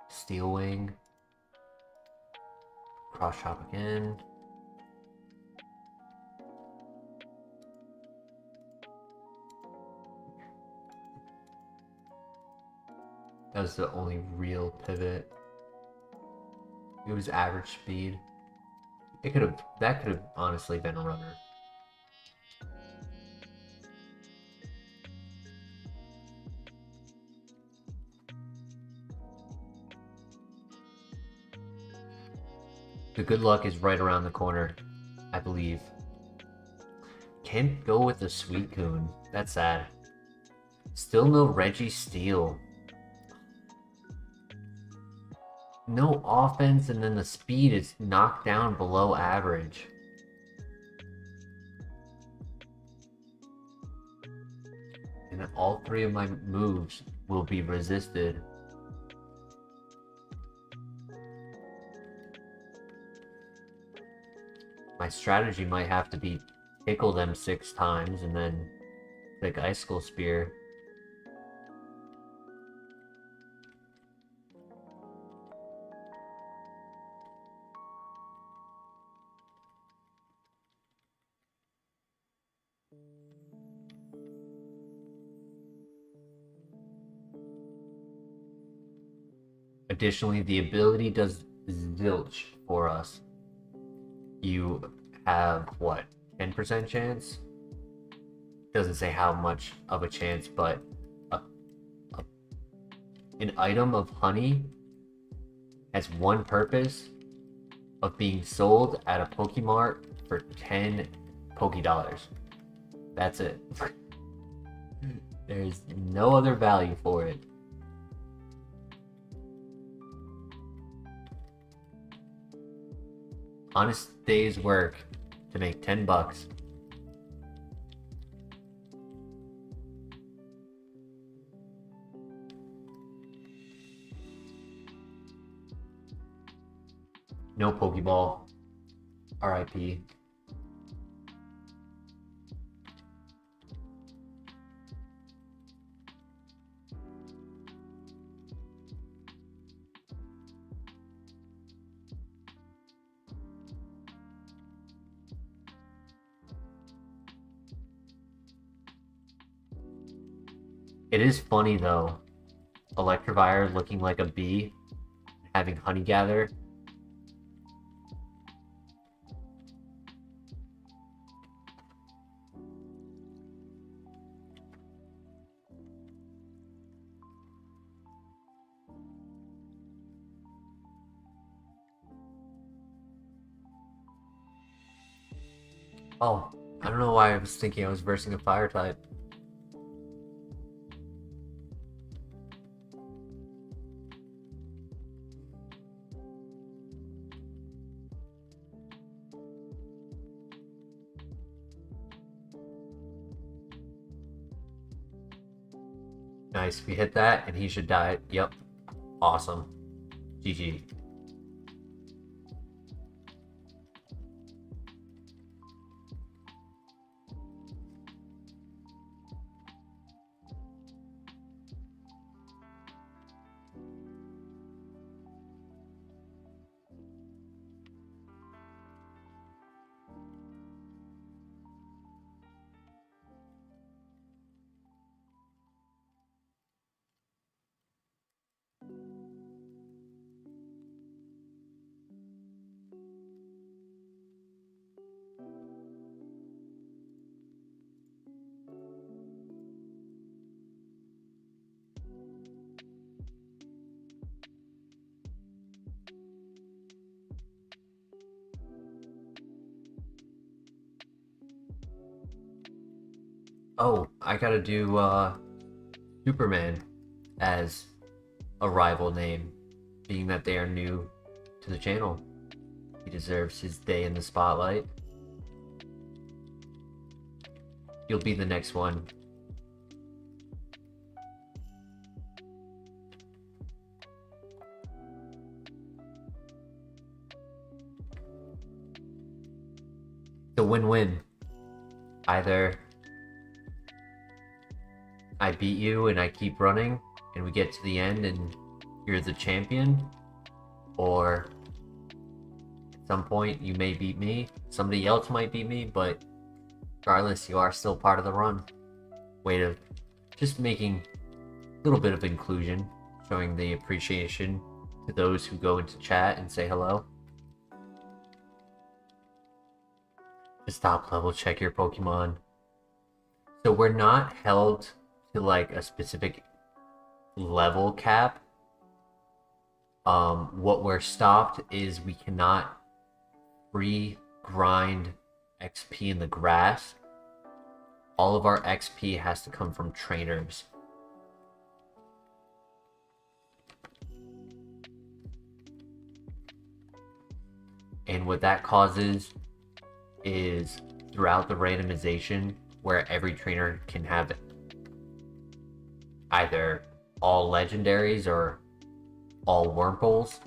S1: Steel Wing, Cross Chop again. That was the only real pivot. It was average speed. That could have honestly been a runner. The good luck is right around the corner, I believe. Can't go with the Suicune. That's sad. Still no REGISTEEL. No offense, and then the speed is knocked down below average. And all three of my moves will be resisted. My strategy might have to be tickle them 6 times and then click Icicle Spear. Additionally, the ability does zilch for us. You have, what, 10% chance? Doesn't say how much of a chance, but an item of honey has one purpose of being sold at a Pokemart for 10 Pokédollars. That's it. There's no other value for it. Honest day's work to make 10 bucks. No Pokeball. RIP. It is funny though, Electivire looking like a bee, having honey gather. Oh, I don't know why I was thinking I was versing a fire type. Nice. We hit that, and he should die. Yep. Awesome. GG. Oh, I gotta do Superman as a rival name, being that they are new to the channel. He deserves his day in the spotlight. You'll be the next one. It's a win-win. Either I beat you and I keep running and we get to the end and you're the champion, or at some point you may beat me, somebody else might beat me, but regardless, you are still part of the run. Way to just making a little bit of inclusion, showing the appreciation to those who go into chat and say hello. Just top level check your Pokemon. So we're not held to like a specific level cap. What we're stopped is we cannot free grind XP in the grass. All of our XP has to come from trainers. And what that causes is throughout the randomization, where every trainer can have either all legendaries or all Wurmples,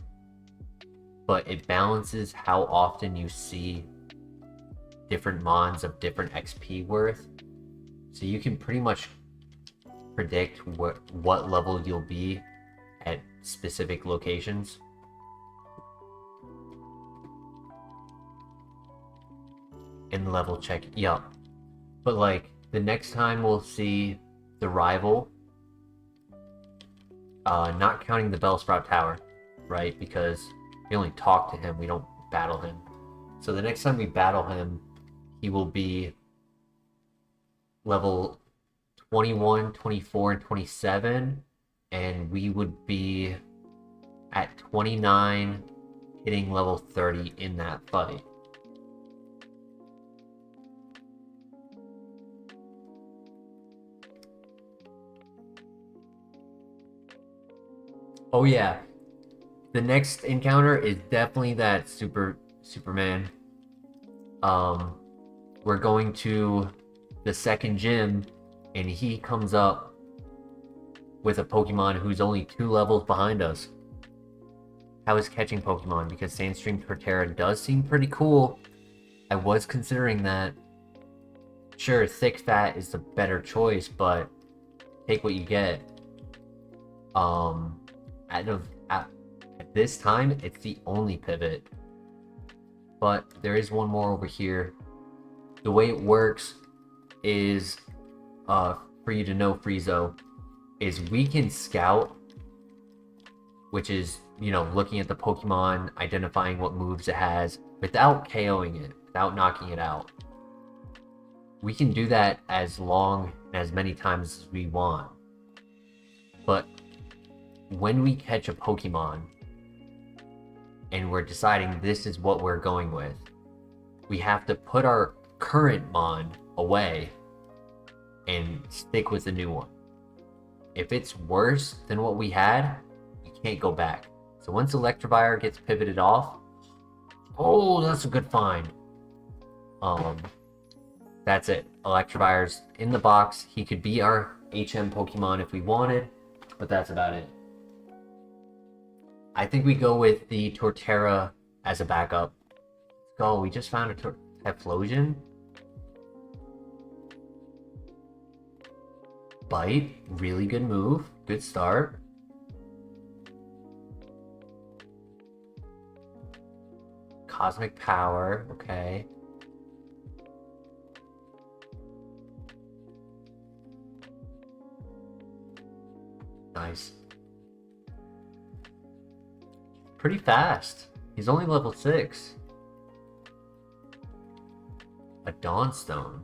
S1: but it balances how often you see different mons of different XP worth. So you can pretty much predict what level you'll be at specific locations. And level check, yup. But like the next time we'll see the rival, not counting the Bellsprout Tower, right? Because we only talk to him, we don't battle him. So the next time we battle him, he will be level 21, 24, and 27, and we would be at 29, hitting level 30 in that fight. Oh yeah, the next encounter is definitely that Superman. We're going to the second gym, and he comes up with a Pokemon who's only 2 levels behind us. How is catching Pokemon? Because Sandstream Torterra does seem pretty cool. I was considering that. Sure, Thick Fat is the better choice, but take what you get. At this time, it's the only pivot. But there is one more over here. The way it works is, for you to know, Friezo, is we can scout, which is, you know, looking at the Pokemon, identifying what moves it has, without KOing it, without knocking it out. We can do that as long and as many times as we want. But when we catch a Pokemon and we're deciding this is what we're going with, we have to put our current Mon away and stick with the new one. If it's worse than what we had, you can't go back. So once Electivire gets pivoted off, oh, that's a good find. That's it. Electivire's in the box. He could be our HM Pokemon if we wanted, but that's about it. I think we go with the Torterra as a backup. Let's go. We just found a Typhlosion. Bite. Really good move. Good start. Cosmic Power. Okay. Nice. Pretty fast. He's only level 6. A Dawnstone.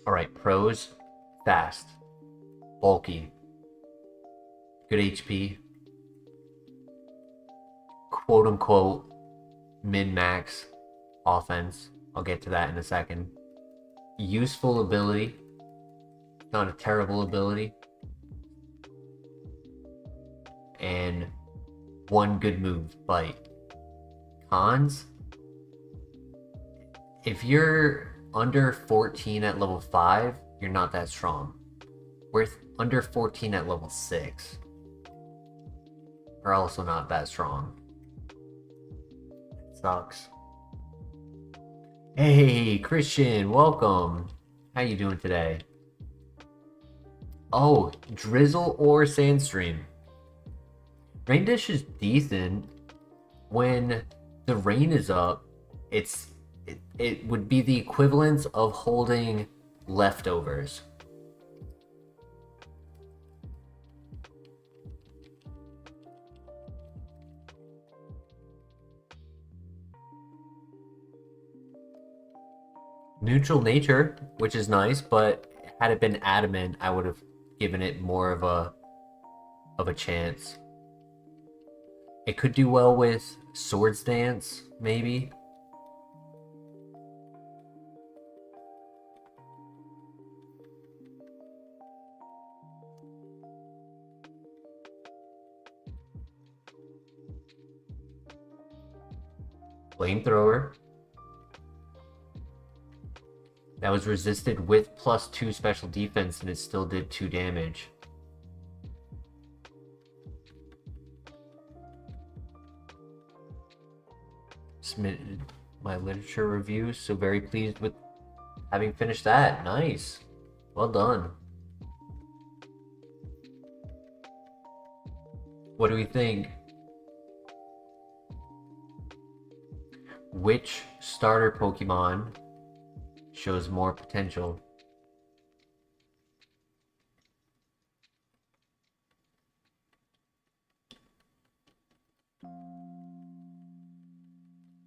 S1: Alright, pros. Fast. Bulky. Good HP. Quote unquote min-max offense. I'll get to that in a second. Useful ability. Not a terrible ability. And one good move, Bite. Cons? If you're under 14 at level 5, you're not that strong. We're under 14 at level 6. Are also not that strong. Sucks. Hey, Christian, welcome. How you doing today? Oh, Drizzle or Sandstream. Rain Dish is decent. When the rain is up, it would be the equivalent of holding leftovers. Neutral nature, which is nice, but had it been adamant, I would have given it more of a chance. It could do well with Swords Dance, maybe. Flamethrower. That was resisted with +2 special defense and it still did 2 damage. Submitted my literature review, so very pleased with having finished that. Nice. Well done. What do we think? Which starter Pokemon shows more potential?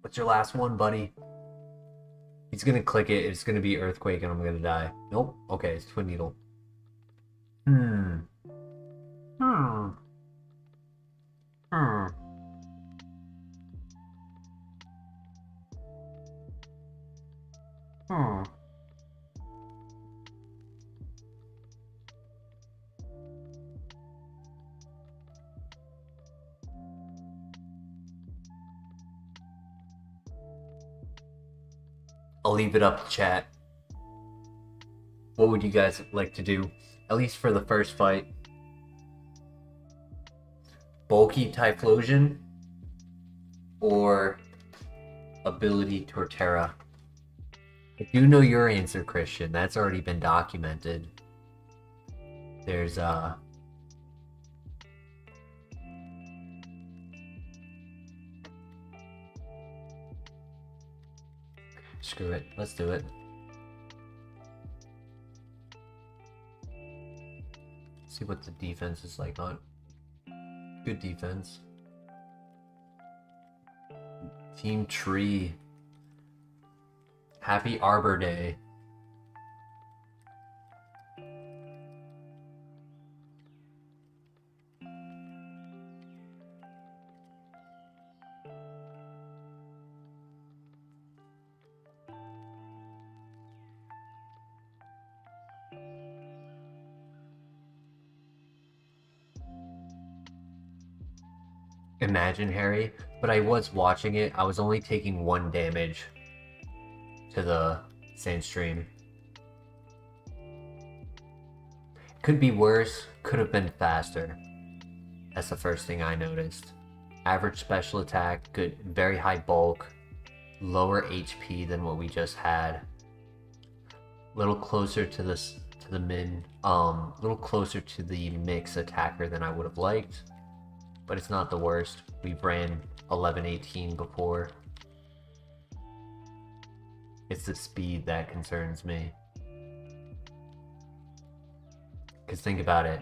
S1: What's your last one, buddy? He's gonna click it, it's gonna be Earthquake and I'm gonna die. Nope. Okay, it's Twin Needle. Hmm. I'll leave it up to chat. What would you guys like to do? At least for the first fight. Bulky Typhlosion or Ability Torterra? I do know your answer, Christian. That's already been documented. There's screw it. Let's do it. See what the defense is like on. Good defense. Team Tree. Happy Arbor Day. Imagine, Harry, but I was watching it. I was only taking 1 damage to the Sandstream. Could be worse, could have been faster. That's the first thing I noticed. Average special attack, good, very high bulk, lower HP than what we just had. Little closer to this, to the min, little closer to the mix attacker than I would have liked, but it's not the worst. We've ran 11-18 before. It's the speed that concerns me. Because think about it,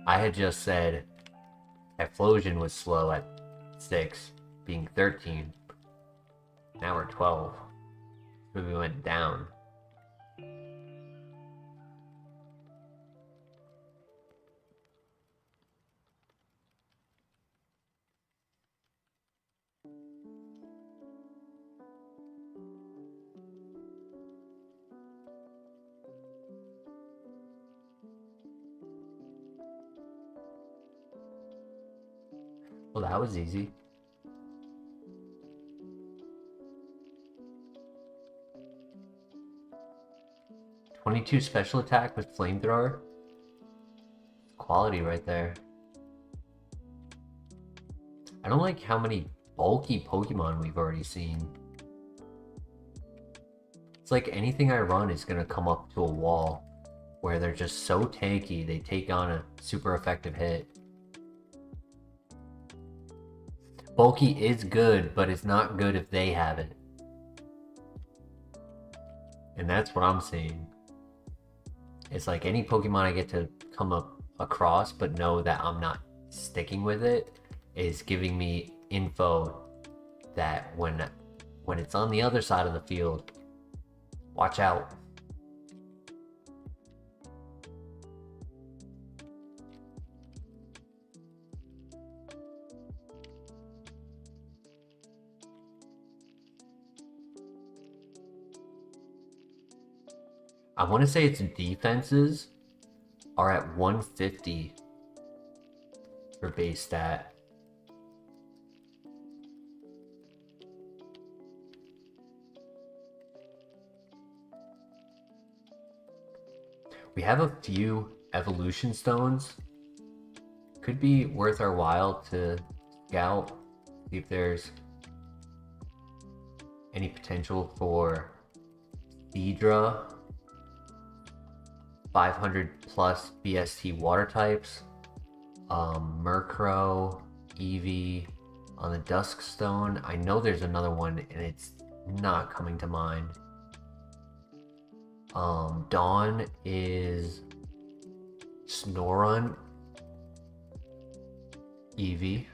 S1: I had just said Explosion was slow at 6, being 13. Now we're 12. So we went down. Well, that was easy. .22 special attack with flamethrower. Quality right there. I don't like how many bulky Pokemon we've already seen. It's like anything I run is gonna come up to a wall where they're just so tanky, they take on a super effective hit. Bulky is good, but it's not good if they have it. And that's what I'm seeing. It's like any Pokemon I get to come up across, but know that I'm not sticking with it, is giving me info that when it's on the other side of the field, watch out. I want to say its defenses are at 150 for base stat. We have a few evolution stones. Could be worth our while to scout, see if there's any potential for Seadra. 500 plus BST water types, Murkrow, Eevee on the Dusk Stone. I know there's another one and it's not coming to mind. Dawn is Snorunt, Eevee.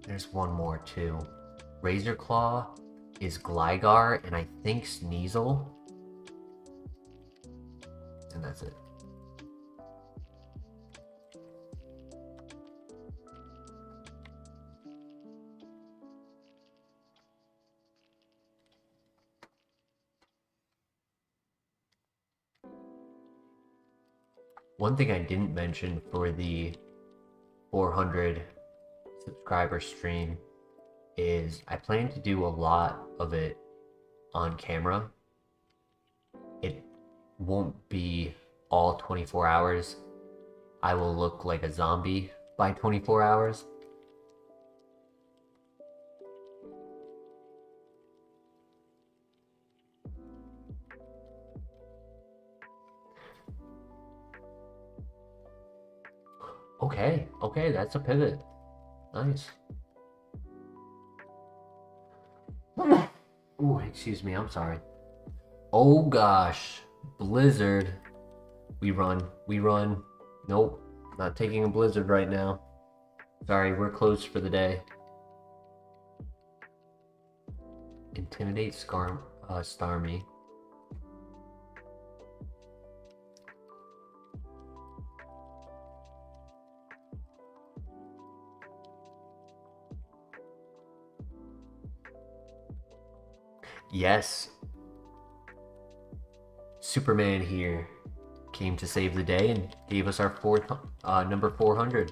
S1: There's one more too. Razorclaw is Gligar and I think Sneasel. And that's it. One thing I didn't mention for the 400 subscriber stream is I plan to do a lot of it on camera. It won't be all 24 hours. I will look like a zombie by 24 hours. Okay, that's a pivot. Nice. Ooh, excuse me, I'm sorry. Oh gosh. Blizzard. We run. Nope. Not taking a blizzard right now. Sorry, we're closed for the day. Intimidate Starmie. Yes. Superman here came to save the day and gave us our number 400.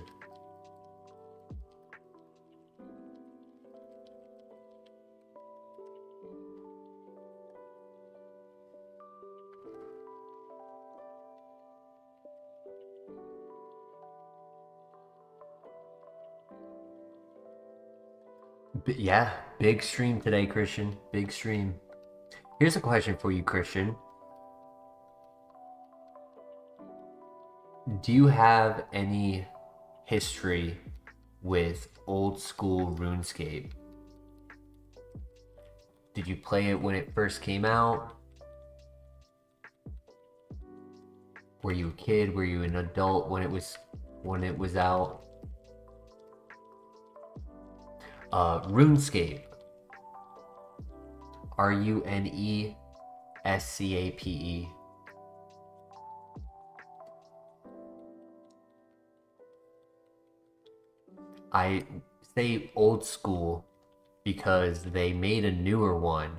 S1: Yeah, big stream today, Christian. Big stream. Here's a question for you, Christian. Do you have any history with old school RuneScape? Did you play it when it first came out? Were you a kid? Were you an adult when it was out? RuneScape. RUNESCAPE. I say old school because they made a newer one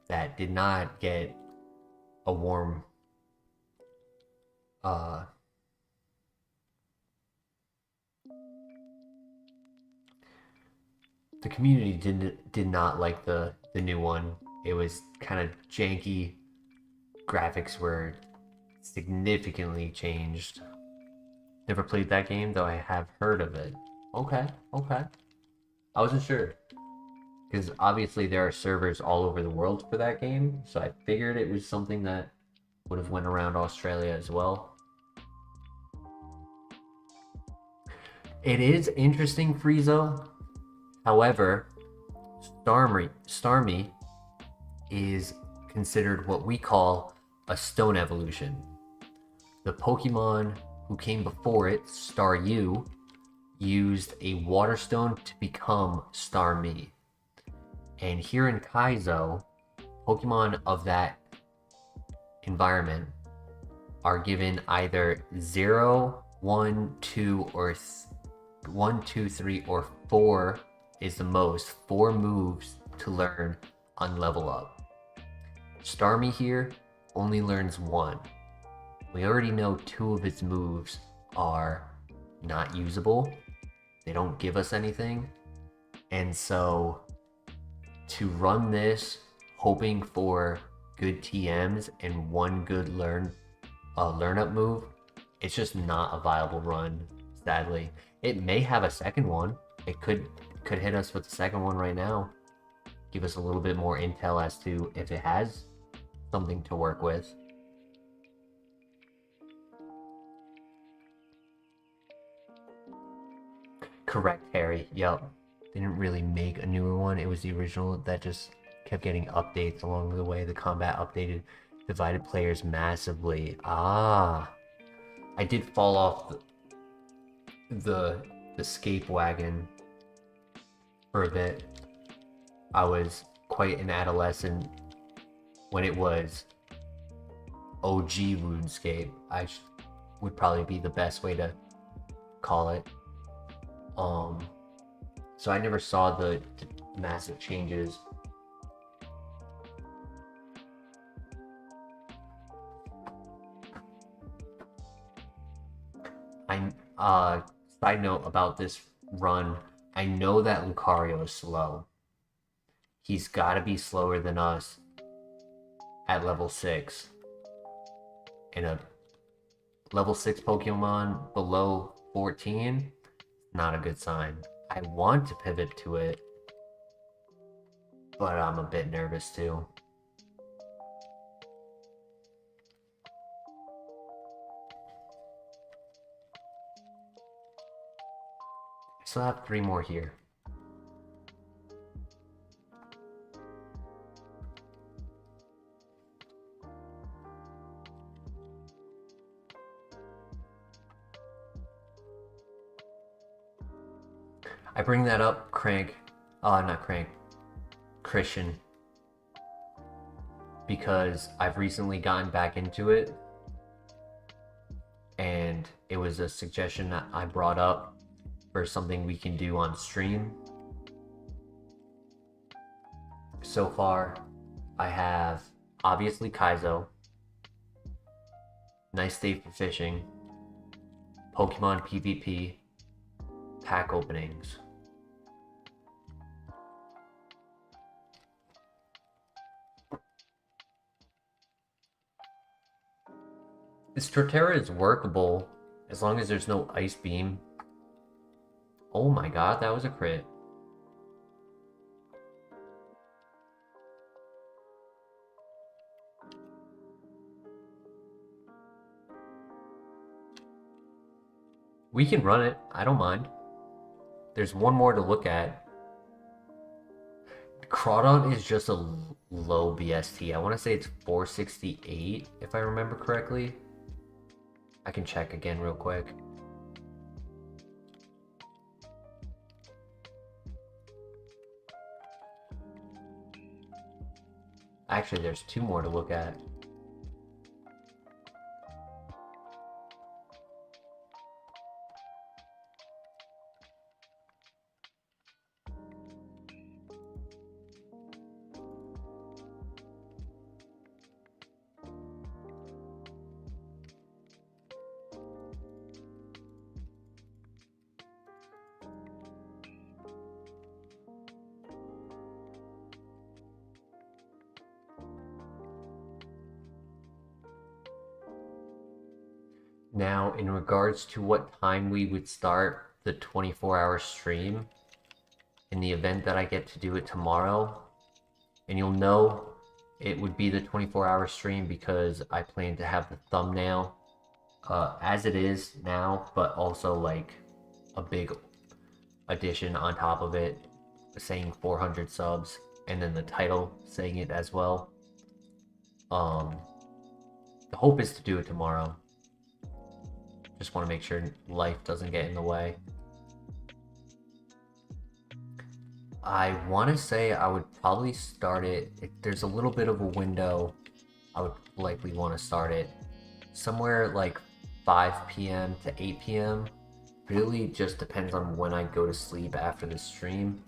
S1: that did not get a warm the community did not like the new one. It was kind of janky. Graphics were significantly changed. Never played that game, though I have heard of it. Okay, okay. I wasn't sure. Because obviously there are servers all over the world for that game, so I figured it was something that would have went around Australia as well. It is interesting, Friezo. However, Starmie is considered what we call a stone evolution. The Pokemon who came before it, Staryu, used a water stone to become Starmie. And here in Kaizo, Pokemon of that environment are given either 0, 1, 2, or 1, 2, 3, or 4 is the most. 4 moves to learn on level up. Starmie here only learns 1. We already know 2 of its moves are not usable. They don't give us anything. And so to run this hoping for good TMs and 1 good learn up move, it's just not a viable run, sadly. It may have a second one. It could hit us with the second one right now. Give us a little bit more intel as to if it has something to work with. Correct, Harry. Yup. They didn't really make a newer one. It was the original that just kept getting updates along the way. The combat updated, divided players massively. Ah. I did fall off the scape wagon for a bit. I was quite an adolescent when it was OG RuneScape. Would probably be the best way to call it. So I never saw the massive changes. Side note about this run, I know that Lucario is slow. He's got to be slower than us at level 6. And a level 6 Pokemon below 14, not a good sign. I want to pivot to it, but I'm a bit nervous too. I still have 3 more here. I bring that up, Christian, because I've recently gotten back into it, and it was a suggestion that I brought up for something we can do on stream. So far, I have obviously Kaizo, nice day for fishing, Pokemon PvP, pack openings. This Torterra is workable as long as there's no Ice Beam. Oh my god, that was a crit. We can run it. I don't mind. There's one more to look at. Crawdon is just a low BST. I want to say it's 468, if I remember correctly. I can check again real quick. Actually, there's two more to look at. Now, in regards to what time we would start the 24-hour stream, in the event that I get to do it tomorrow, and you'll know it would be the 24-hour stream because I plan to have the thumbnail as it is now, but also like a big addition on top of it saying 400 subs, and then the title saying it as well. The hope is to do it tomorrow. Just want to make sure life doesn't get in the way. I want to say I would probably start it, if there's a little bit of a window, I would likely want to start it somewhere like 5 p.m. to 8 p.m. Really just depends on when I go to sleep after the stream,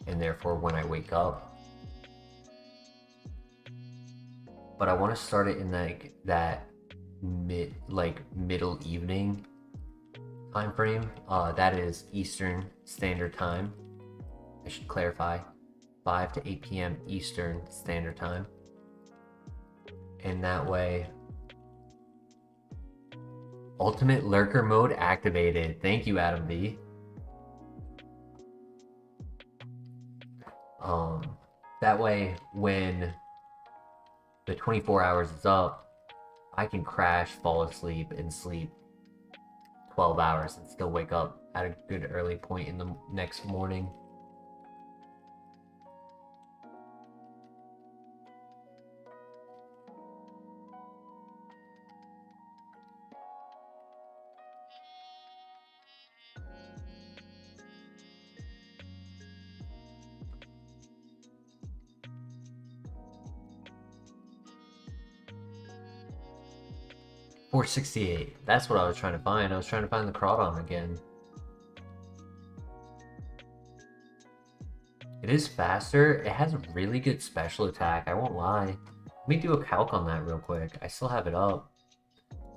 S1: and therefore when I wake up. But I want to start it in that middle evening time frame. That is Eastern Standard Time. I should clarify, 5 to 8 p.m. Eastern Standard Time. And that way, Ultimate Lurker Mode activated. Thank you, Adam B. That way, when the 24 hours is up, I can crash, fall asleep, and sleep 12 hours and still wake up at a good early point in the next morning. $468. That's what I was trying to find. I was trying to find the Crawdon again. It is faster. It has a really good special attack. I won't lie. Let me do a calc on that real quick. I still have it up.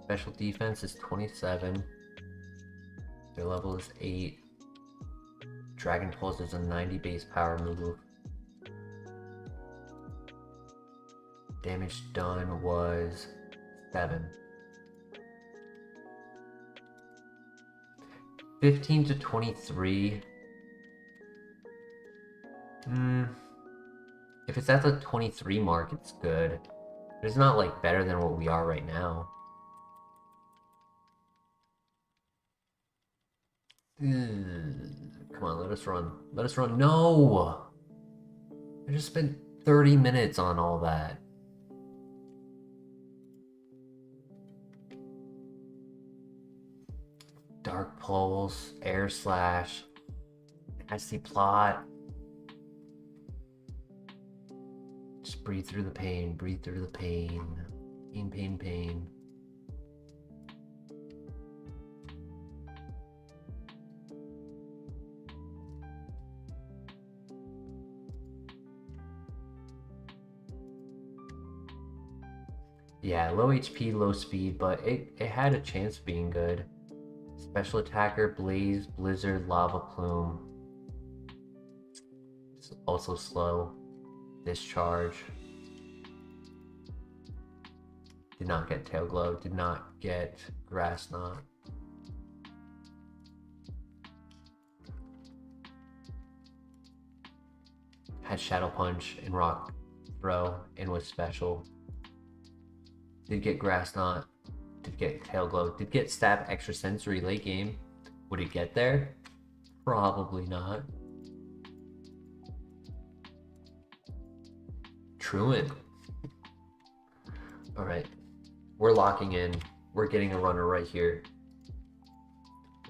S1: Special defense is 27. Their level is 8. Dragon Pulse is a 90 base power move. Damage done was 7. 15 to 23. If it's at the 23 mark, it's good. But it's not like better than what we are right now. Come on, let us run. Let us run. No! I just spent 30 minutes on all that. Dark Pulse, Air Slash, Nasty Plot. Just breathe through the pain, breathe through the pain. Pain, pain, pain. Yeah, low HP, low speed, but it had a chance of being good. Special attacker, Blaze, Blizzard, Lava Plume. It's also slow. Discharge. Did not get Tail Glow. Did not get Grass Knot. Had Shadow Punch and Rock Throw and was special. Did get Grass Knot. Did get Tail Glow. Did get Stab Extrasensory late game. Would it get there? Probably not. Truant. Alright. We're locking in. We're getting a runner right here.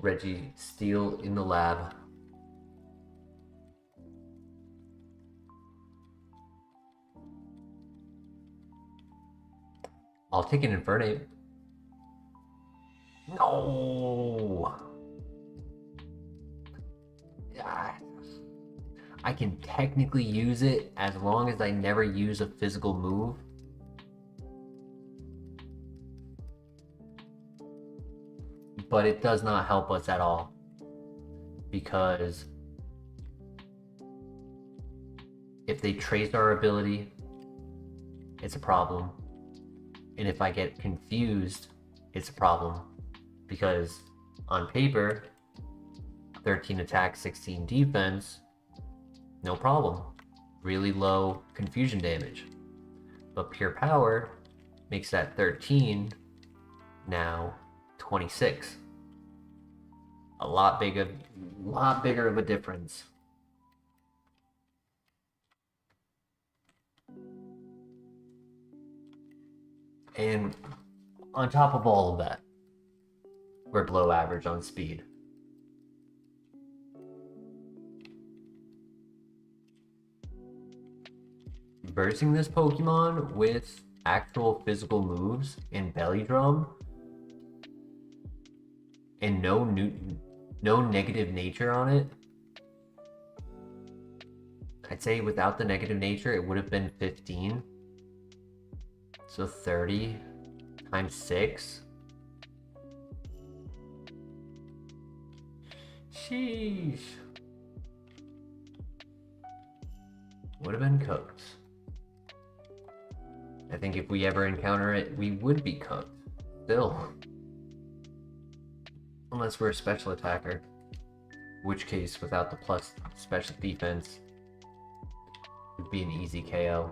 S1: REGISTEEL in the lab. I'll take an Infernape. No! I can technically use it as long as I never use a physical move. But it does not help us at all. Because if they trace our ability, it's a problem. And if I get confused, it's a problem. Because on paper, 13 attack, 16 defense, no problem. Really low confusion damage. But pure power makes that 13 now 26. A lot bigger of a difference. And on top of all of that, we're below average on speed. Versing this Pokemon with actual physical moves and Belly Drum and no negative nature on it. I'd say without the negative nature, it would have been 15. So 30 times 6. Sheesh. Would have been cooked. I think if we ever encounter it, we would be cooked. Still. Unless we're a special attacker. In which case, without the plus special defense, it would be an easy KO.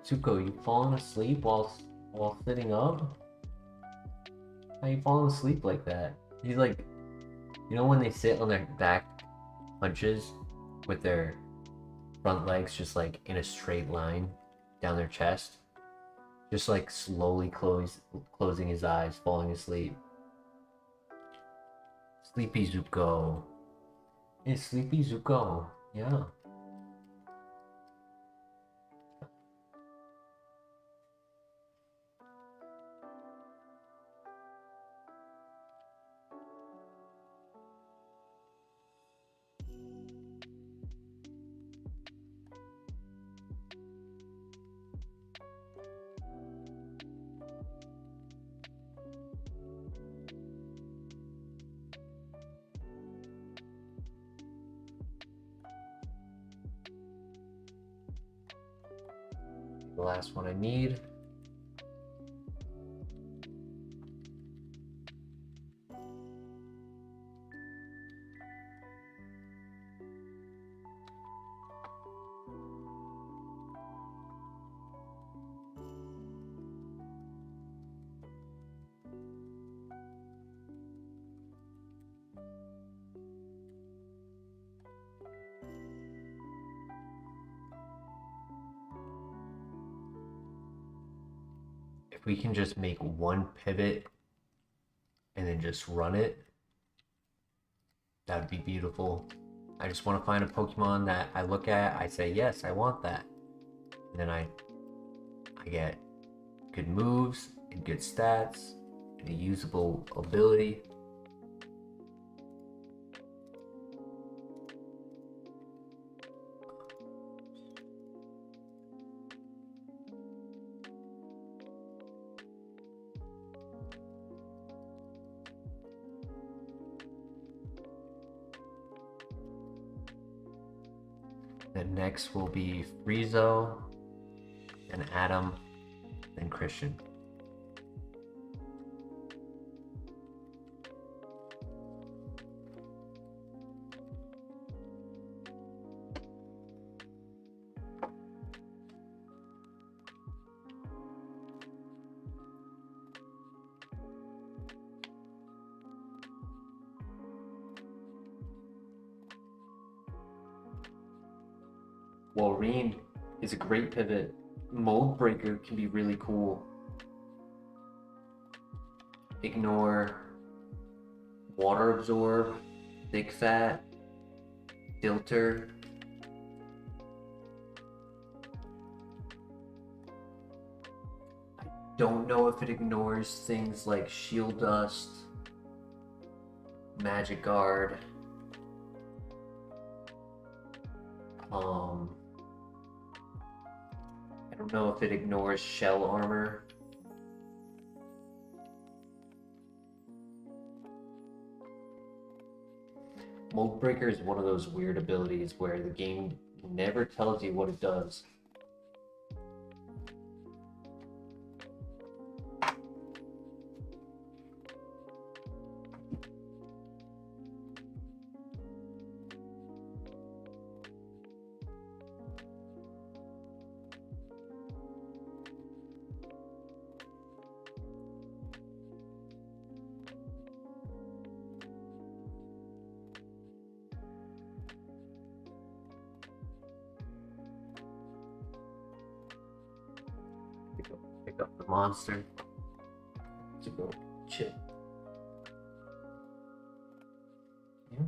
S1: Tsuko, you falling asleep while sitting up? How you falling asleep like that? He's like, you know when they sit on their back punches with their front legs just like in a straight line down their chest? Just like slowly closing his eyes, falling asleep. Sleepy Zuko. It's Sleepy Zuko. Yeah. The last one I need. If we can just make one pivot and then just run it, that would be beautiful. I just want to find a Pokemon that I look at, I say, yes, I want that. And then I get good moves and good stats and a usable ability. Then next will be Friezo, then Adam, then Christian. Walrein is a great pivot. Mold Breaker can be really cool. Ignore, Water Absorb, Thick Fat, Filter. I don't know if it ignores things like Shield Dust, Magic Guard. I don't know if it ignores Shell Armor. Mold Breaker is one of those weird abilities where the game never tells you what it does. Pick up the monster to go chip. Yeah.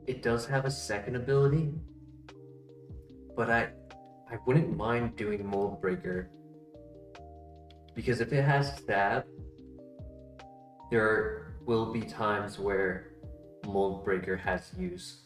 S1: It does have a second ability, but I wouldn't mind doing Mold Breaker, because if it has Stab, there will be times where Mold Breaker has use.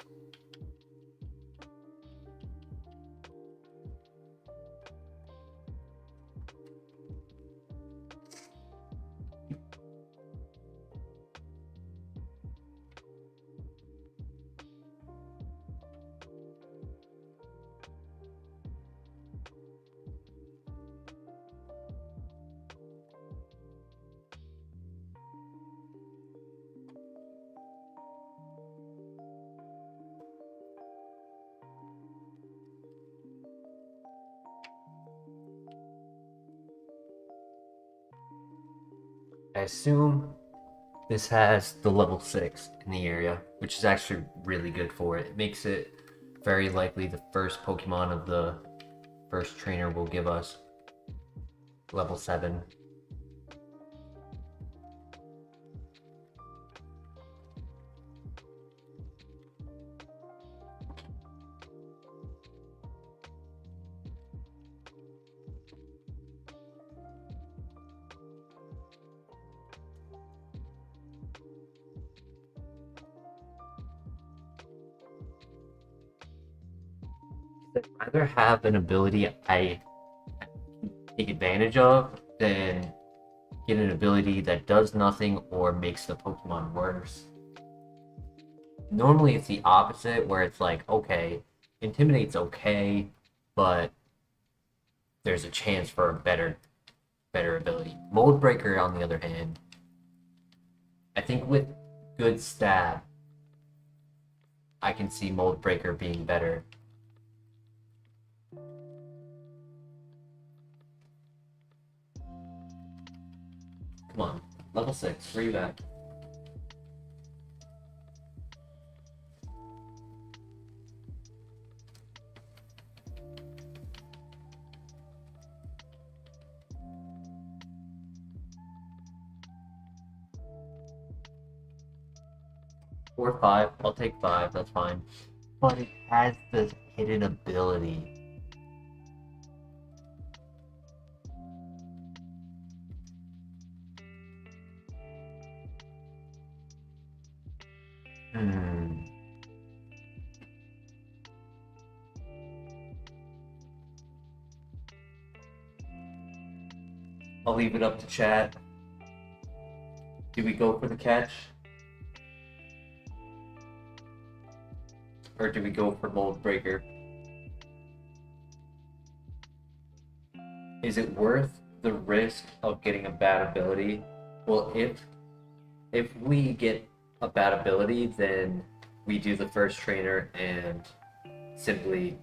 S1: I assume this has the level 6 in the area, which is actually really good for it. It makes it very likely the first Pokemon of the first trainer will give us level 7. I'd rather have an ability I take advantage of than get an ability that does nothing or makes the Pokemon worse. Normally it's the opposite, where it's like, okay, Intimidate's okay, but there's a chance for a better ability. Mold Breaker, on the other hand, I think with good Stab, I can see Mold Breaker being better. Come on, level 6, where you at? Or 5, I'll take 5, that's fine. But it has this hidden ability. I'll leave it up to chat. Do we go for the catch? Or do we go for Mold Breaker? Is it worth the risk of getting a bad ability? Well, if we get a bad ability, then we do the first trainer and simply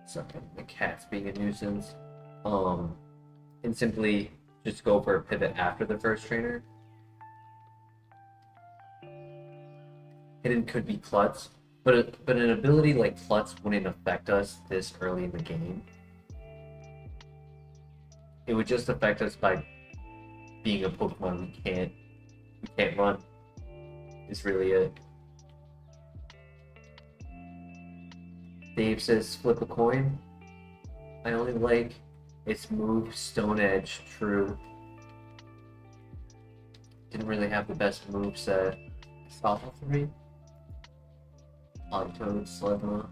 S1: sorry, the cat's being a nuisance. And simply just go for a pivot after the first trainer. Hidden could be Klutz, but an ability like Klutz wouldn't affect us this early in the game. It would just affect us by being a Pokemon we can't run. Is really it. Dave says flip a coin. I only like its move Stone Edge, true. Didn't really have the best move set. Salva 3? Octoad, Slugma.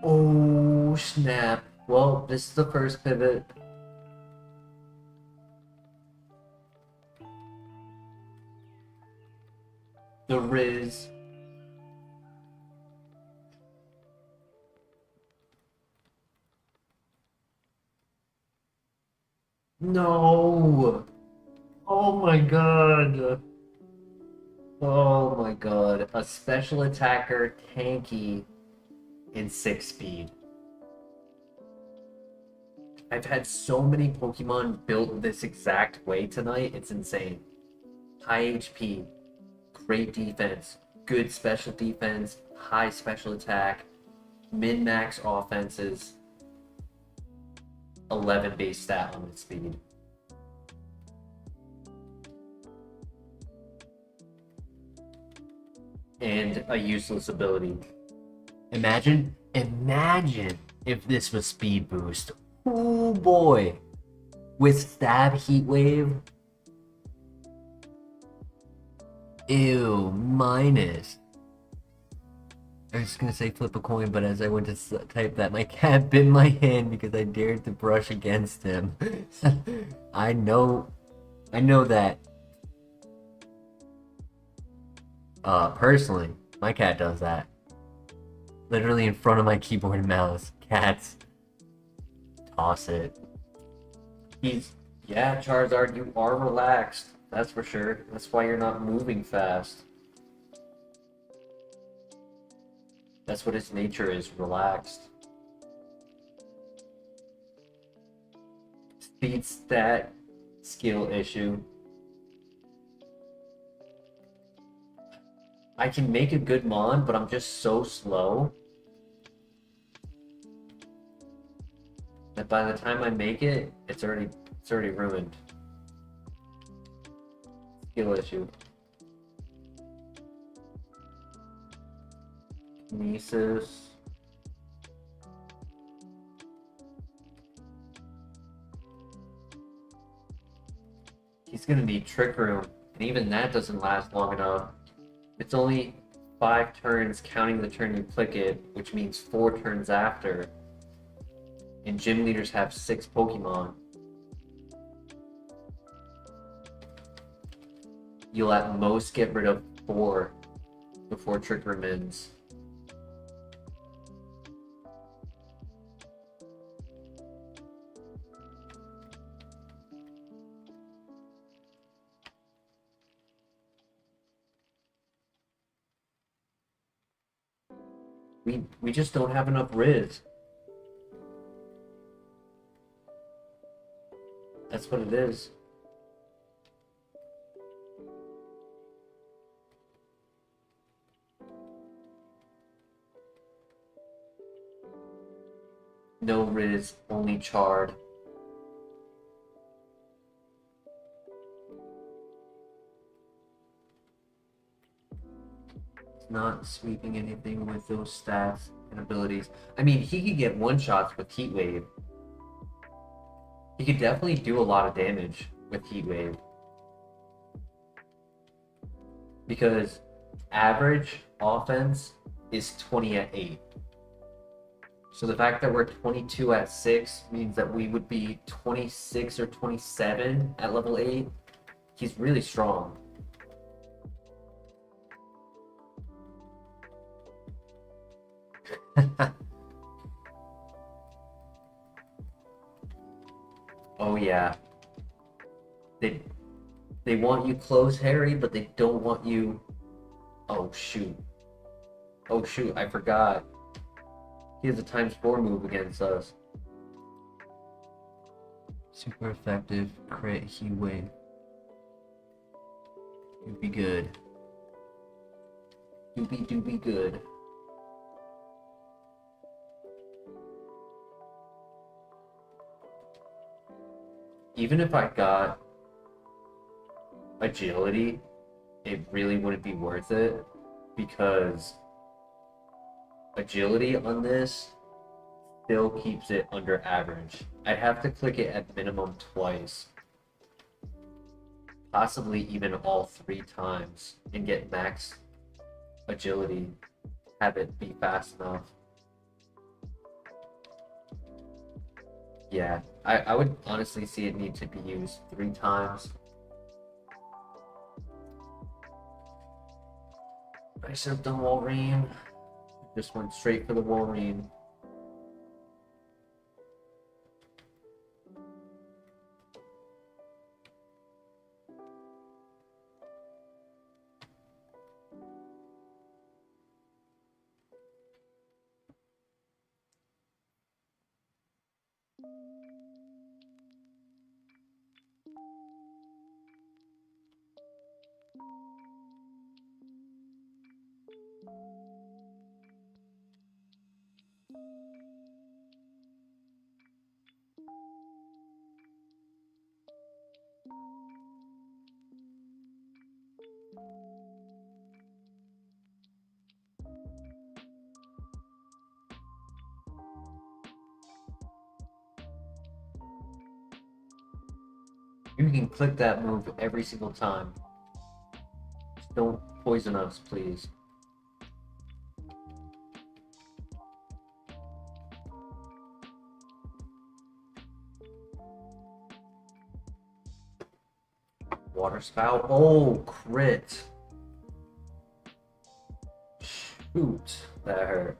S1: Oh snap. Well, this is the first pivot. The Riz. No! Oh my god! Oh my god. A special attacker, tanky, in 6 speed. I've had so many Pokemon built this exact way tonight, it's insane. High HP, great defense, good special defense, high special attack, min-max offenses, 11 base stat on its speed. And a useless ability. Imagine if this was speed boost. Oh boy. With stab heat wave. Ew, minus. I was gonna say flip a coin, but as I went to type that, my cat bit my hand because I dared to brush against him. I know that. Personally, my cat does that. Literally in front of my keyboard and mouse. Cats. Toss it. Yeah, Charizard, you are relaxed. That's for sure. That's why you're not moving fast. That's what its nature is, relaxed. Speed stat skill issue. I can make a good Mon, but I'm just so slow that by the time I make it, it's already ruined. Skill issue. Kinesis. He's gonna need Trick Room, and even that doesn't last long enough. It's only 5 turns counting the turn you click it, which means 4 turns after. And gym leaders have 6 Pokemon. You'll at most get rid of 4 before Trick Room ends. We just don't have enough Riz. That's what it is. No Riz, only Chard. Not sweeping anything with those stats and abilities. I mean, he could get one-shots with Heat Wave. He could definitely do a lot of damage with Heat Wave. Because average offense is 20 at 8. So the fact that we're 22 at 6 means that we would be 26 or 27 at level 8. He's really strong. Oh yeah. They want you close, Harry, but they don't want you... Oh shoot. Oh shoot, I forgot. He has a ×4 move against us. Super effective crit Heat Wave. You'd be good. Doobie good. Even if I got agility, it really wouldn't be worth it because agility on this still keeps it under average. I'd have to click it at minimum twice, possibly even all 3 times, and get max agility, have it be fast enough. Yeah, I would honestly see it need to be used 3 times. I should have done Wolverine. Just went straight for the Wolverine. You can click that move every single time. Just don't poison us, please. Water spout. Oh, crit. Shoot, that hurt.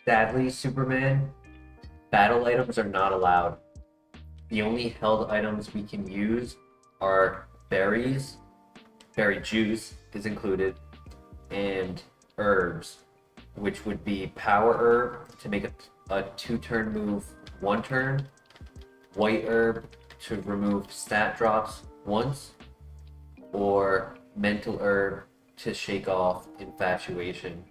S1: Sadly, Superman, battle items are not allowed. The only held items we can use are berries, berry juice is included, and herbs, which would be power herb to make a 2-turn move 1 turn, white herb to remove stat drops once, or mental herb to shake off infatuation.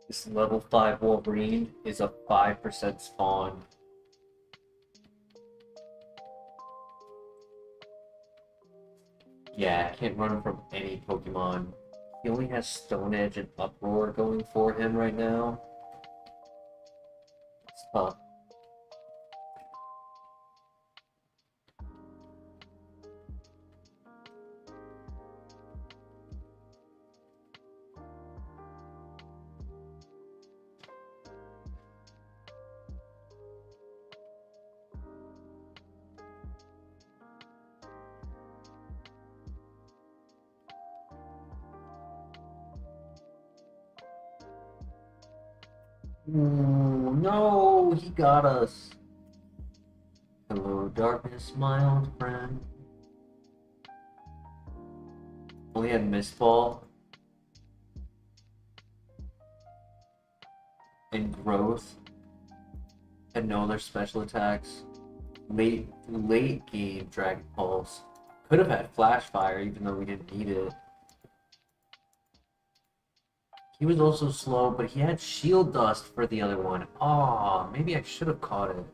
S1: This level 5 Wolverine is a 5% spawn. Yeah, can't run from any Pokemon. He only has Stone Edge and Uproar going for him right now. It's tough. Ooh, no, he got us. Hello, darkness, my old friend. Only had Mist Ball and Growth and no other special attacks. Late game Dragon Pulse. Could have had Flash Fire even though we didn't need it. He was also slow, but he had Shield Dust for the other one. Aw, maybe I should have caught it.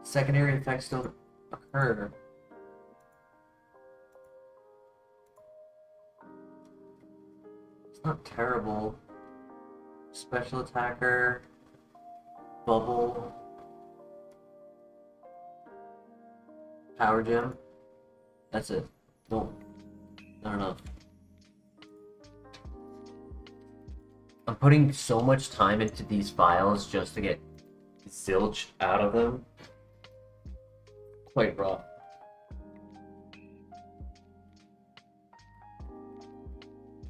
S1: Secondary effects don't occur. It's not terrible. Special attacker. Bubble. Power Gem. That's it. Nope. Not enough. I'm putting so much time into these files just to get zilch out of them. Quite rough.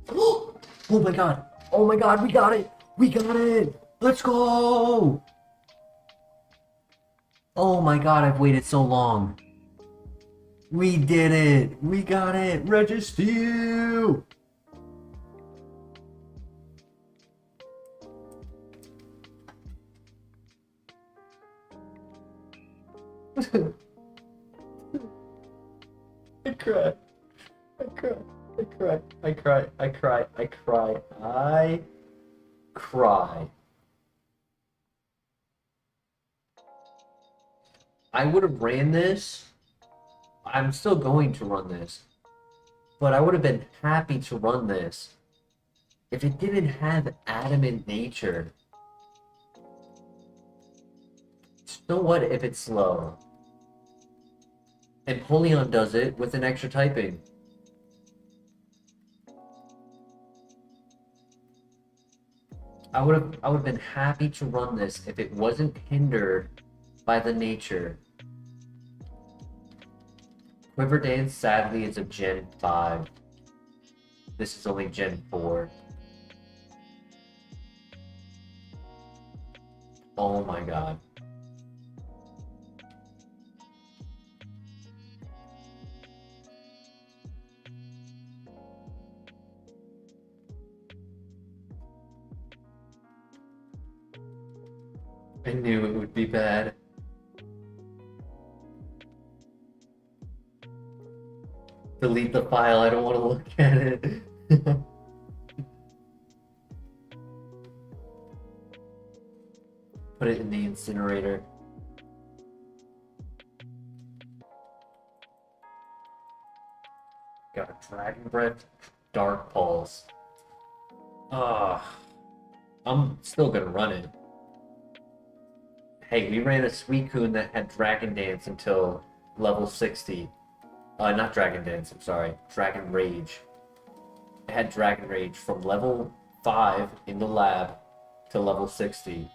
S1: Oh my god! Oh my god, we got it! We got it! Let's go! Oh my god, I've waited so long. We did it! We got it! REGISTEEL! I cry. I cry. I cry. I cry. I cry. I cry. I cry. I would have ran this. I'm still going to run this. But I would have been happy to run this if it didn't have adamant nature. So what if it's slow? And Polion does it with an extra typing. I would have been happy to run this if it wasn't hindered by the nature. Quiver Dance sadly is a Gen 5. This is only Gen 4. Oh my god. I knew it would be bad. Delete the file, I don't want to look at it. Put it in the incinerator. Got a Dragon Breath, Dark Pulse. I'm still gonna run it. Hey, we ran a Suicune that had Dragon Dance until level 60. Not Dragon Dance, I'm sorry. Dragon Rage. It had Dragon Rage from level 5 in the lab to level 60.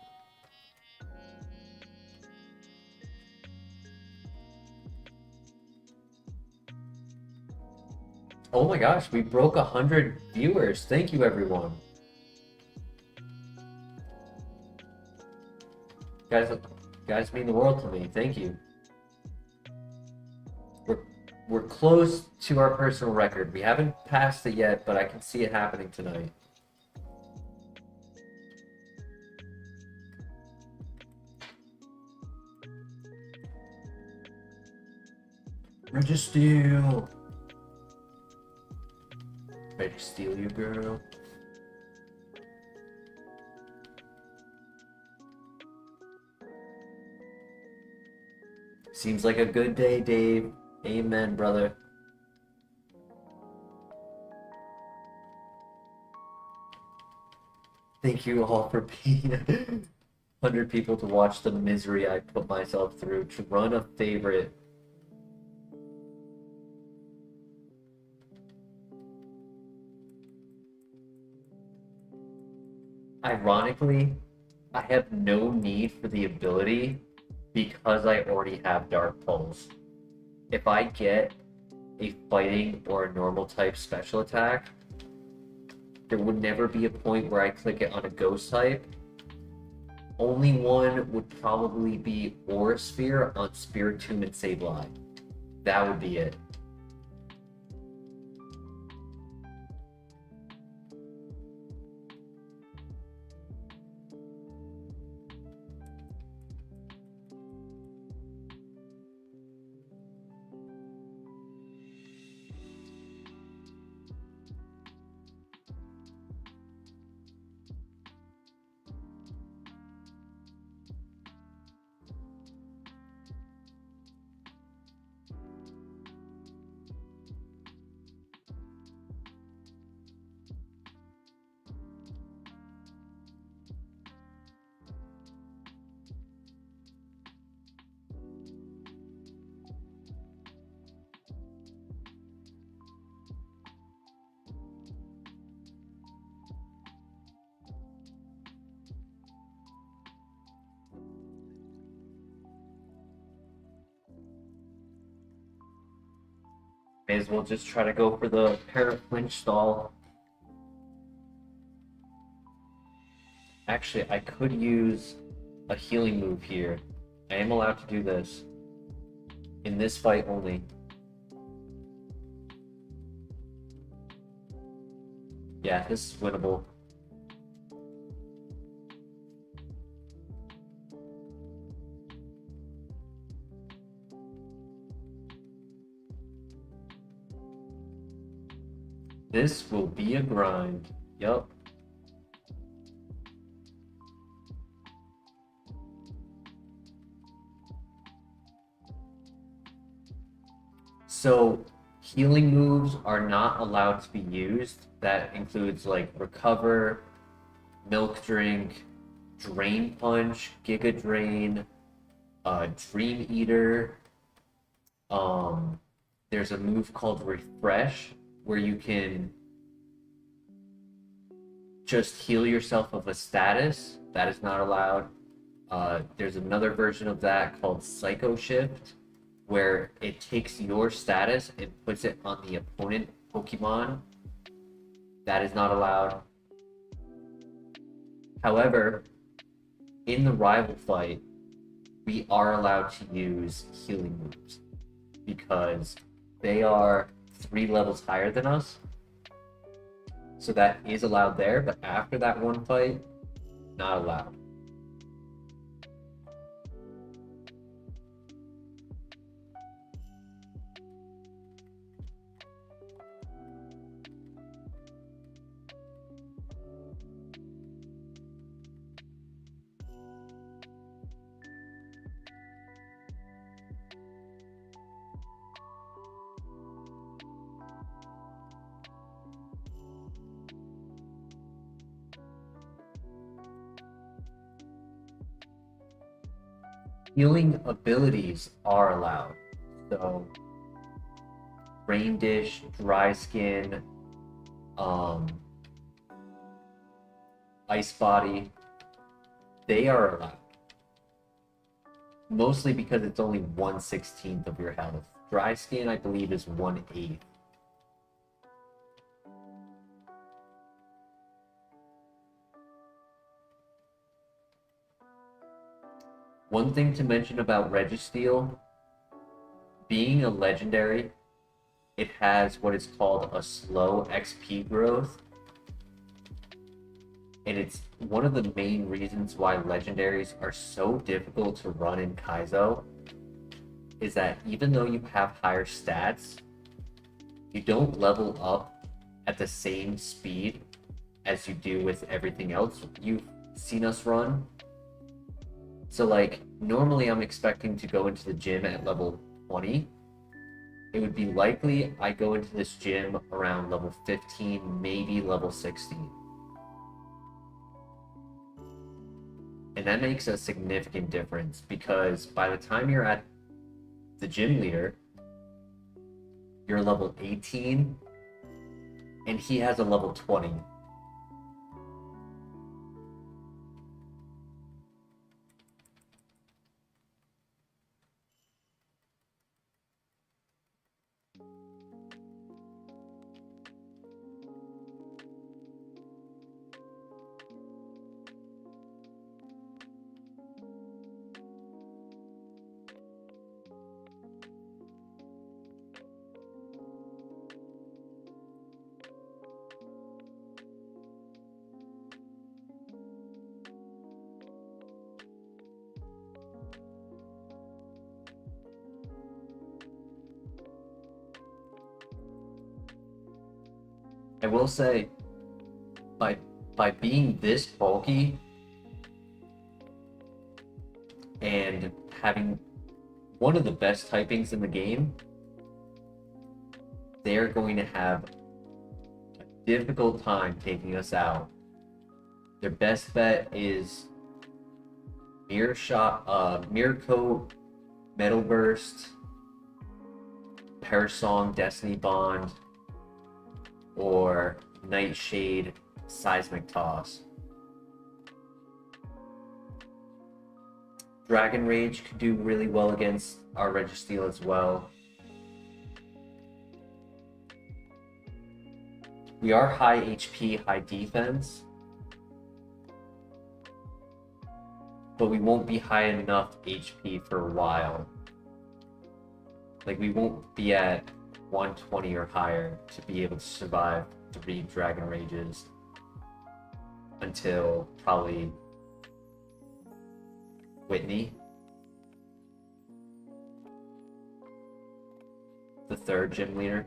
S1: Oh my gosh, we broke 100 viewers. Thank you, everyone. Guys mean the world to me. Thank you. We're close to our personal record. We haven't passed it yet, but I can see it happening tonight. REGISTEEL. REGISTEEL, you girl. Seems like a good day, Dave. Amen, brother. Thank you all for being 100 people to watch the misery I put myself through to run a favorite. Ironically, I have no need for the ability because I already have Dark Pulse. If I get a fighting or a normal type special attack, there would never be a point where I click it on a ghost type. Only one would probably be Aura Sphere on Spiritomb and Sableye. That would be it. May as well just try to go for the Paraflinch stall. Actually, I could use a healing move here. I am allowed to do this. In this fight only. Yeah, this is winnable. This will be a grind. Yup. So, healing moves are not allowed to be used. That includes like Recover, Milk Drink, Drain Punch, Giga Drain, Dream Eater. There's a move called Refresh where you can just heal yourself of a status. That is not allowed. There's another version of that called Psycho Shift, where it takes your status and puts it on the opponent Pokemon. That is not allowed. However, in the rival fight, we are allowed to use healing moves because they are 3 levels higher than us. So that is allowed there, but after that one fight, not allowed. Healing abilities are allowed. So, Rain Dish, Dry Skin, Ice Body, they are allowed. Mostly because it's only 1/16 of your health. Dry Skin, I believe, is 1/8. One thing to mention about Registeel, being a legendary, it has what is called a slow XP growth. And it's one of the main reasons why legendaries are so difficult to run in Kaizo, is that even though you have higher stats, you don't level up at the same speed as you do with everything else you've seen us run. So like, normally I'm expecting to go into the gym at level 20. It would be likely I go into this gym around level 15, maybe level 16. And that makes a significant difference because by the time you're at the gym leader, you're level 18 and he has a level 20. will say, by being this bulky and having one of the best typings in the game, they're going to have a difficult time taking us out. Their best bet is Mirror Coat, Metal Burst, Parasong, Destiny Bond, or Nightshade, Seismic Toss. Dragon Rage could do really well against our Registeel as well. We are high HP, high defense, but we won't be high enough HP for a while. Like, we won't be at 120 or higher to be able to survive 3 Dragon Rages until probably Whitney, the 3rd gym leader.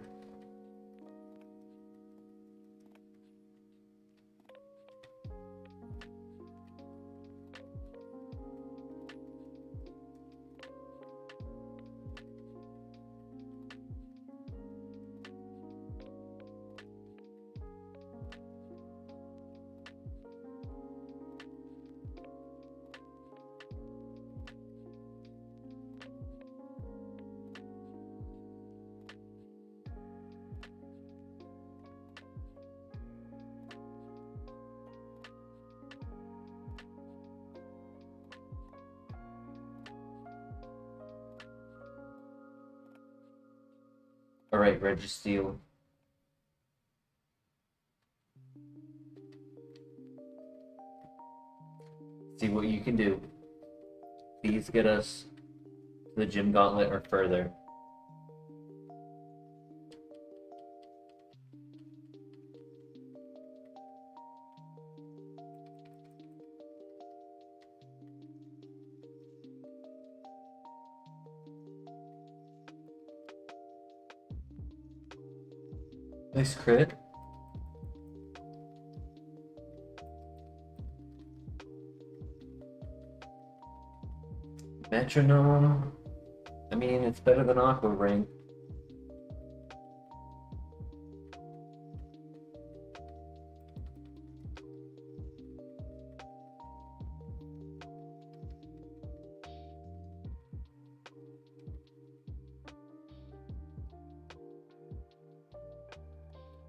S1: Alright, Registeel. See what you can do. Please get us to the gym gauntlet or further. Nice crit. Metronome. I mean, it's better than Aqua Ring.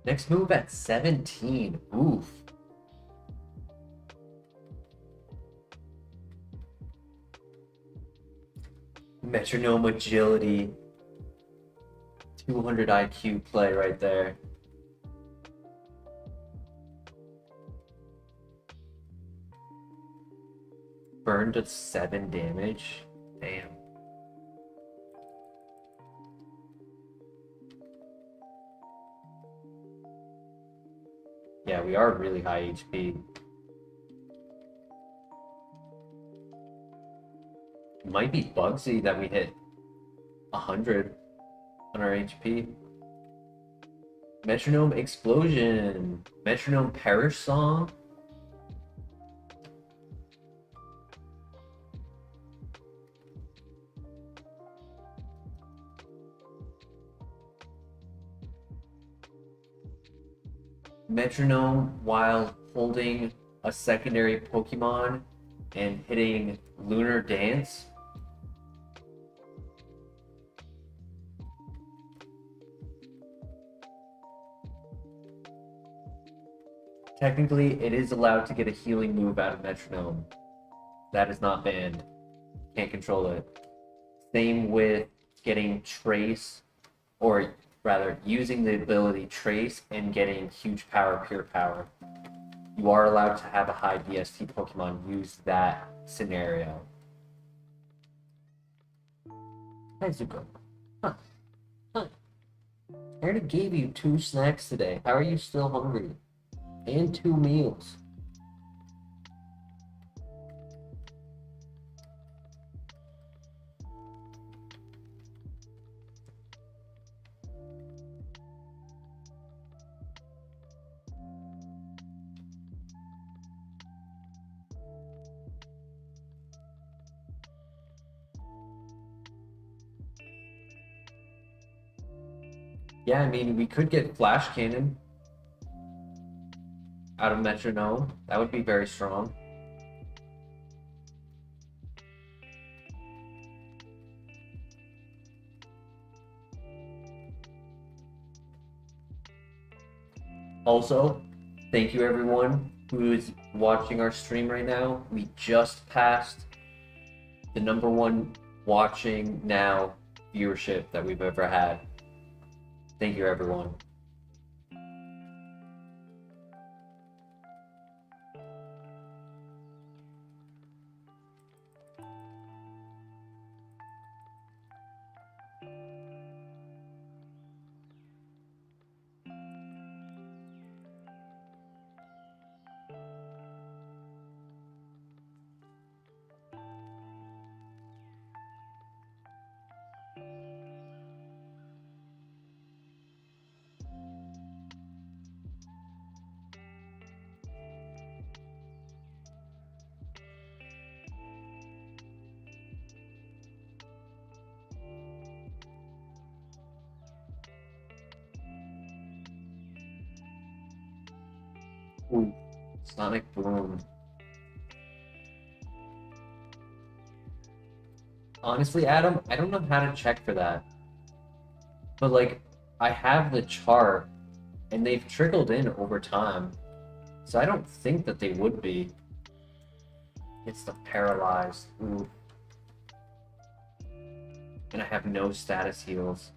S1: Next move at 17. Oof. Metronome agility. 200 IQ play right there. Burn to 7 damage. Damn. Yeah, we are really high HP. It might be Bugsy that we hit 100 on our HP. Metronome Explosion. Metronome Perish Song. Metronome while holding a secondary Pokemon and hitting Lunar Dance. Technically, it is allowed to get a healing move out of Metronome. That is not banned. Can't control it. Same with getting Trace, or rather, using the ability Trace and getting huge power, pure power. You are allowed to have a high DST Pokemon use that scenario. Hi, Zuko. Huh. Huh. I already gave you 2 snacks today. How are you still hungry? And 2 meals. Yeah, I mean, we could get Flash Cannon out of Metronome. That would be very strong. Also, thank you everyone who is watching our stream right now. We just passed the #1 watching now viewership that we've ever had. Thank you everyone. Ooh, Sonic Boom. Honestly, Adam, I don't know how to check for that. But like, I have the chart, and they've trickled in over time. So I don't think that they would be. It's the Paralyzed. Ooh. And I have no status heals.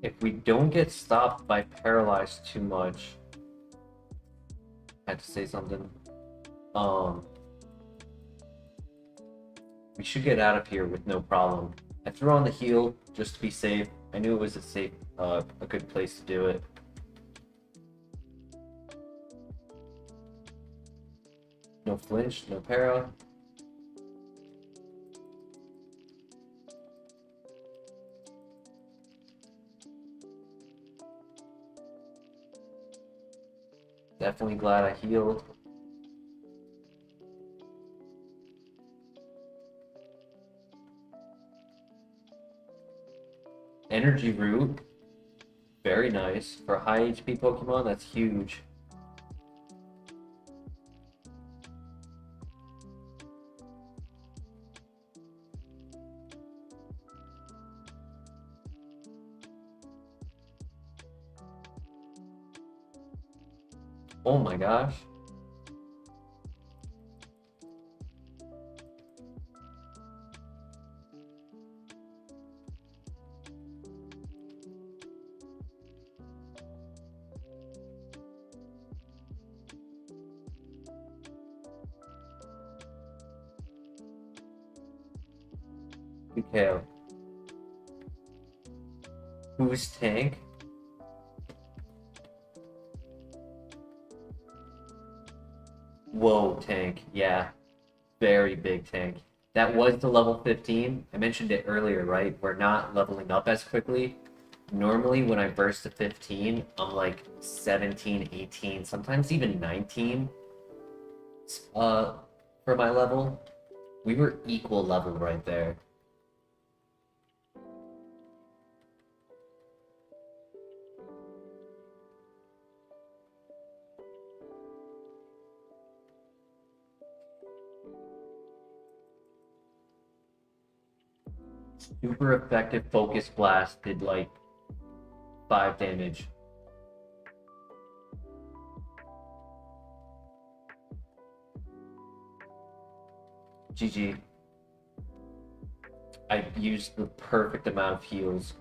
S1: If we don't get stopped by Paralyzed too much, I had to say something. We should get out of here with no problem. I threw on the heal just to be safe. I knew it was a good place to do it. No flinch, no para. Definitely glad I healed. Energy Root. Very nice. For a high HP Pokemon, that's huge. Oh my gosh. PKO. Who's tank? Whoa, tank. Yeah. Very big tank. That was the level 15. I mentioned it earlier, right? We're not leveling up as quickly. Normally, when I burst to 15, I'm like 17, 18, sometimes even 19 for my level. We were equal level right there. Super effective focus blast did like 5 damage. GG. I used the perfect amount of heals.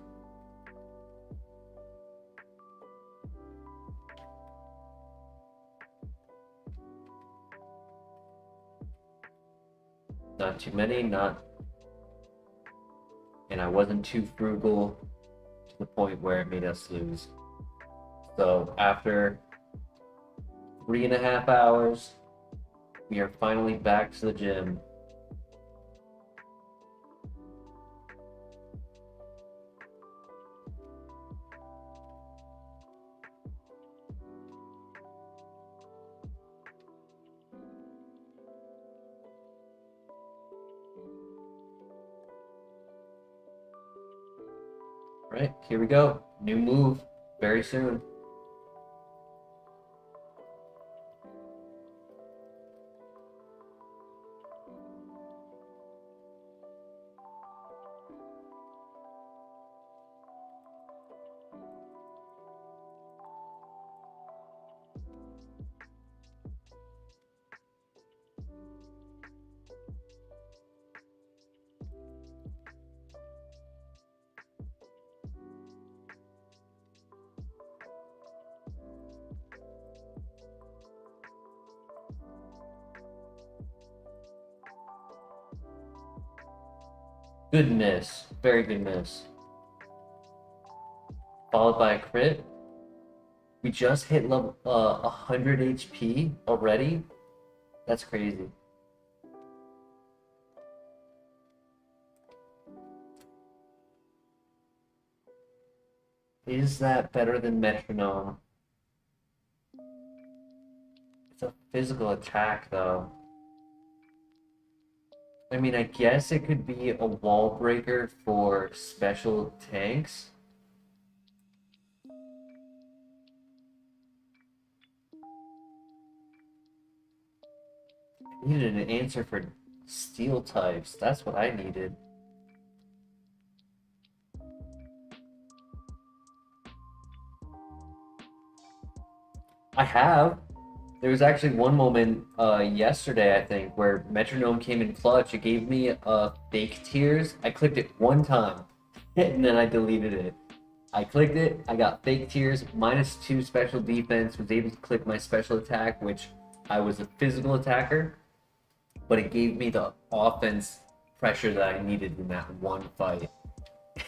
S1: Not too many, and I wasn't too frugal to the point where it made us lose. So after 3.5 hours, we are finally back to the gym. Right, here we go. New move very soon. Good miss. Very good miss. Followed by a crit. We just hit level 100 HP already. That's crazy. Is that better than Metronome? It's a physical attack, though. I mean, I guess it could be a wall breaker for special tanks. I needed an answer for steel types. That's what I needed. I have. There was actually one moment yesterday, I think, where Metronome came in clutch. It gave me fake tears. I clicked it one time, and then I deleted it. I clicked it, I got fake tears, -2 special defense, was able to click my special attack, which I was a physical attacker, but it gave me the offense pressure that I needed in that one fight.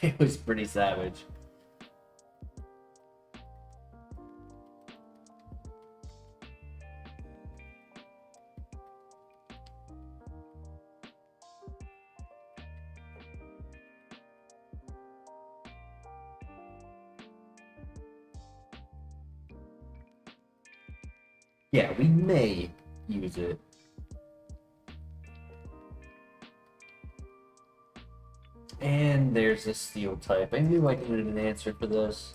S1: It was pretty savage. Yeah, we may use it. And there's a steel type. I knew I needed an answer for this.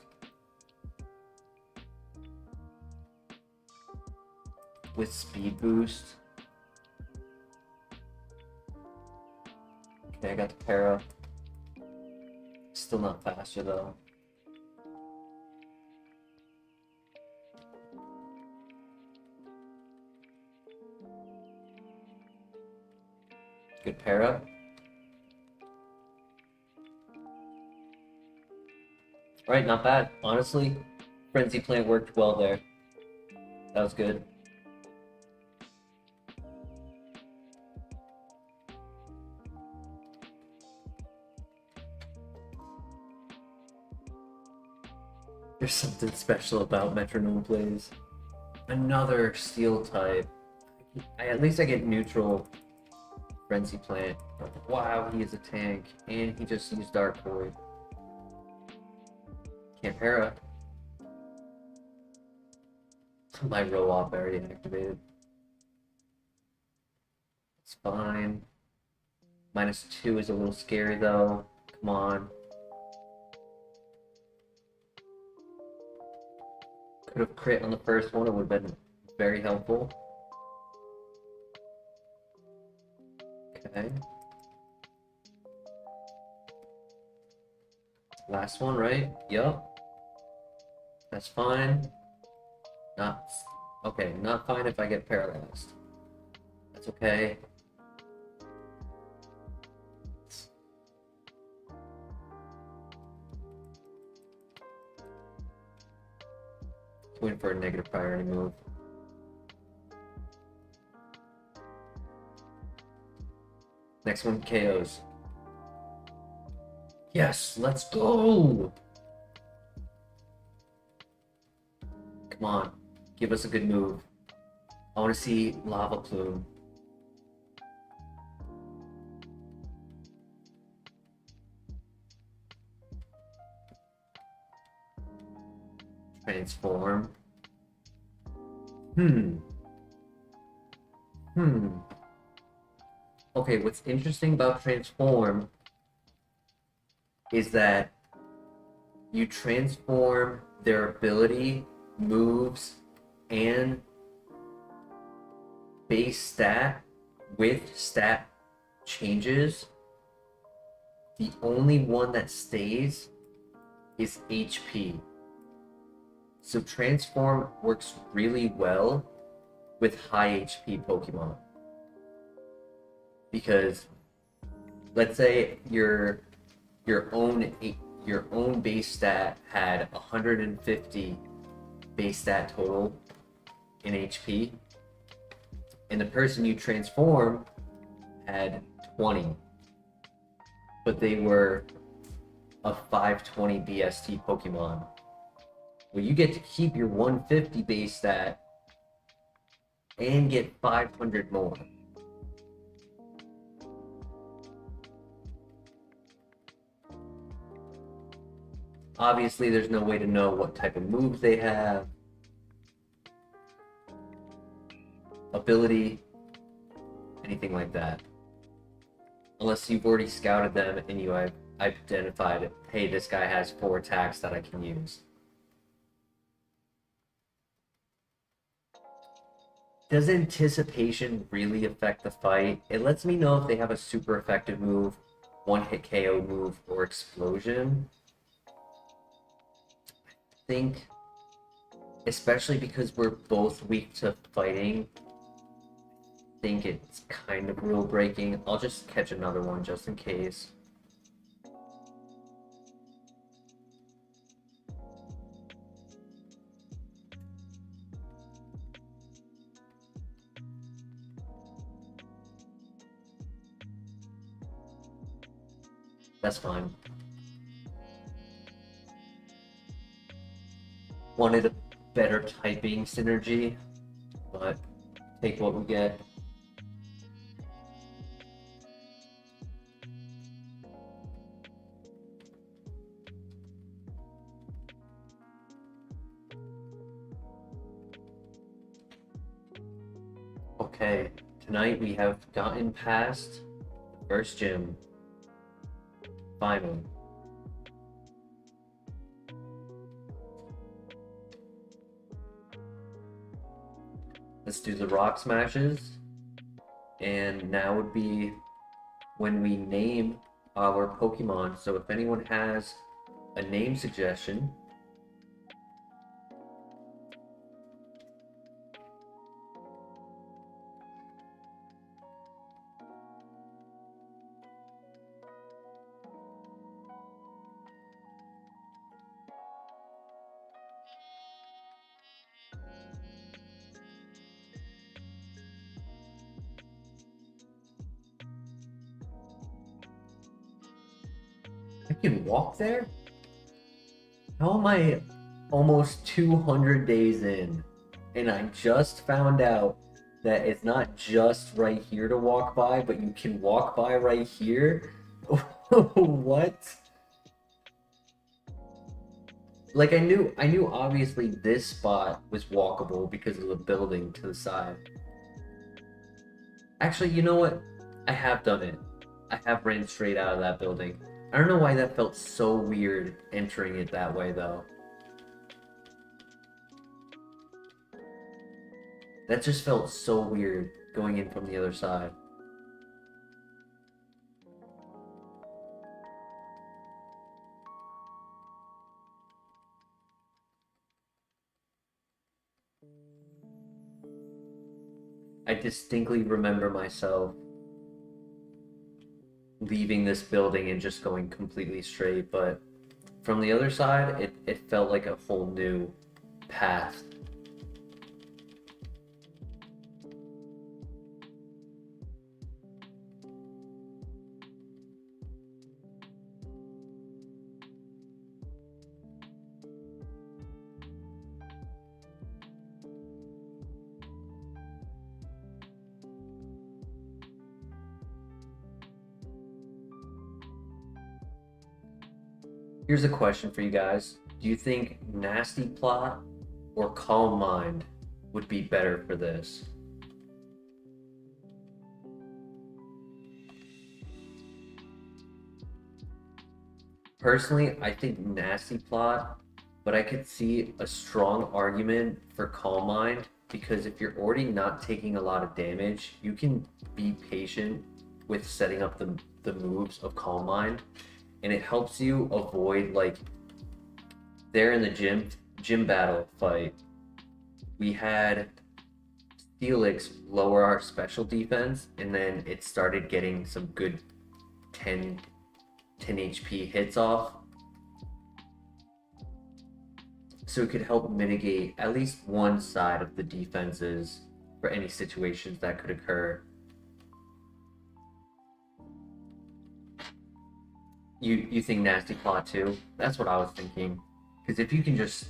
S1: With speed boost. Okay, I got the para. Still not faster though. Good para. Alright, not bad. Honestly, Frenzy Plant worked well there. That was good. There's something special about Metronome plays. Another steel type. At least I get neutral Frenzy Plant. Wow, he is a tank. And he just used Dark Void. Can't para. My roll-off already activated. It's fine. -2 is a little scary though. Come on. Could have crit on the first one, it would have been very helpful. Okay. Last one, right? Yup. That's fine. Not... Okay, not fine if I get paralyzed. That's okay. Waiting for a negative priority move. Next one KOs. Yes, let's go! Come on, give us a good move. I want to see Lava Plume. Transform. Okay, what's interesting about Transform is that you transform their ability, moves, and base stat with stat changes. The only one that stays is HP. So Transform works really well with high HP Pokemon. Because let's say your own base stat had 150 base stat total in HP, and the person you transform had 20, but they were a 520 BST Pokemon. Well, you get to keep your 150 base stat and get 500 more. Obviously, there's no way to know what type of moves they have, ability, anything like that. Unless you've already scouted them and you have identified, hey, this guy has 4 attacks that I can use. Does anticipation really affect the fight? It lets me know if they have a super effective move, one-hit KO move, or explosion. I think, especially because we're both weak to fighting, I think it's kind of rule breaking. I'll just catch another one just in case. That's fine. Wanted a better typing synergy, but take what we get. Okay, tonight we have gotten past the first gym. Finally. Let's do the rock smashes. And now would be when we name our Pokemon. So if anyone has a name suggestion, I can walk there? How am I almost 200 days in? And I just found out that it's not just right here to walk by, but you can walk by right here? What? Like I knew obviously this spot was walkable because of the building to the side. Actually, you know what? I have done it. I have ran straight out of that building. I don't know why that felt so weird entering it that way though. That just felt so weird going in from the other side. I distinctly remember myself leaving this building and just going completely straight, but from the other side, it felt like a whole new path. Here's a question for you guys. Do you think Nasty Plot or Calm Mind would be better for this? Personally, I think Nasty Plot, but I could see a strong argument for Calm Mind because if you're already not taking a lot of damage, you can be patient with setting up the moves of Calm Mind, and it helps you avoid, like, there in the gym battle fight, we had Felix lower our special defense, and then it started getting some good 10 HP hits off. So it could help mitigate at least one side of the defenses for any situations that could occur. You think Nasty Plot too? That's what I was thinking. Because if you can just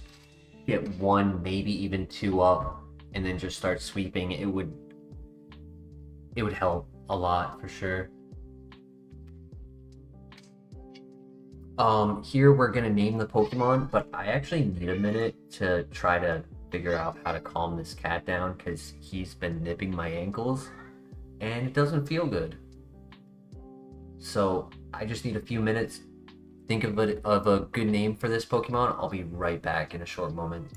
S1: get one, maybe even two up, and then just start sweeping, it would help a lot for sure. Here we're gonna name the Pokemon, but I actually need a minute to try to figure out how to calm this cat down because he's been nipping my ankles and it doesn't feel good. So I just need a few minutes. Think of a good name for this Pokemon. I'll be right back in a short moment.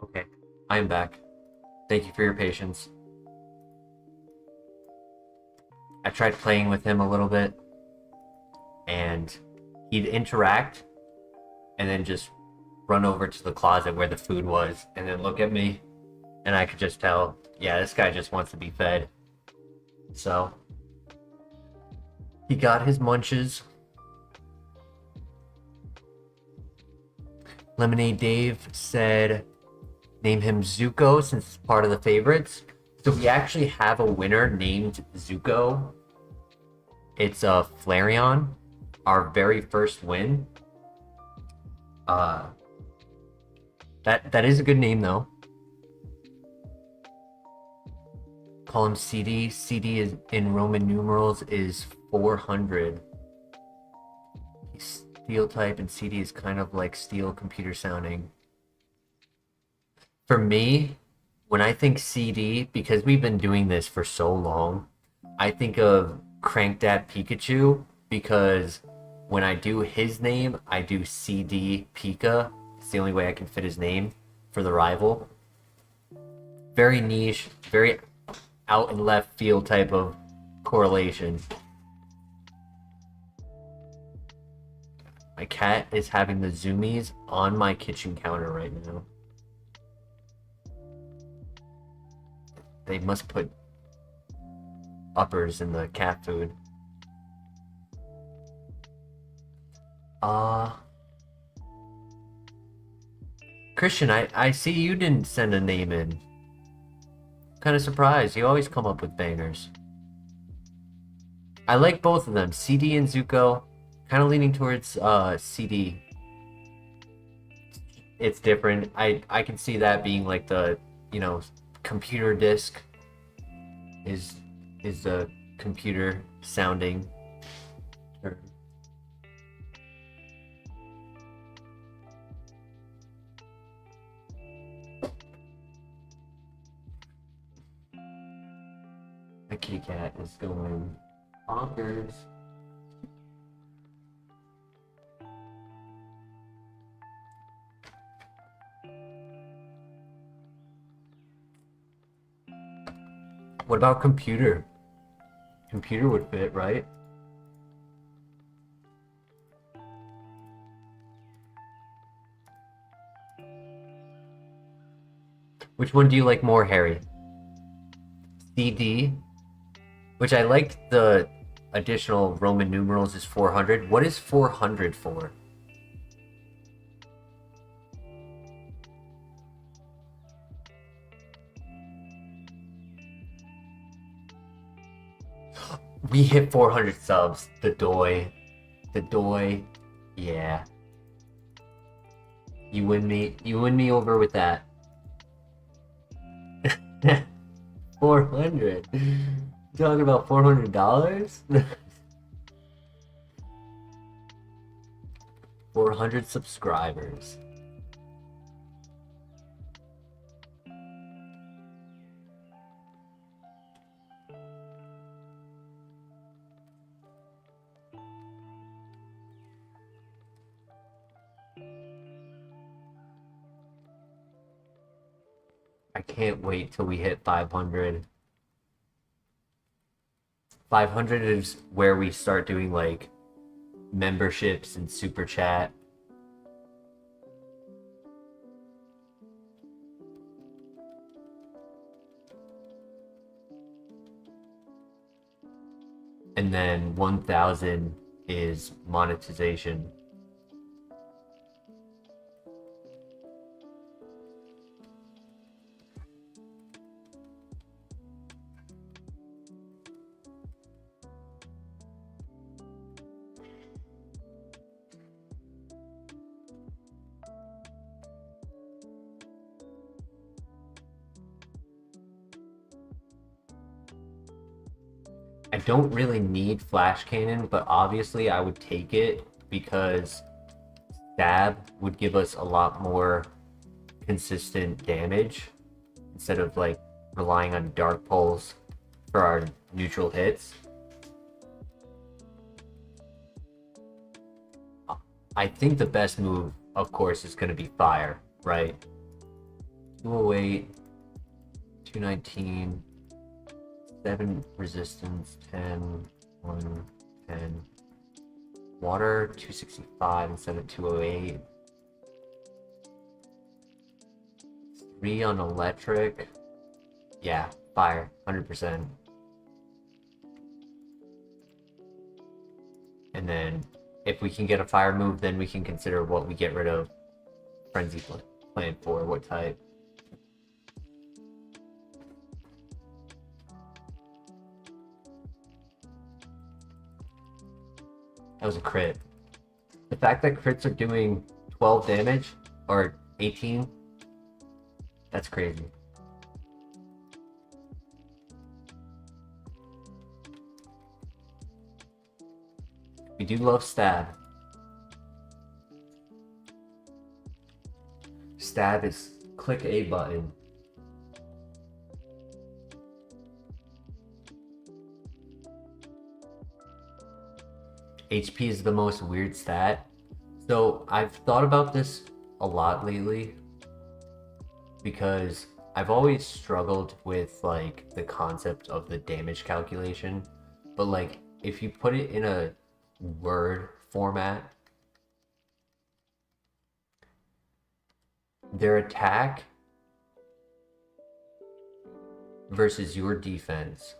S1: Okay, I am back. Thank you for your patience. I tried playing with him a little bit, and he'd interact, and then just run over to the closet where the food was, and then look at me, and I could just tell, yeah, this guy just wants to be fed. So, he got his munches. Lemonade Dave said, name him Zuko since it's part of the favorites. So we actually have a winner named Zuko. It's a Flareon, our very first win. That is a good name though. Call him CD. CD is in Roman numerals is 400. He's steel type, and CD is kind of like steel computer sounding. For me, when I think CD, because we've been doing this for so long, I think of Crankdat Pikachu because when I do his name, I do CD Pika. It's the only way I can fit his name for the rival. Very niche, very out and left field type of correlation. My cat is having the zoomies on my kitchen counter right now. They must put uppers in the cat food. Christian, I see you didn't send a name in. Kind of surprised. You always come up with bangers. I like both of them, CD and Zuko. Kind of leaning towards CD. It's different. I can see that being like the, you know, computer disc is the computer sounding term. My kitty cat is going bonkers. What about computer? Computer would fit, right? Which one do you like more, Harry? CD, which I like the additional Roman numerals is 400. What is 400 for? We hit 400 subs. The doy. Yeah. You win me over with that. 400. Talking about $400? 400 subscribers. I can't wait till we hit 500. 500 is where we start doing like memberships and super chat. And then 1000 is monetization. I don't really need Flash Cannon, but obviously I would take it because Stab would give us a lot more consistent damage instead of like relying on Dark Pulse for our neutral hits. I think the best move, of course, is going to be Fire, right? 208, 219... 7 resistance, 10, 1, 10. Water, 265 instead of 208. 3 on electric. Yeah, fire, 100%. And then, if we can get a fire move, then we can consider what we get rid of Frenzy Plan for, what type. That was a crit. The fact that crits are doing 12 damage, or 18, that's crazy. We do love Stab. Stab is click A button. HP is the most weird stat. So I've thought about this a lot lately because I've always struggled with like the concept of the damage calculation, but like if you put it in a word format, their attack versus your defense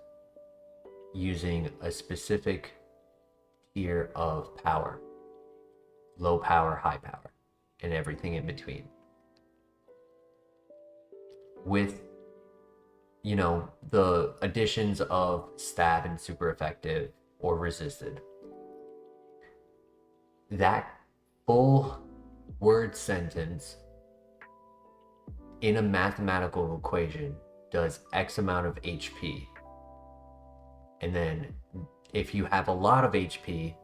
S1: using a specific tier of power, low power, high power, and everything in between, with, you know, the additions of stab and super effective or resisted. That full word sentence in a mathematical equation does X amount of HP. And then if you have a lot of HP,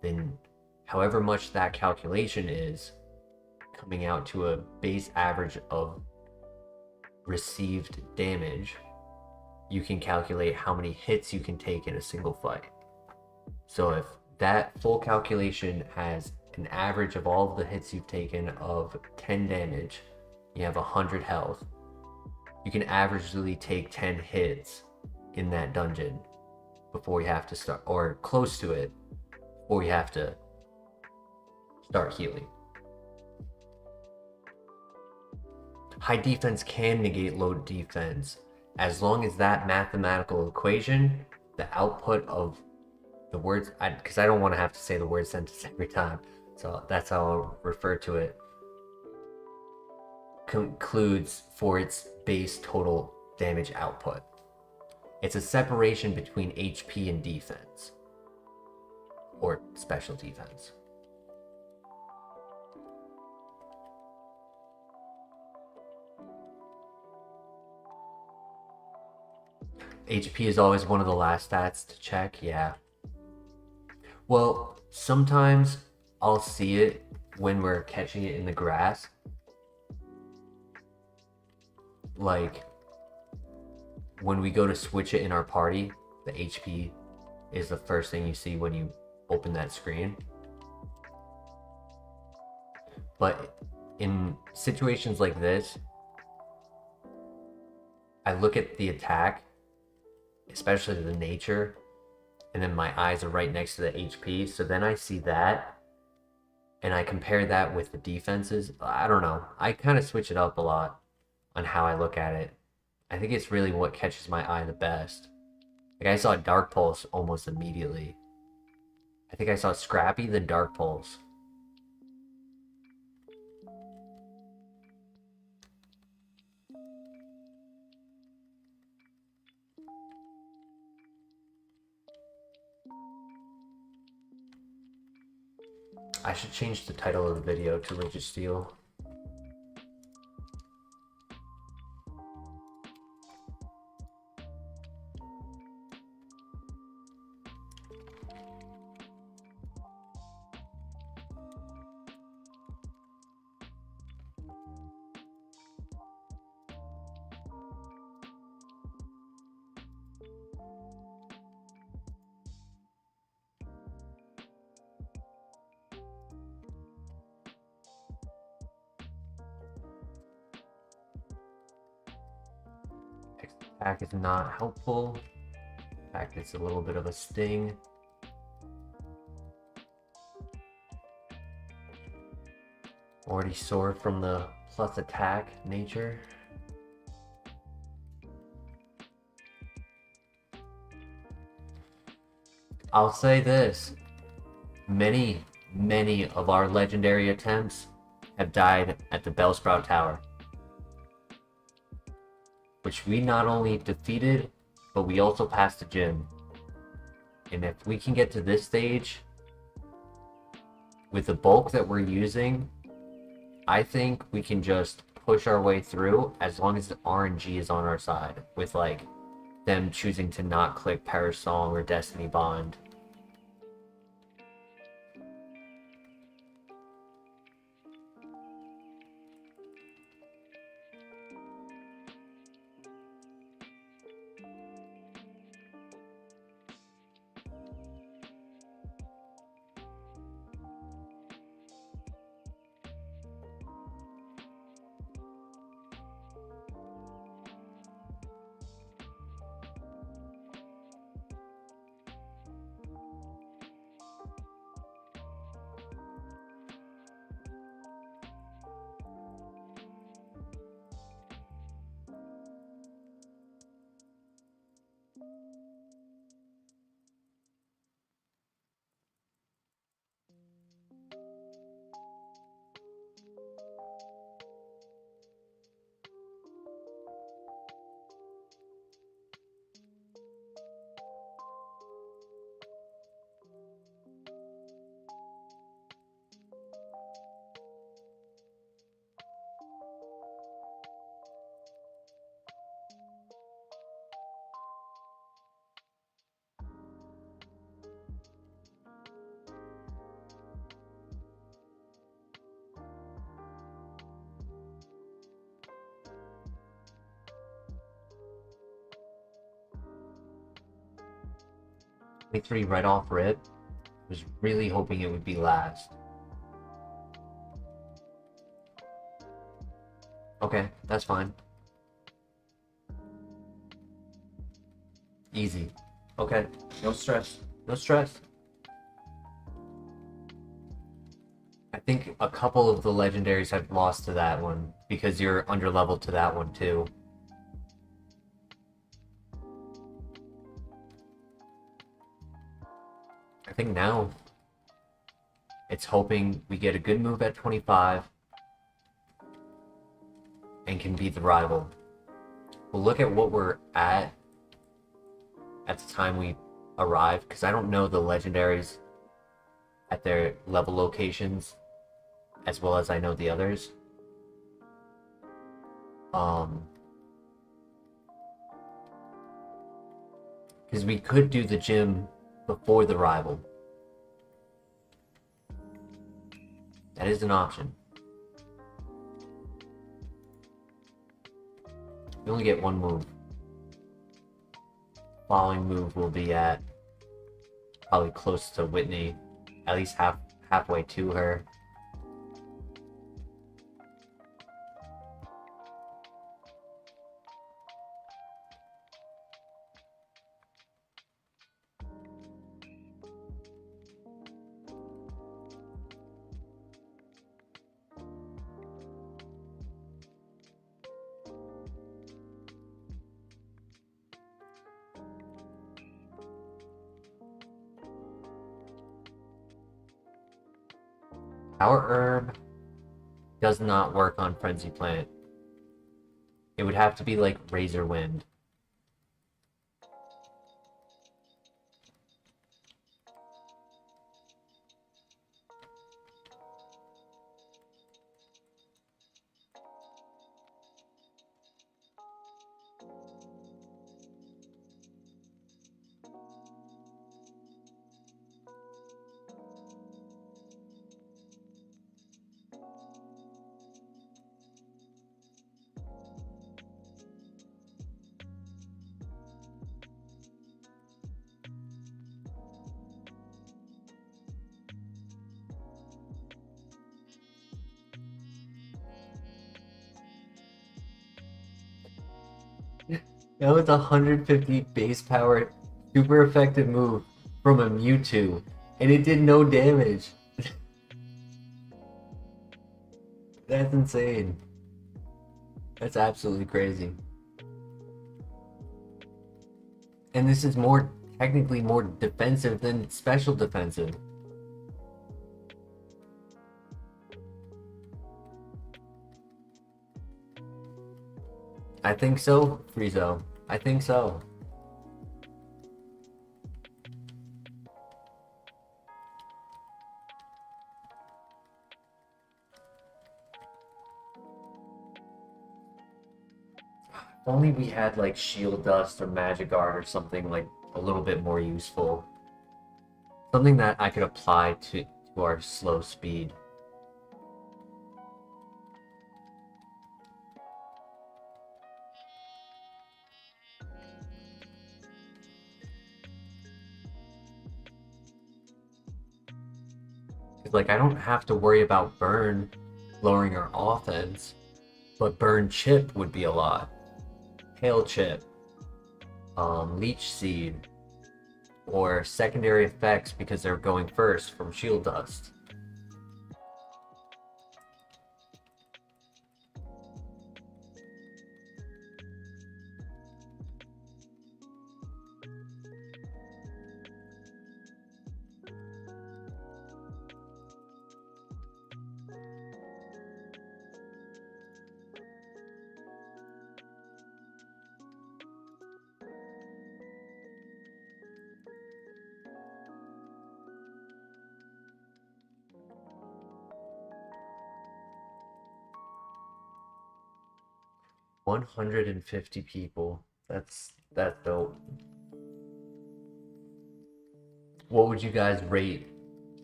S1: then however much that calculation is, coming out to a base average of received damage, you can calculate how many hits you can take in a single fight. So if that full calculation has an average of all of the hits you've taken of 10 damage, you have 100 health, you can averagely take 10 hits in that dungeon before you have to start, or close to it, before you have to start healing. High defense can negate low defense as long as that mathematical equation, the output of the words, because I don't want to have to say the word sentence every time, so that's how I'll refer to it, concludes for its base total damage output. It's a separation between HP and defense, or special defense. HP is always one of the last stats to check, yeah. Well, sometimes I'll see it when we're catching it in the grass. Like, when we go to switch it in our party, the HP is the first thing you see when you open that screen. But in situations like this, I look at the attack, especially the nature, and then my eyes are right next to the HP, so then I see that, and I compare that with the defenses. I don't know. I kind of switch it up a lot on how I look at it. I think it's really what catches my eye the best. Like, I saw Dark Pulse almost immediately. I think I saw Scrappy, then Dark Pulse. I should change the title of the video to REGISTEEL. Attack is not helpful. In fact, it's a little bit of a sting. Already sore from the plus attack nature. I'll say this. Many of our legendary attempts have died at the Bellsprout Tower, which we not only defeated, but we also passed the gym. And if we can get to this stage with the bulk that we're using, I think we can just push our way through as long as the RNG is on our side, with like them choosing to not click Perish Song or Destiny Bond. 23 right off rip. Was really hoping it would be last. Okay, that's fine. Easy. Okay, no stress. No stress. I think a couple of the legendaries have lost to that one because you're under leveled to that one too. I think now it's hoping we get a good move at 25 and can beat the rival. We'll look at what we're at the time we arrive, because I don't know the legendaries at their level locations as well as I know the others. Because we could do the gym before the rival. That is an option. We only get one move. Following move will be at probably close to Whitney, at least halfway to her. Our herb does not work on Frenzy Plant. It would have to be like Razor Wind. That was 150 base power, super effective move from a Mewtwo, and it did no damage. That's insane. That's absolutely crazy. And this is technically more defensive than special defensive. I think so, Friezo. I think so. If only we had like Shield Dust or Magic Art or something like a little bit more useful. Something that I could apply to our slow speed. Like, I don't have to worry about burn lowering our offense, but burn chip would be a lot. Hail chip, leech seed, or secondary effects because they're going first from shield dust. $150 people. That's dope. What would you guys rate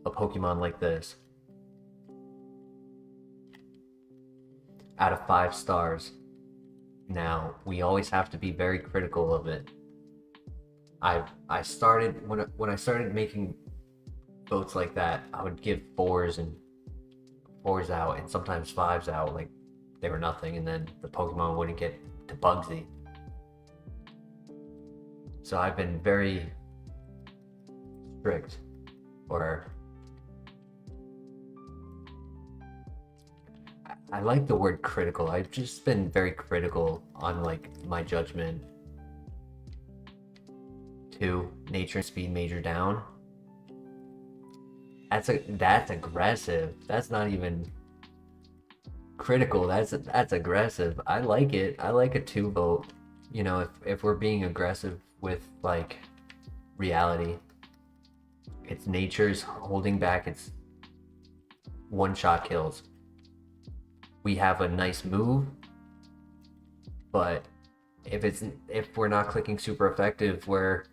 S1: a Pokemon like this? Out of 5 stars. Now, we always have to be very critical of it. I started when I started making boats like that, I would give fours out and sometimes fives out like they were nothing, and then the Pokemon wouldn't get to Bugsy. So I've been very strict, or I like the word critical. I've just been very critical on like my judgment. 2, nature and speed major down. That's aggressive. That's not even critical. That's aggressive. I like it. I like a 2 vote. You know, if we're being aggressive with like reality, it's nature's holding back its one-shot kills. We have a nice move, but if we're not clicking super effective, we're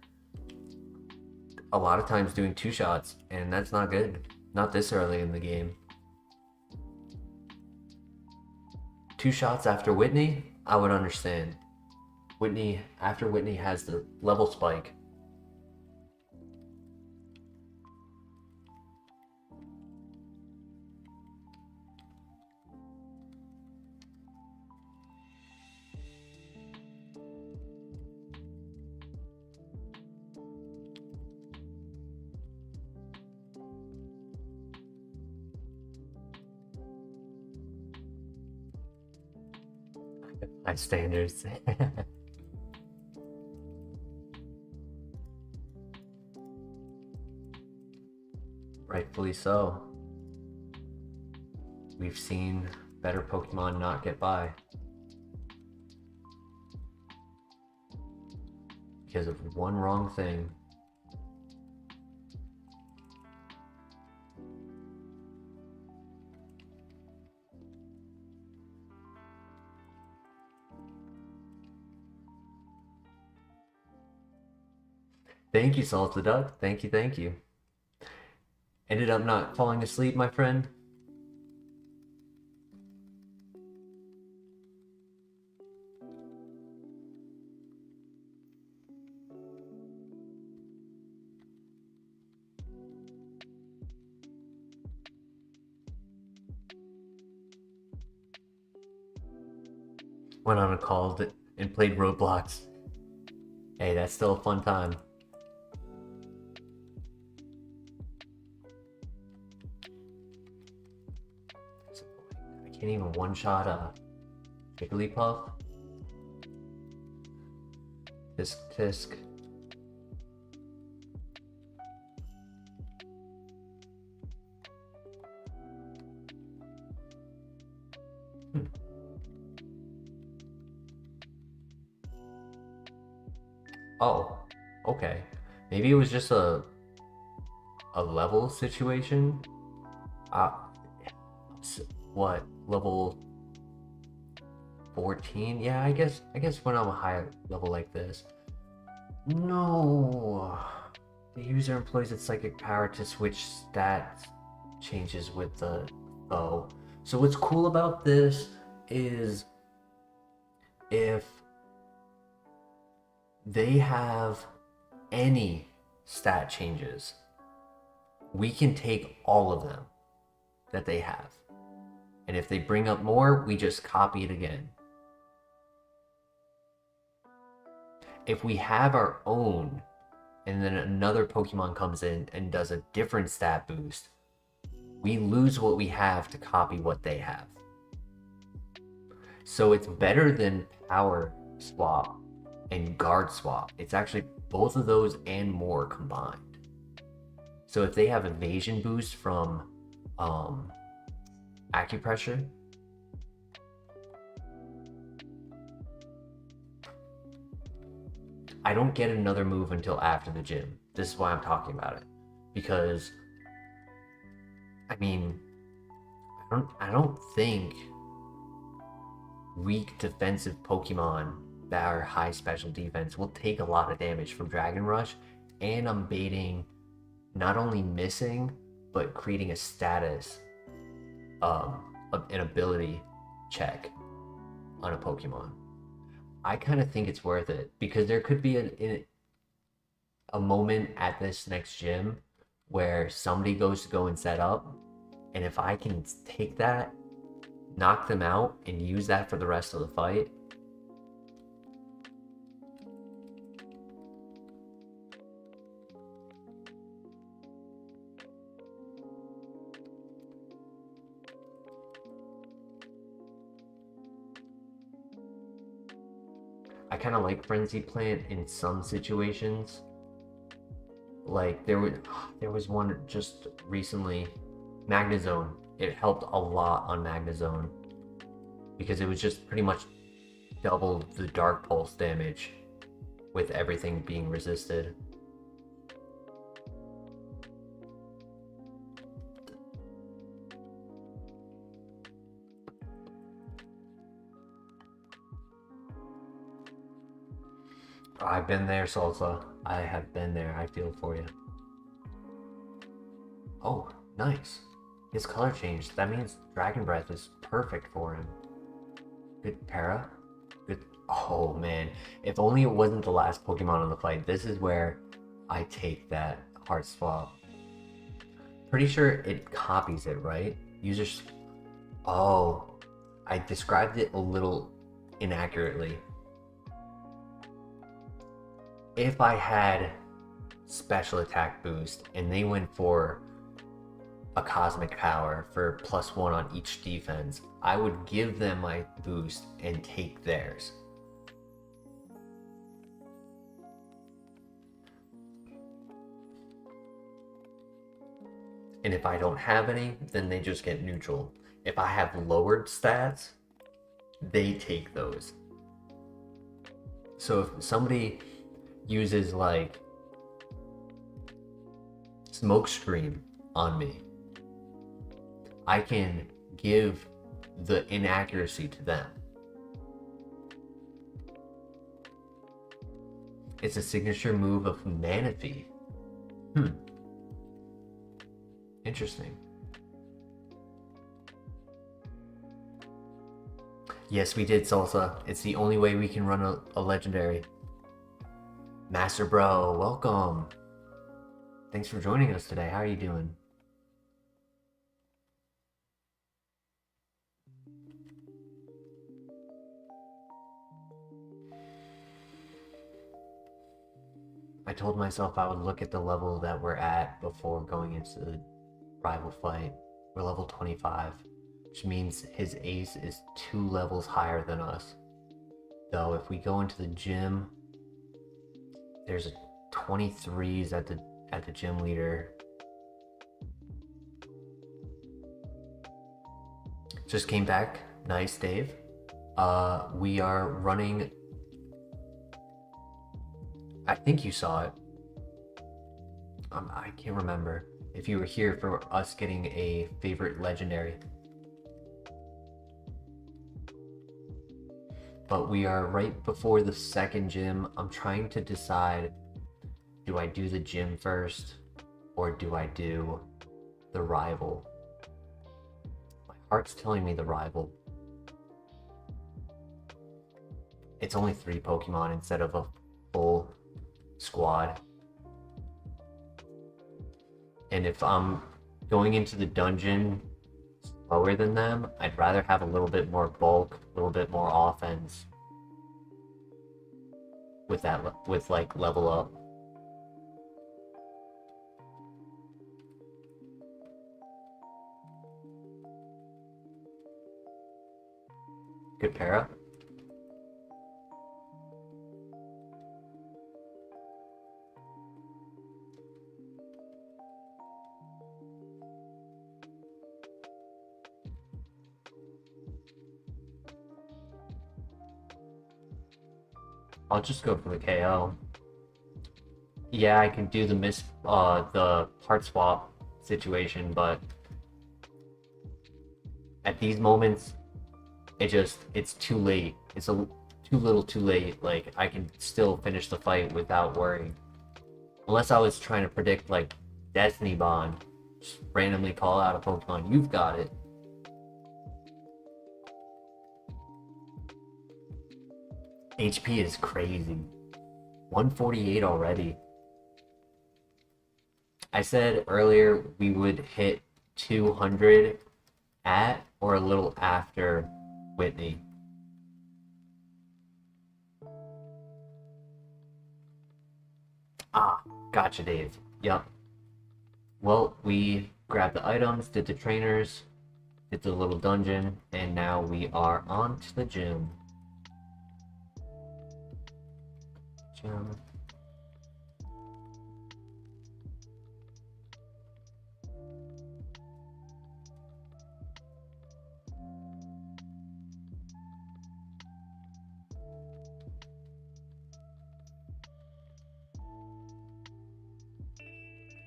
S1: a lot of times doing 2 shots, and that's not good. Not this early in the game. 2 shots after Whitney, I would understand. After Whitney has the level spike. High standards. Rightfully so. We've seen better Pokemon not get by because of one wrong thing. Thank you, Salted Duck. Thank you, thank you. Ended up not falling asleep, my friend? Went on a call and played Roblox. Hey, that's still a fun time. I can't even one-shot a Jigglypuff. Tisk. Oh, okay. Maybe it was just a level situation. What, level 14? Yeah, I guess when I'm a high level like this. No, the user employs its psychic power to switch stat changes with the bow. So what's cool about this is if they have any stat changes, we can take all of them that they have. And if they bring up more, we just copy it again. If we have our own, and then another Pokemon comes in and does a different stat boost, we lose what we have to copy what they have. So it's better than Power Swap and Guard Swap. It's actually both of those and more combined. So if they have evasion boost from acupressure, I don't get another move until after the gym. This is why I'm talking about it, because I mean, I don't think weak defensive Pokemon that are high special defense will take a lot of damage from Dragon Rush, and I'm baiting not only missing but creating a status, an ability check on a Pokemon. I kind of think it's worth it because there could be a moment at this next gym where somebody goes to go and set up, and if I can take that, knock them out, and use that for the rest of the fight. I kind of like Frenzy Plant in some situations. Like there was one just recently, Magnezone. It helped a lot on Magnezone because it was just pretty much double the Dark Pulse damage with everything being resisted. I've been there, Salsa. I have been there. I feel for you. Oh, nice. His color changed. That means Dragon Breath is perfect for him. Good para. Good. Oh, man. If only it wasn't the last Pokemon on the fight. This is where I take that Heart Swap. Pretty sure it copies it, right? Users. Oh. I described it a little inaccurately. If I had special attack boost and they went for a cosmic power for +1 on each defense, I would give them my boost and take theirs. And if I don't have any, then they just get neutral. If I have lowered stats, they take those. So if somebody uses like Smokescreen on me, I can give the inaccuracy to them. It's a signature move of Manaphy. Interesting. Yes, we did, Salsa. It's the only way we can run a legendary. Master Bro, welcome. Thanks for joining us today. How are you doing? I told myself I would look at the level that we're at before going into the rival fight. We're level 25, which means his ace is 2 levels higher than us. Though if we go into the gym, there's a 23s at the gym leader. Just came back. Nice, Dave. We are running. I think you saw it. I can't remember if you were here for us getting a favorite legendary. But we are right before the second gym. I'm trying to decide, do I do the gym first or do I do the rival? My heart's telling me the rival. It's only 3 Pokemon instead of a full squad. And if I'm going into the dungeon lower than them, I'd rather have a little bit more bulk, a little bit more offense with that, with like level up. Good para. I'll just go for the KO. Yeah, I can do the the heart swap situation, but at these moments, it's too late. It's too little too late. Like, I can still finish the fight without worrying. Unless I was trying to predict, like, Destiny Bond. Just randomly call out a Pokemon. You've got it. HP is crazy. 148 already. I said earlier we would hit 200 at or a little after Whitney. Ah, gotcha, Dave. Yup. Well, we grabbed the items, did the trainers, did the little dungeon, and now we are on to the gym. Gym.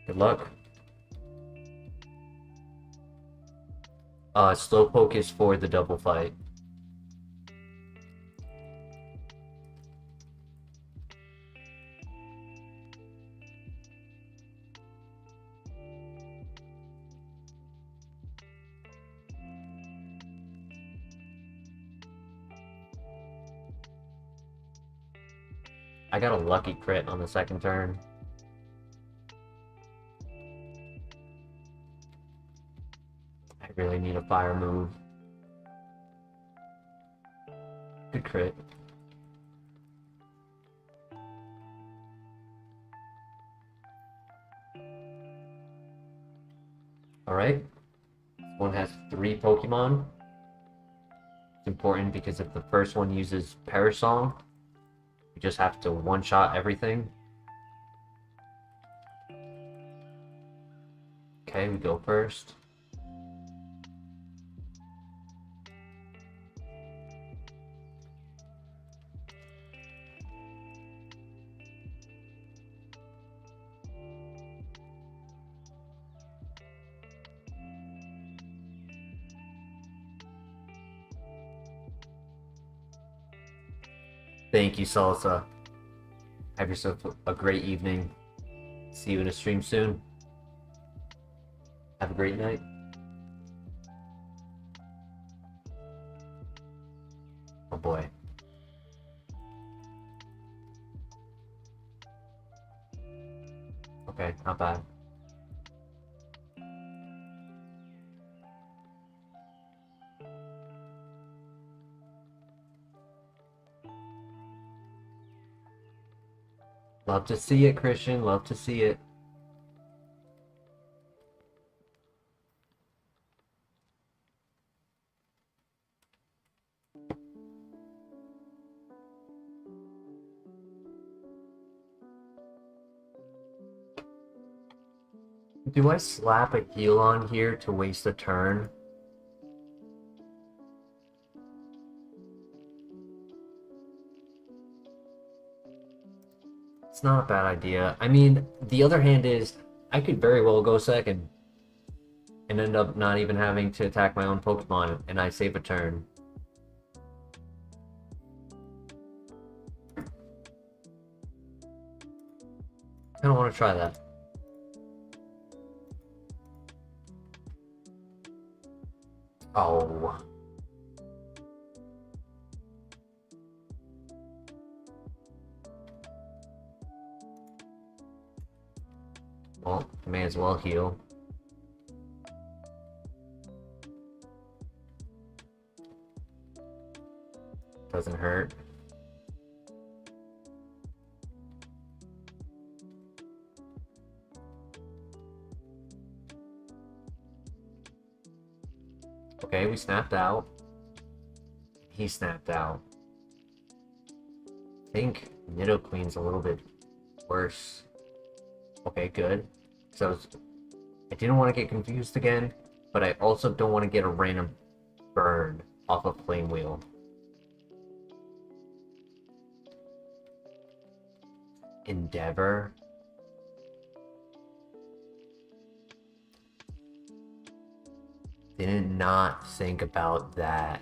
S1: Good luck. Slowpoke is for the double fight. I got a lucky crit on the second turn. I really need a fire move. Good crit. Alright. This one has 3 Pokemon. It's important because if the first one uses Parasong, we just have to one-shot everything. Okay, we go first. Thank you, Salsa. Have yourself a great evening. See you in a stream soon. Have a great night. Oh boy. Okay, not bad. Love to see it, Christian. Love to see it. Do I slap a heal on here to waste a turn? It's not a bad idea. I mean, the other hand is, I could very well go second and end up not even having to attack my own Pokemon, and I save a turn. I don't want to try that. Oh. Well, may as well heal. Doesn't hurt. Okay, we snapped out. He snapped out. I think Nidoqueen's a little bit worse. Okay, good. So I didn't want to get confused again, but I also don't want to get a random burn off of Flame Wheel. Endeavor. Did not think about that.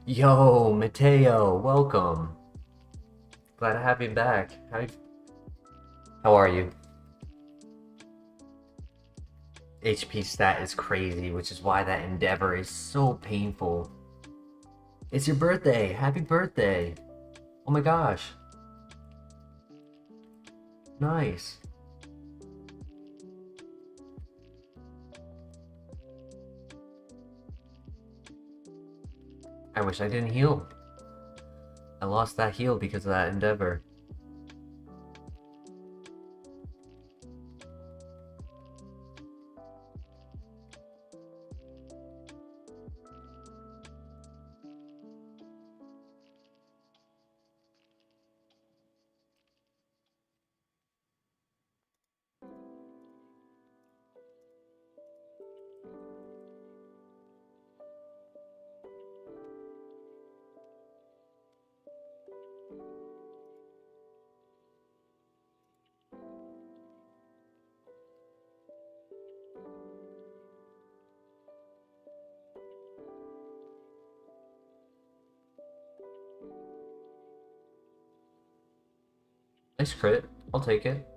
S1: Yo, Mateo, welcome. Glad to have you back. How are you? HP stat is crazy, which is why that Endeavor is so painful. It's your birthday. Happy birthday. Oh my gosh. Nice. wish I didn't heal. I lost that heal because of that endeavor. Nice crit. I'll take it.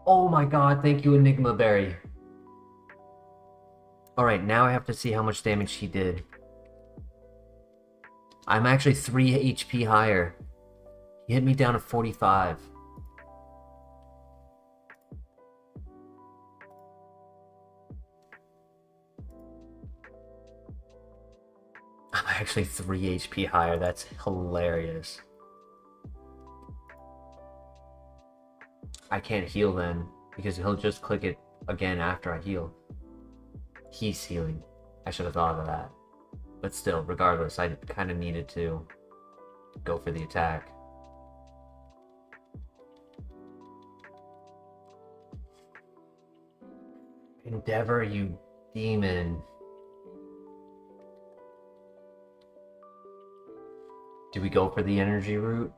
S1: Oh my god, thank you, Enigma Berry. Alright, now I have to see how much damage he did. I'm actually 3 HP higher. He hit me down to 45. I'm actually 3 HP higher. That's hilarious. I can't heal then, because he'll just click it again after I heal. He's healing. I should have thought of that. But still, regardless, I kind of needed to go for the attack. Endeavor, you demon. Do we go for the energy route?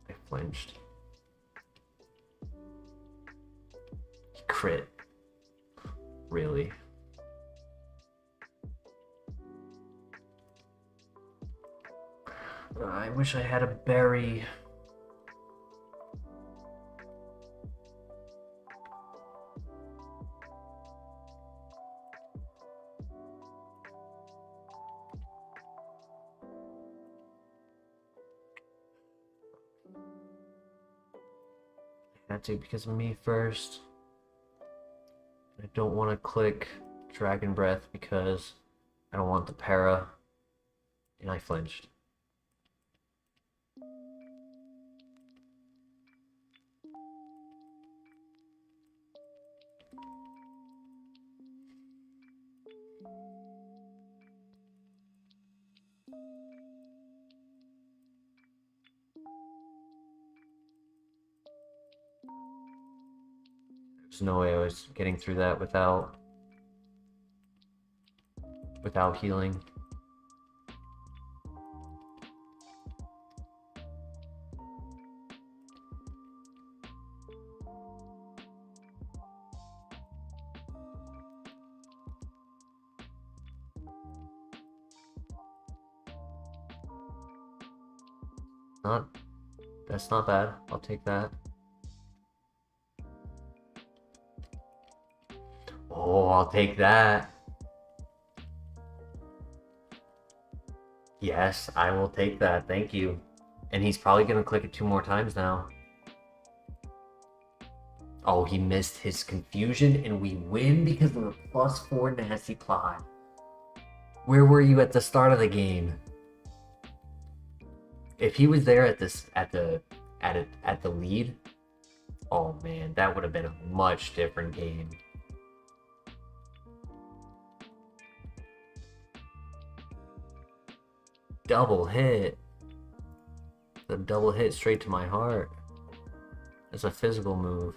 S1: I flinched. Crit. Really? I wish I had a berry. I had to because of me first. I don't want to click Dragon Breath because I don't want the para. And I flinched. There's no way I was getting through that without healing. That's not bad. I'll take that. Oh, I'll take that. Yes, I will take that. Thank you. And he's probably gonna click it 2 more times now. Oh, he missed his confusion, and we win because of the +4 nasty plot. Where were you at the start of the game? If he was there at the lead, oh man, that would have been a much different game. Double hit. The double hit straight to my heart. It's a physical move.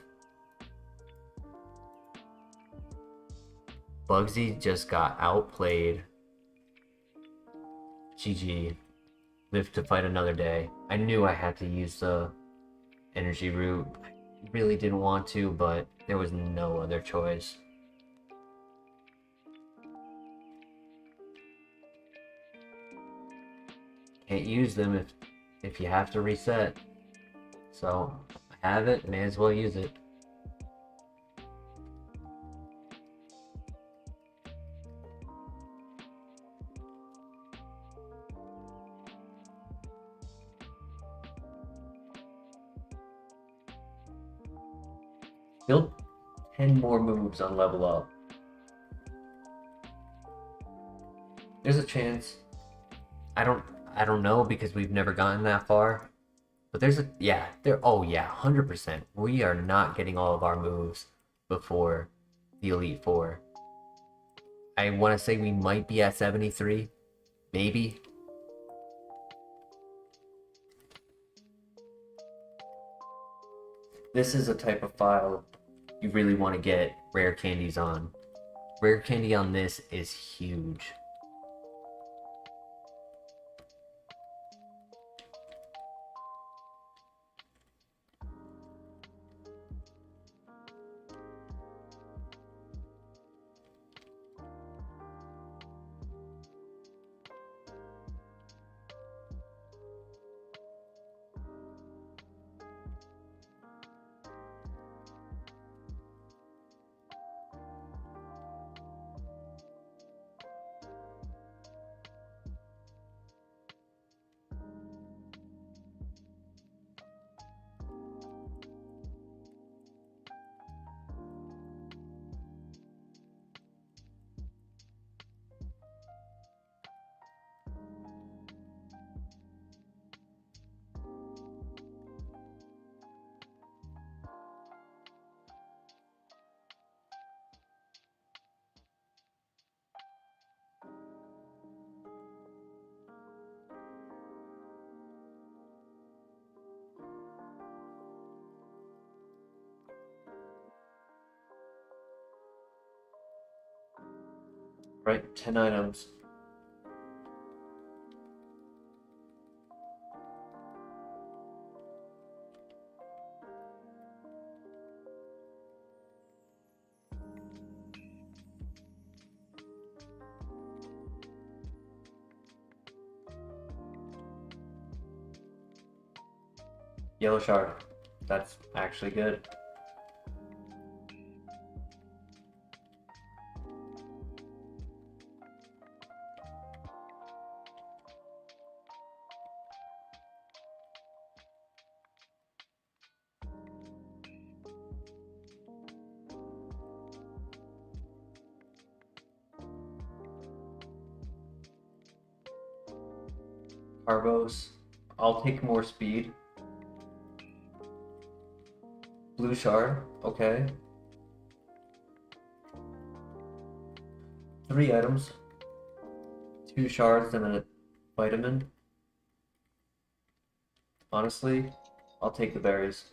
S1: Bugsy just got outplayed. GG. Live to fight another day. I knew I had to use the energy route. I really didn't want to, but there was no other choice. Can't use them if you have to reset. So I have it, may as well use it. Still 10 more moves on level up. There's a chance. I don't know because we've never gotten that far. But there's a, yeah, oh yeah, 100%. We are not getting all of our moves before the Elite Four. I want to say we might be at 73. Maybe. This is a type of file you really want to get rare candies on. Rare candy on this is huge. Right, 10 items. Yellow shard. That's actually good. Carbos. I'll take more speed. Blue shard. Okay. 3 items. 2 shards and a vitamin. Honestly, I'll take the berries.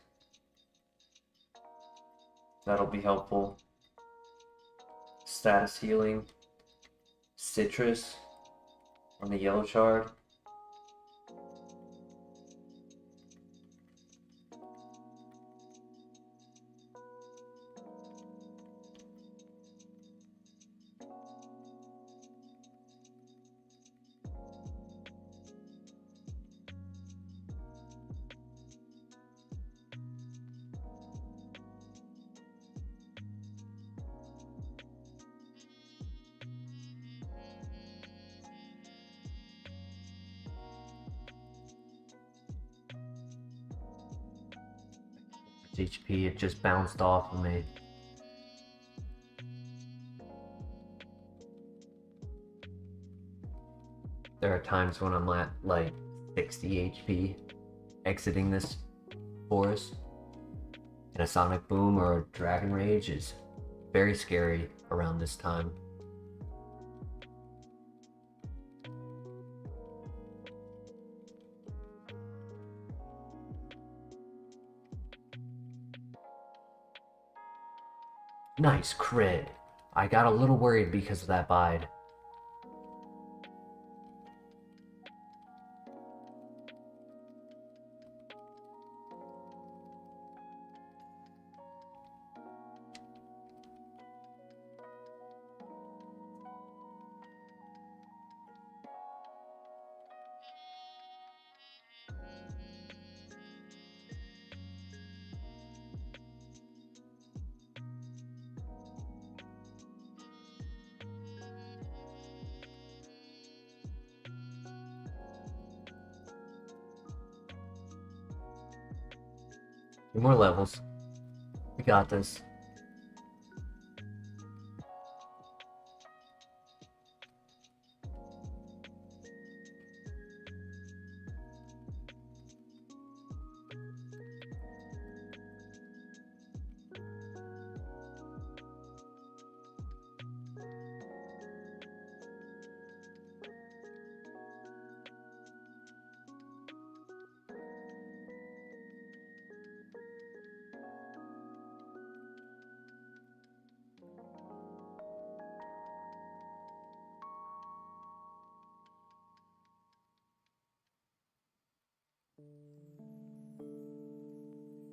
S1: That'll be helpful. Status healing. Citrus on the yellow shard. HP, it just bounced off of me. There are times when I'm at like 60 HP exiting this forest, and a Sonic Boom or a Dragon Rage is very scary around this time. Nice crit. I got a little worried because of that bide. 2 more levels. We got this.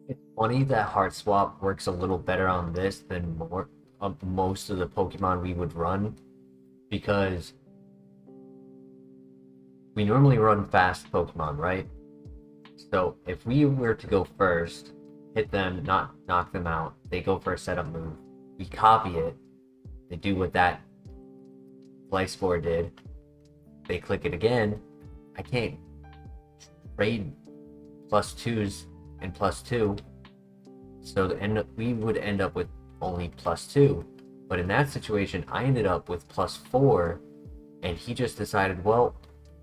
S1: It's funny that Heart Swap works a little better on this than most of the Pokemon we would run, because we normally run fast Pokemon, right? So if we were to go first, hit them, not knock them out, they go for a setup move, we copy it, they do what that Life Score did, they click it again, I can't trade +2s and +2, so we would end up with only +2. But in that situation, I ended up with +4, and he just decided, well,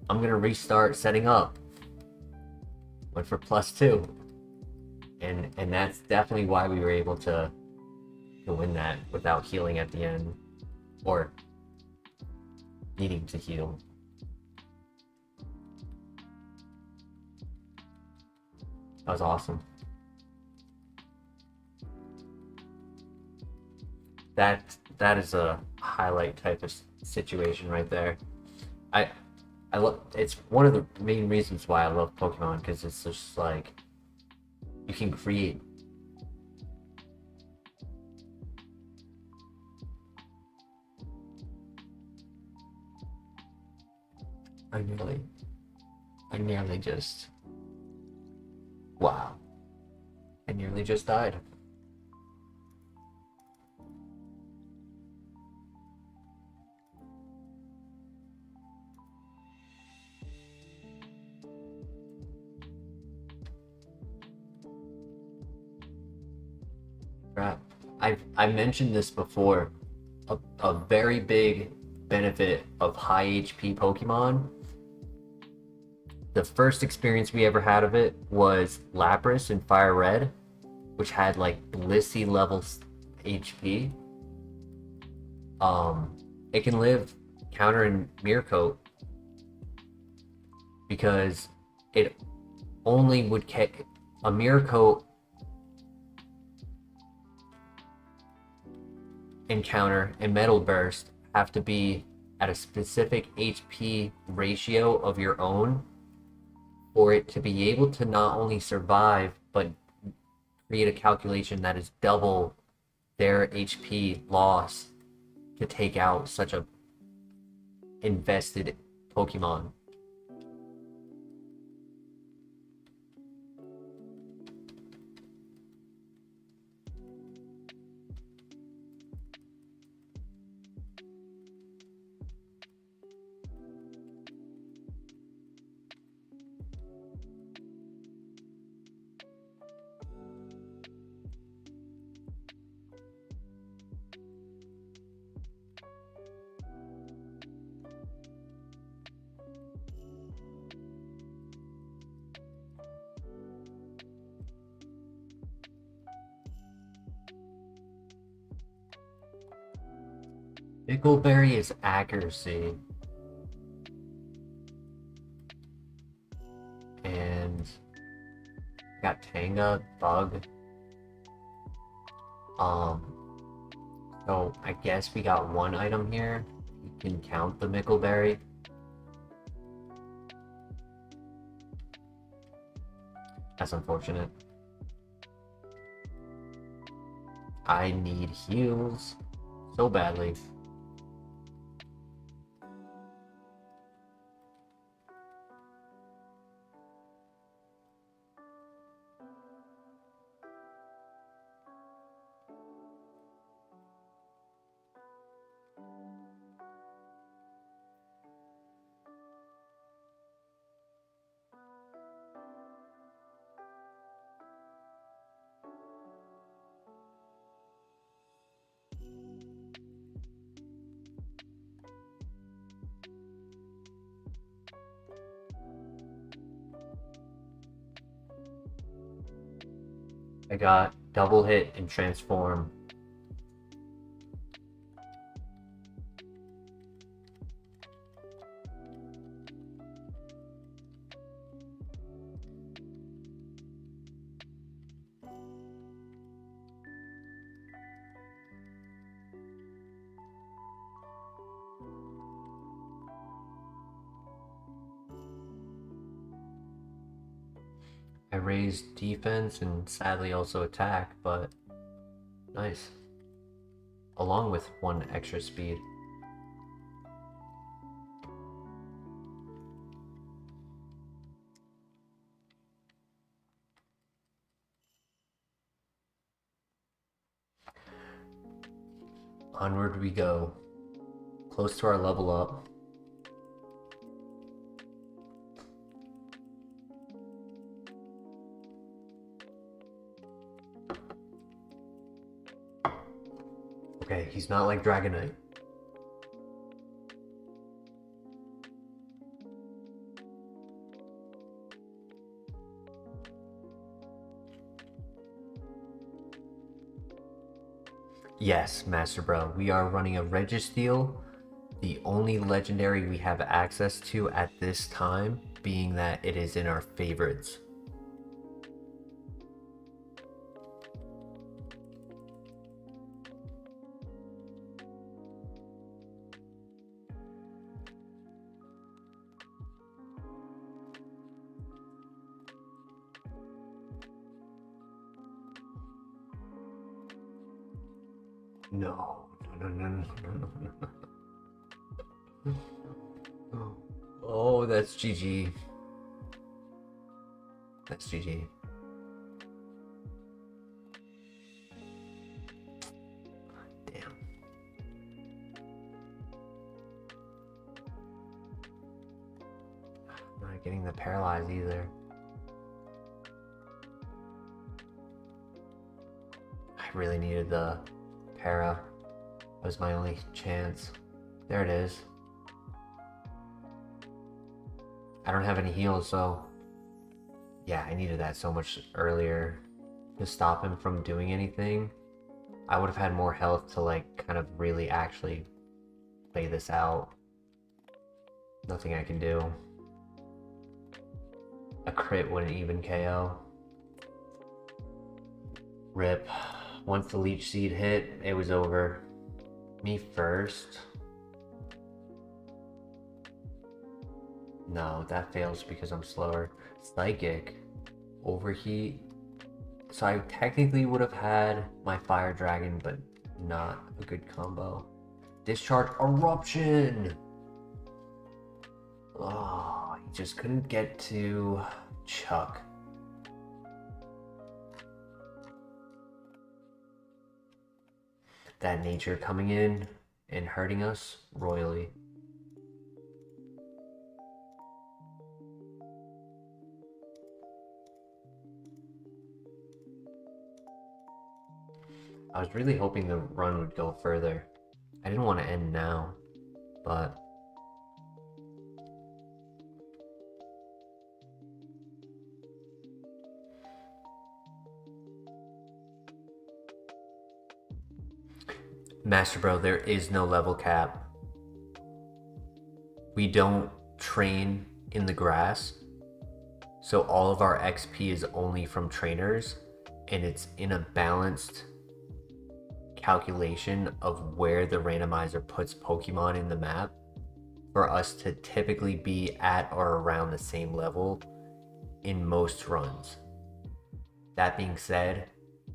S1: I'm gonna restart setting up. Went for +2, and that's definitely why we were able to win that without healing at the end, or needing to heal. That was awesome. That is a highlight type of situation right there. I love, it's one of the main reasons why I love Pokemon, because it's just like you can create. I nearly just, wow, I nearly just died. Crap. I've mentioned this before. A very big benefit of high HP Pokemon. The first experience we ever had of it was Lapras in FireRed, which had like Blissey levels HP. It can live counter and mirror coat because it only would kick a mirror coat encounter and metal burst have to be at a specific HP ratio of your own for it to be able to not only survive but create a calculation that is double their HP loss to take out such a invested Pokemon. Pickleberry is accuracy. And got Tanga, Bug. So I guess we got one item here. You can count the Mickleberry. That's unfortunate. I need heals so badly. I got double hit and transform. I raised defense and sadly also attack, but nice. Along with 1 extra speed. Onward we go. Close to our level up. Okay, he's not like Dragonite. Yes, Master Bro, we are running a REGISTEEL, the only legendary we have access to at this time, being that it is in our favorites. No. Oh, that's GG. That's GG. Damn. Not getting the paralyzed either. I really needed the para. That was my only chance. There it is. I don't have any heals, so yeah, I needed that so much earlier to stop him from doing anything. I would have had more health to like kind of really actually play this out. Nothing I can do. A crit wouldn't even KO. Rip. Once the leech seed hit, it was over. Me first. No, that fails because I'm slower. Psychic. Overheat. So I technically would have had my fire dragon, but not a good combo. Discharge eruption. Oh, he just couldn't get to Chuck. That nature coming in and hurting us royally. I was really hoping the run would go further. I didn't want to end now, but Master Bro, there is no level cap. We don't train in the grass, so all of our XP is only from trainers, and it's in a balanced calculation of where the randomizer puts Pokemon in the map for us to typically be at or around the same level in most runs. That being said,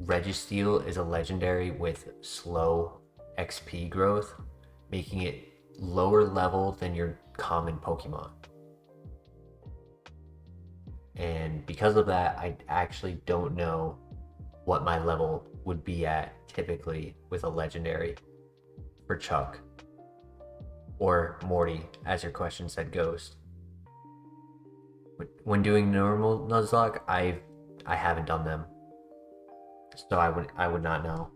S1: REGISTEEL is a legendary with slow XP growth, making it lower level than your common Pokemon. And because of that, I actually don't know what my level would be at typically with a legendary for Chuck or Morty, as your question said, Ghost. When doing normal Nuzlocke, I haven't done them, so I would not know.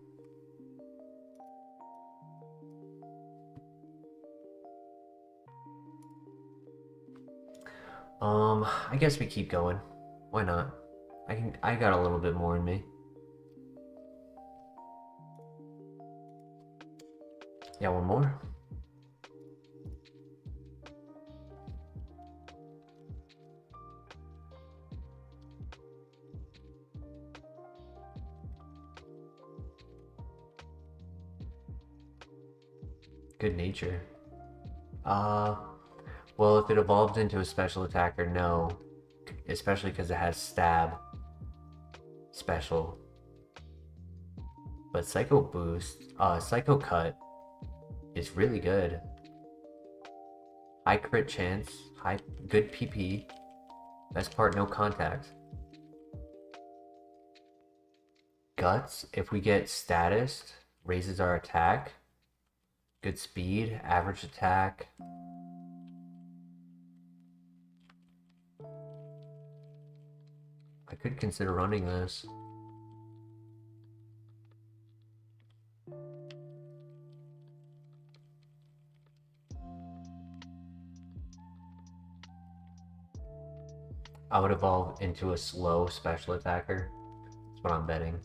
S1: I guess we keep going. Why not? I got a little bit more in me. Yeah, one more. Good nature. Well, if it evolved into a special attacker, no. Especially because it has stab. Special. But Psycho Boost, Psycho Cut is really good. High crit chance, good PP. Best part, no contact. Guts, if we get status, raises our attack. Good speed, average attack. I could consider running this. I would evolve into a slow special attacker. That's what I'm betting.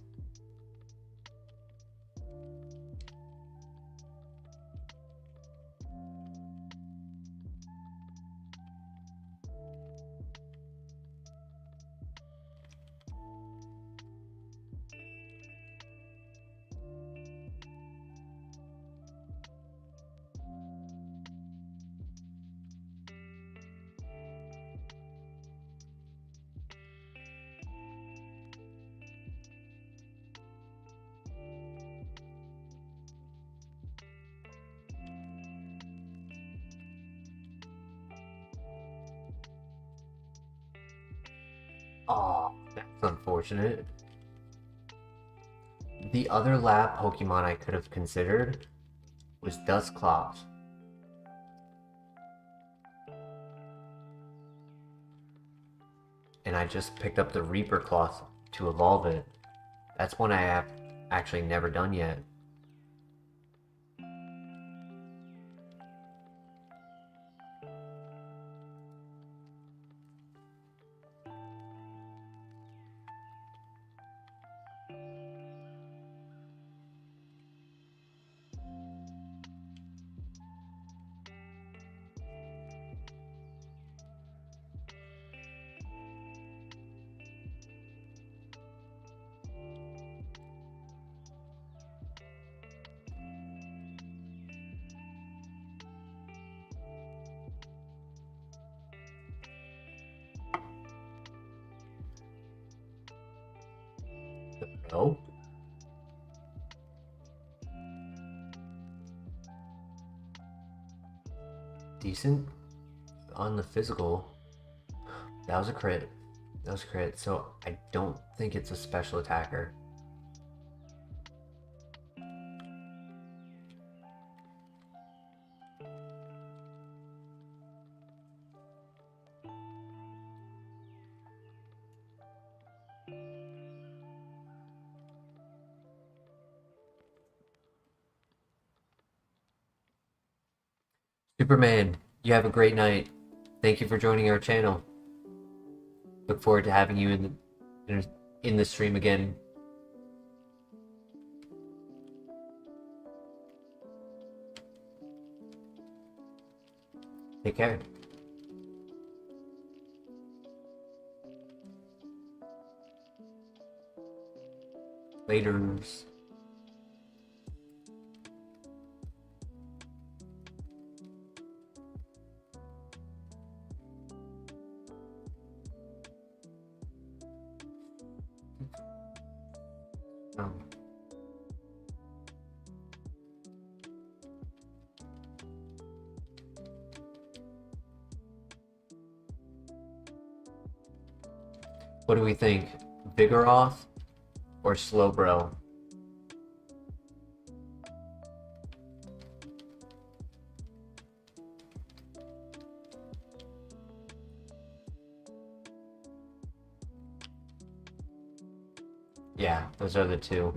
S1: Oh, that's unfortunate. The other lab Pokemon I could have considered was Dusclops. And I just picked up the Reaper Cloth to evolve it. That's one I have actually never done yet. No. Decent on the physical. That was a crit. That was a crit. So I don't think it's a special attacker. Superman, you have a great night. Thank you for joining our channel. Look forward to having you in the stream again. Take care. Laters. What do we think? Vigoroth or Slowbro? Yeah, those are the two.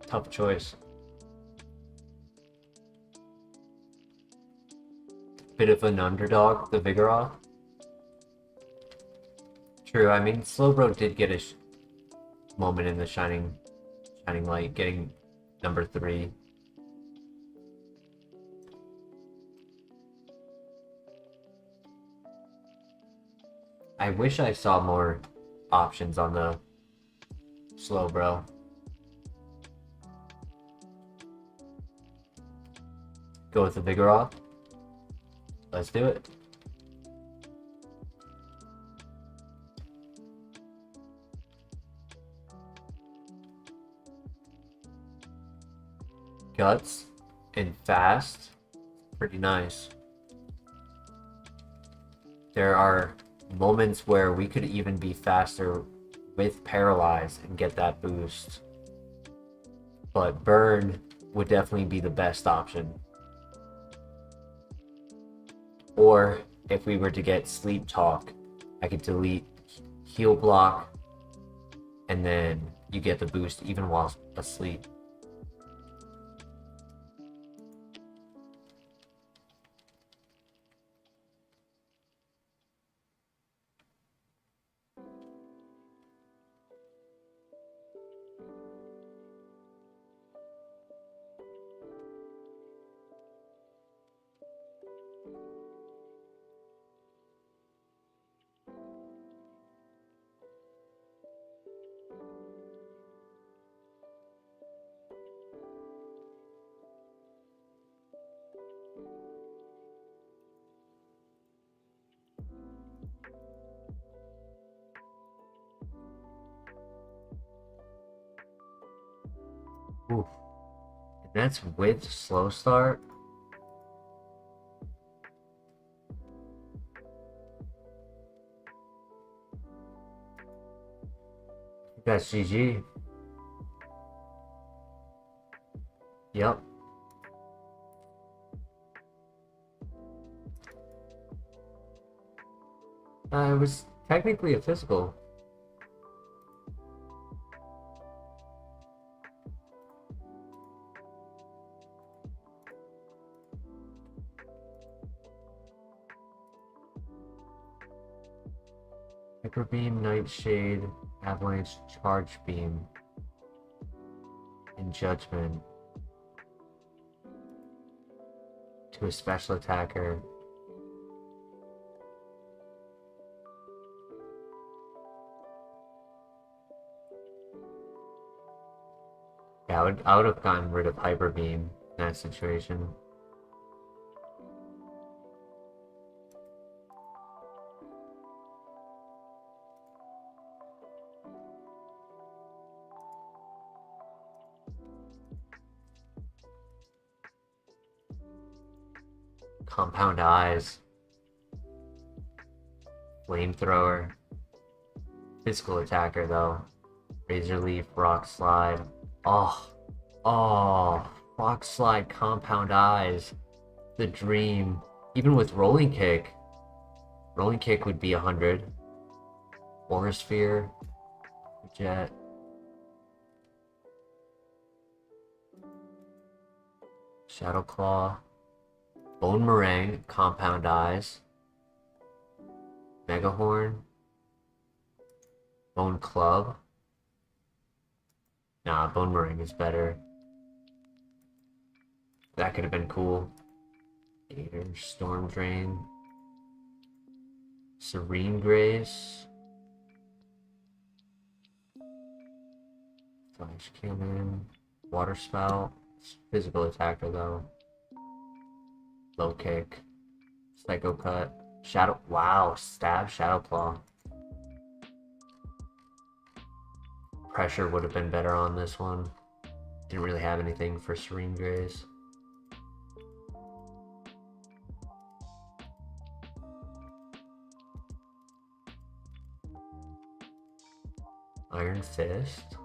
S1: Tough choice. Bit of an underdog, the Vigoroth. True, I mean, Slowbro did get a moment in the Shining Shining Light getting number 3. I wish I saw more options on the slow bro. Go with the Vigoroth. Let's do it. Guts and fast. Pretty nice. There are moments where we could even be faster with Paralyze and get that boost. But Burn would definitely be the best option. Or if we were to get Sleep Talk, I could delete Heal Block and then you get the boost even while asleep. Oof. And that's with slow start. That's GG. Yep. It was technically a physical. Hyper Beam, Nightshade, Avalanche, Charge Beam, and Judgment to a special attacker. Yeah, I would have gotten rid of Hyper Beam in that situation. Compound Eyes, Flamethrower, physical attacker though, Razor Leaf, Rock Slide. Oh, Rock Slide, Compound Eyes, the dream. Even with Rolling Kick would be 100. Aura Sphere, Jet. Shadow Claw, Bone Meringue, Compound Eyes, Megahorn, Bone Club. Nah, Bone Meringue is better. That could have been cool. Gator, Storm Drain, Serene Grace, Flash Cannon, Water Spout, physical attacker though. Low Kick, Psycho Cut, Shadow. Wow, Stab, Shadow Claw. Pressure would have been better on this one. Didn't really have anything for Serene Grace. Iron Fist.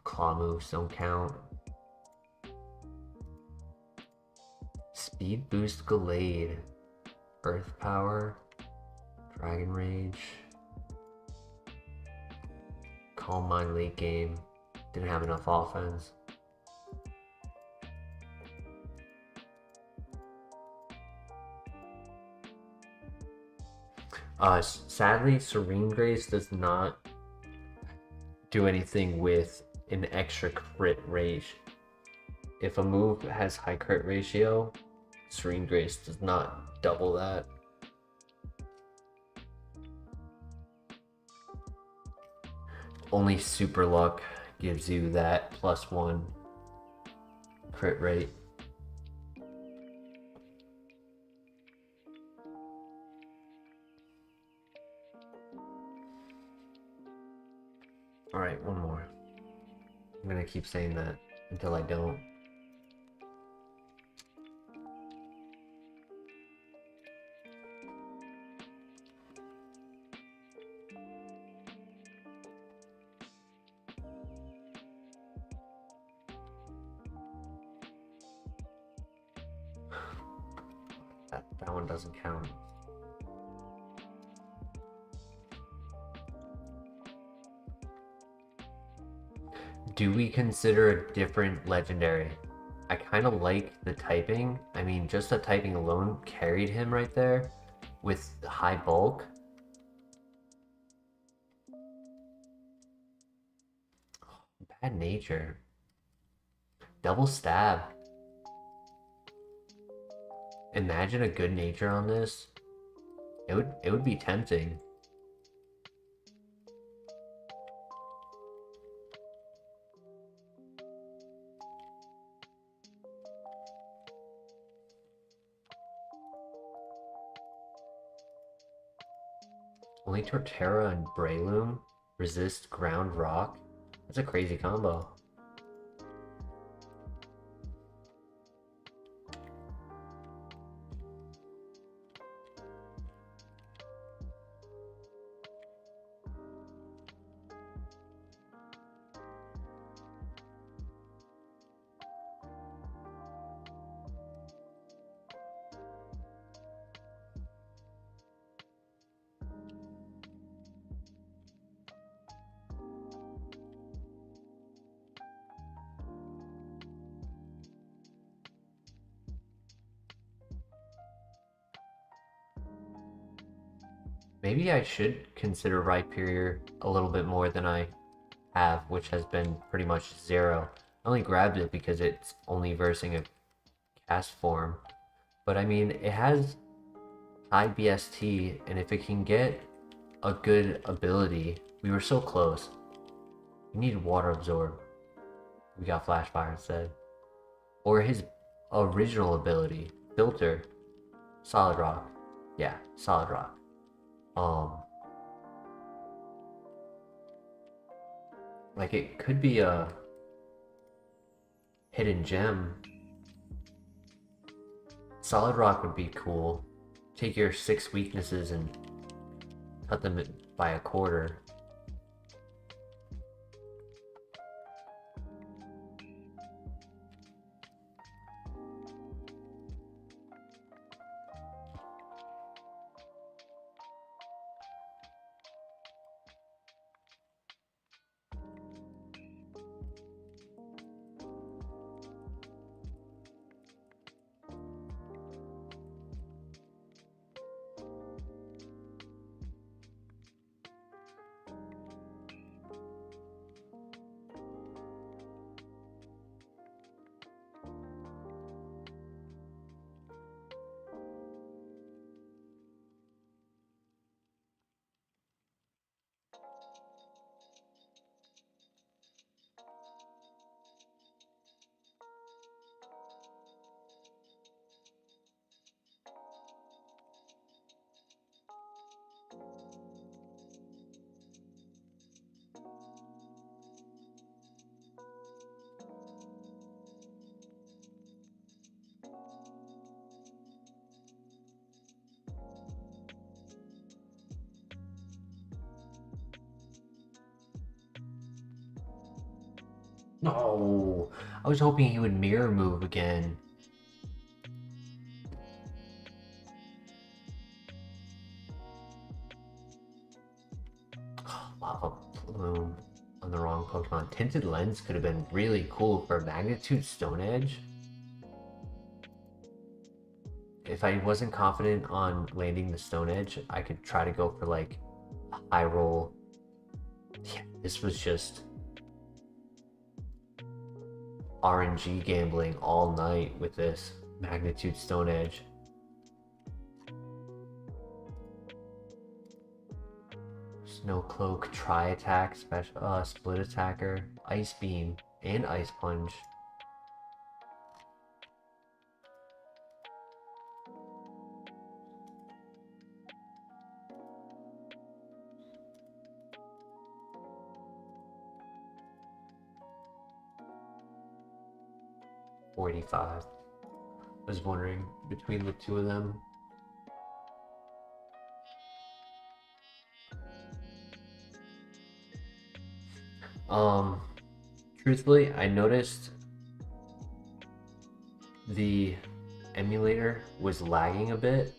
S1: Claw moves don't count. Speed Boost Gallade. Earth Power. Dragon Rage. Calm Mind late game. Didn't have enough offense. Sadly, Serene Grace does not do anything with an extra crit rate. If a move has high crit ratio, Serene Grace does not double that. Only Super Luck gives you that +1 crit rate. Alright, one more. I'm gonna keep saying that until I don't. That one doesn't count. Do we consider a different legendary? I kind of like the typing. I mean, just the typing alone carried him right there with high bulk. Bad nature. Double stab. Imagine a good nature on this. It would be tempting. Only Torterra and Breloom resist ground rock. That's a crazy combo. Maybe I should consider Rhyperior a little bit more than I have, which has been pretty much 0. I only grabbed it because it's only versing a cast form. But I mean, it has high BST, and if it can get a good ability, we were so close. We need Water Absorb. We got Flash Fire instead. Or his original ability, Filter, Solid Rock. Yeah, Solid Rock. Like it could be a hidden gem. Solid Rock would be cool. Take your 6 weaknesses and cut them by a quarter. No, I was hoping he would mirror move again. Lava Plume on the wrong Pokemon. Tinted Lens could have been really cool for Magnitude Stone Edge. if I wasn't confident on landing the Stone Edge, I could try to go for like a high roll. Yeah, this was just RNG gambling all night with this Magnitude Stone Edge. Snow Cloak, Tri Attack, special, Split Attacker, Ice Beam, and Ice Plunge. $45. I was wondering between the two of them. Truthfully, I noticed the emulator was lagging a bit,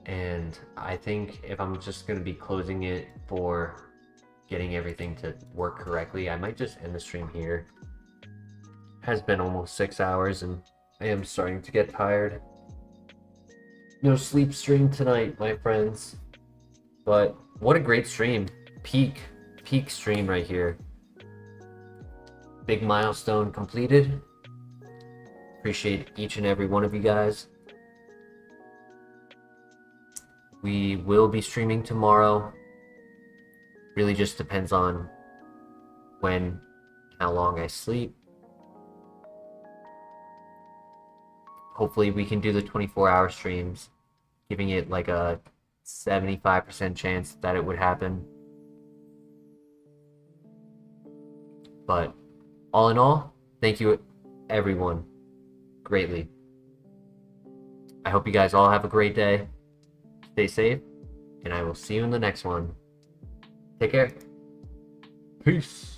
S1: and I think if I'm just going to be closing it for getting everything to work correctly, I might just end the stream here. It has been almost 6 hours and I am starting to get tired. No sleep stream tonight, my friends, but what a great stream. Peak stream right here. Big milestone completed. Appreciate each and every one of you guys. We will be streaming tomorrow. Really just depends on when, how long I sleep. Hopefully we can do the 24-hour streams, giving it like a 75% chance that it would happen. But all in all, thank you everyone greatly. I hope you guys all have a great day. Stay safe, and I will see you in the next one. Take care. Peace.